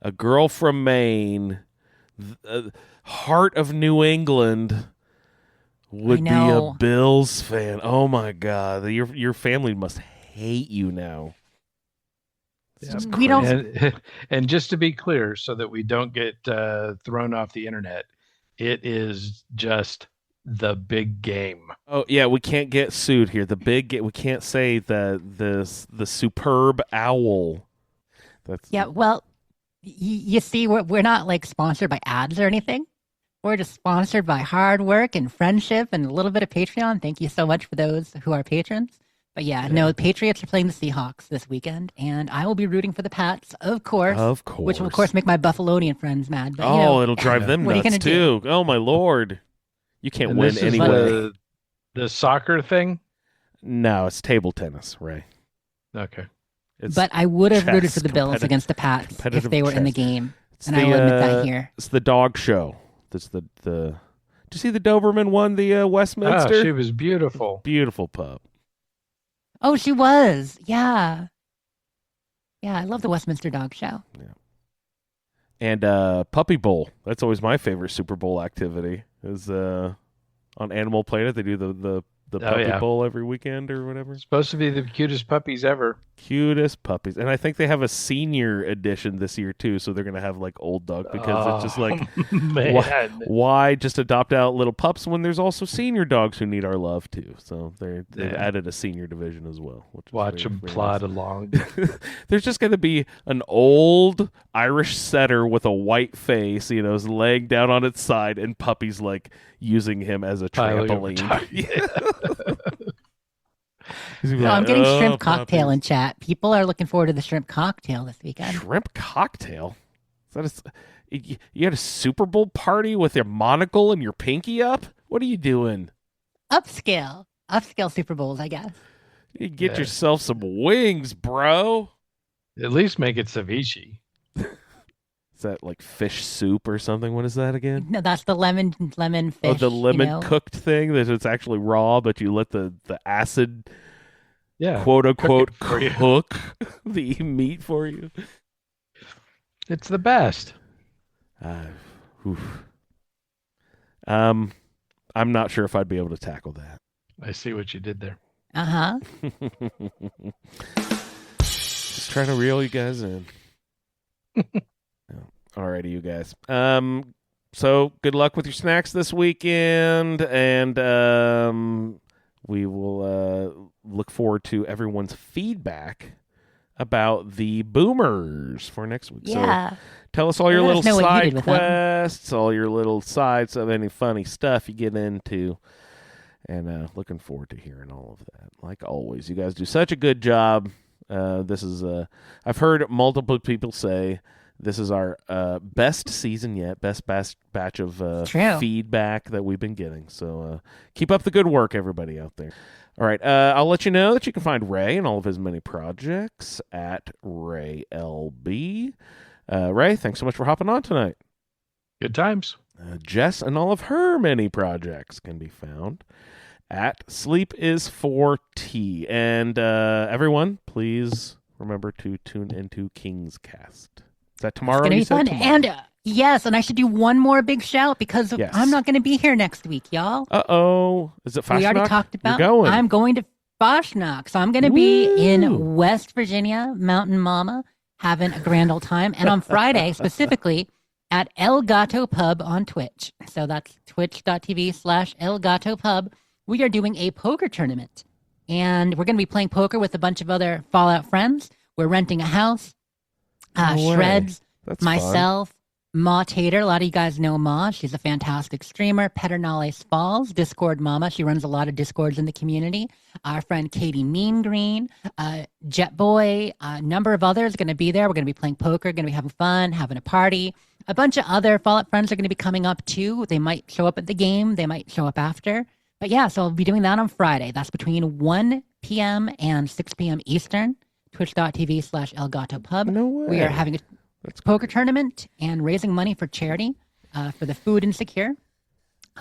a girl from Maine, heart of New England, would be a Bills fan. Oh, my God. Your family must hate you now. We don't. And just to be clear, so that we don't get thrown off the internet, it is just the big game. Oh yeah, we can't get sued here. We can't say the superb owl. Yeah, well, you see, we're not like sponsored by ads or anything. We're just sponsored by hard work and friendship and a little bit of Patreon. Thank you so much for those who are patrons. But no, the Patriots are playing the Seahawks this weekend, and I will be rooting for the Pats, of course. Of course. Which will, of course, make my Buffalonian friends mad. But, it'll drive them what are you nuts, gonna do? too. Oh, my Lord. You can't And win this is anyway. the soccer thing? No, it's table tennis, Ray. Okay. But I would have rooted chess, for the Bills against the Pats if they were in the chess. game. And I will admit that here. It's the dog show. That's the. Did you see the Doberman won the Westminster? Oh, she was beautiful. Beautiful pup. Oh, she was. Yeah. Yeah, I love the Westminster Dog Show. Yeah. And Puppy Bowl. That's always my favorite Super Bowl activity. Is on Animal Planet they do the Puppy Bowl every weekend or whatever. It's supposed to be the cutest puppies ever. Cutest puppies. And I think they have a senior edition this year too, so they're going to have like old dog because it's just like why just adopt out little pups when there's also senior dogs who need our love too. So they've added a senior division as well. Watch them plod along. There's just going to be an old Irish setter with a white face, his leg down on its side, and puppies like using him as a trampoline. I'm getting shrimp cocktail in chat. People are looking forward to the shrimp cocktail this weekend. Shrimp cocktail? You had a Super Bowl party with your monocle and your pinky up? What are you doing? Upscale Super Bowls, I guess. You get yourself some wings, bro. At least make it ceviche. Is that like fish soup or something? What is that again? No, that's the lemon fish. Oh, the lemon cooked thing that it's actually raw, but you let the acid, quote unquote, cook the meat for you. It's the best. I'm not sure if I'd be able to tackle that. I see what you did there. Just trying to reel you guys in. Alrighty, you guys. So good luck with your snacks this weekend, and we will look forward to everyone's feedback about the boomers for next week. Yeah. So tell us all your little side quests, all your little sides of any funny stuff you get into, and looking forward to hearing all of that. Like always, you guys do such a good job. This is I've heard multiple people say this is our best season yet, best batch of feedback that we've been getting. So keep up the good work, everybody out there. All right, I'll let you know that you can find Ray and all of his many projects at RayLB. Ray, thanks so much for hopping on tonight. Good times. Jess and all of her many projects can be found at Sleep is 4T. And everyone, please remember to tune into King's Cast. Is that tomorrow? It's going to be fun. And yes, and I should do one more big shout because I'm not going to be here next week, y'all. Uh-oh. Is it Fashnock? We already talked about going. I'm going to Fashnock. So I'm going to be in West Virginia, Mountain Mama, having a grand old time. And on Friday, specifically, at El Gato Pub on Twitch. So that's twitch.tv/El Gato Pub. We are doing a poker tournament. And we're going to be playing poker with a bunch of other Fallout friends. We're renting a house. Shreds, That's myself, fun. Ma Tater. A lot of you guys know Ma. She's a fantastic streamer. Pedernales Falls, Discord Mama. She runs a lot of Discords in the community. Our friend Katie Mean Green, Jet Boy, a number of others are going to be there. We're going to be playing poker, going to be having fun, having a party. A bunch of other Fallout friends are going to be coming up too. They might show up at the game. They might show up after. But yeah, so I'll be doing that on Friday. That's between 1 p.m. and 6 p.m. Eastern. Twitch.tv/El Gato Pub. No way. We are having a poker tournament and raising money for charity for the food insecure.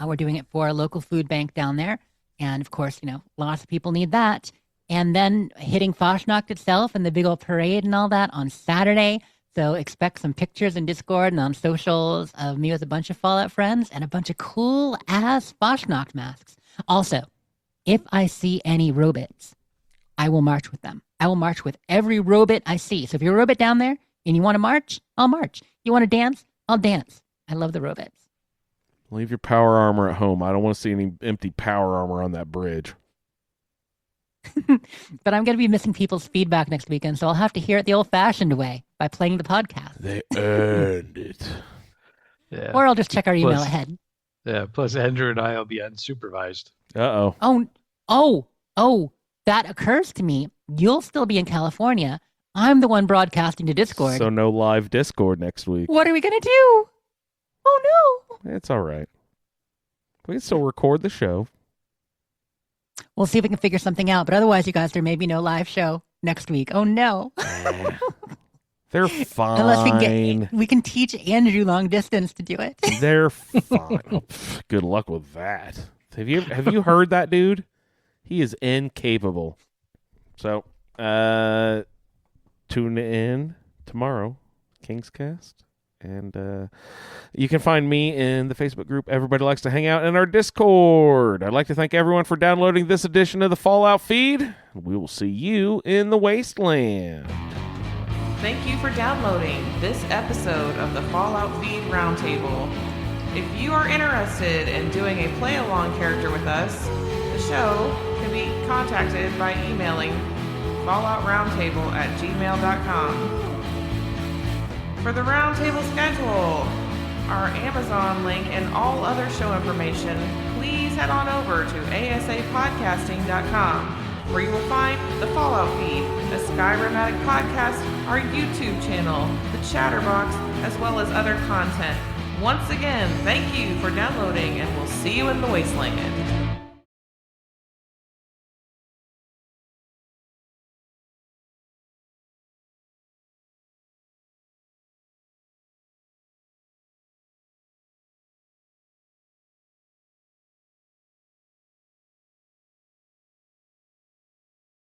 We're doing it for a local food bank down there. And of course, lots of people need that. And then hitting Fashnock itself and the big old parade and all that on Saturday. So expect some pictures in Discord and on socials of me with a bunch of Fallout friends and a bunch of cool ass Fashnock masks. Also, if I see any robots, I will march with them. I will march with every robot I see. So if you're a robot down there and you want to march, I'll march. You want to dance? I'll dance. I love the robots. Leave your power armor at home. I don't want to see any empty power armor on that bridge. But I'm going to be missing people's feedback next weekend, so I'll have to hear it the old-fashioned way by playing the podcast. They earned it. Yeah. Or I'll just check our email ahead. Yeah, plus Andrew and I will be unsupervised. Uh-oh. Oh, that occurs to me. You'll still be in California. I'm the one broadcasting to Discord. So no live Discord next week. What are we going to do? Oh, no. It's all right. We can still record the show. We'll see if we can figure something out. But otherwise, you guys, there may be no live show next week. Oh, no. They're fine. Unless we can teach Andrew long distance to do it. They're fine. Oh, good luck with that. Have you heard that dude? He is incapable. So, tune in tomorrow, King's Cast. And you can find me in the Facebook group Everybody Likes to Hang Out in our Discord. I'd like to thank everyone for downloading this edition of the Fallout feed. We will see you in the Wasteland. Thank you for downloading this episode of the Fallout Feed Roundtable. If you are interested in doing a play-along character with us, the show can be contacted by emailing falloutroundtable@gmail.com. For the Roundtable schedule, our Amazon link, and all other show information, please head on over to asapodcasting.com, where you will find the Fallout Feed, a Skyrimatic podcast, our YouTube channel, the Chatterbox, as well as other content. Once again, thank you for downloading, and we'll see you in the Wasteland.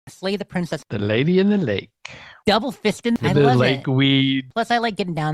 Slay the princess. The Lady in the Lake. Double fisted. I The love lake it. weed. Plus, I like getting down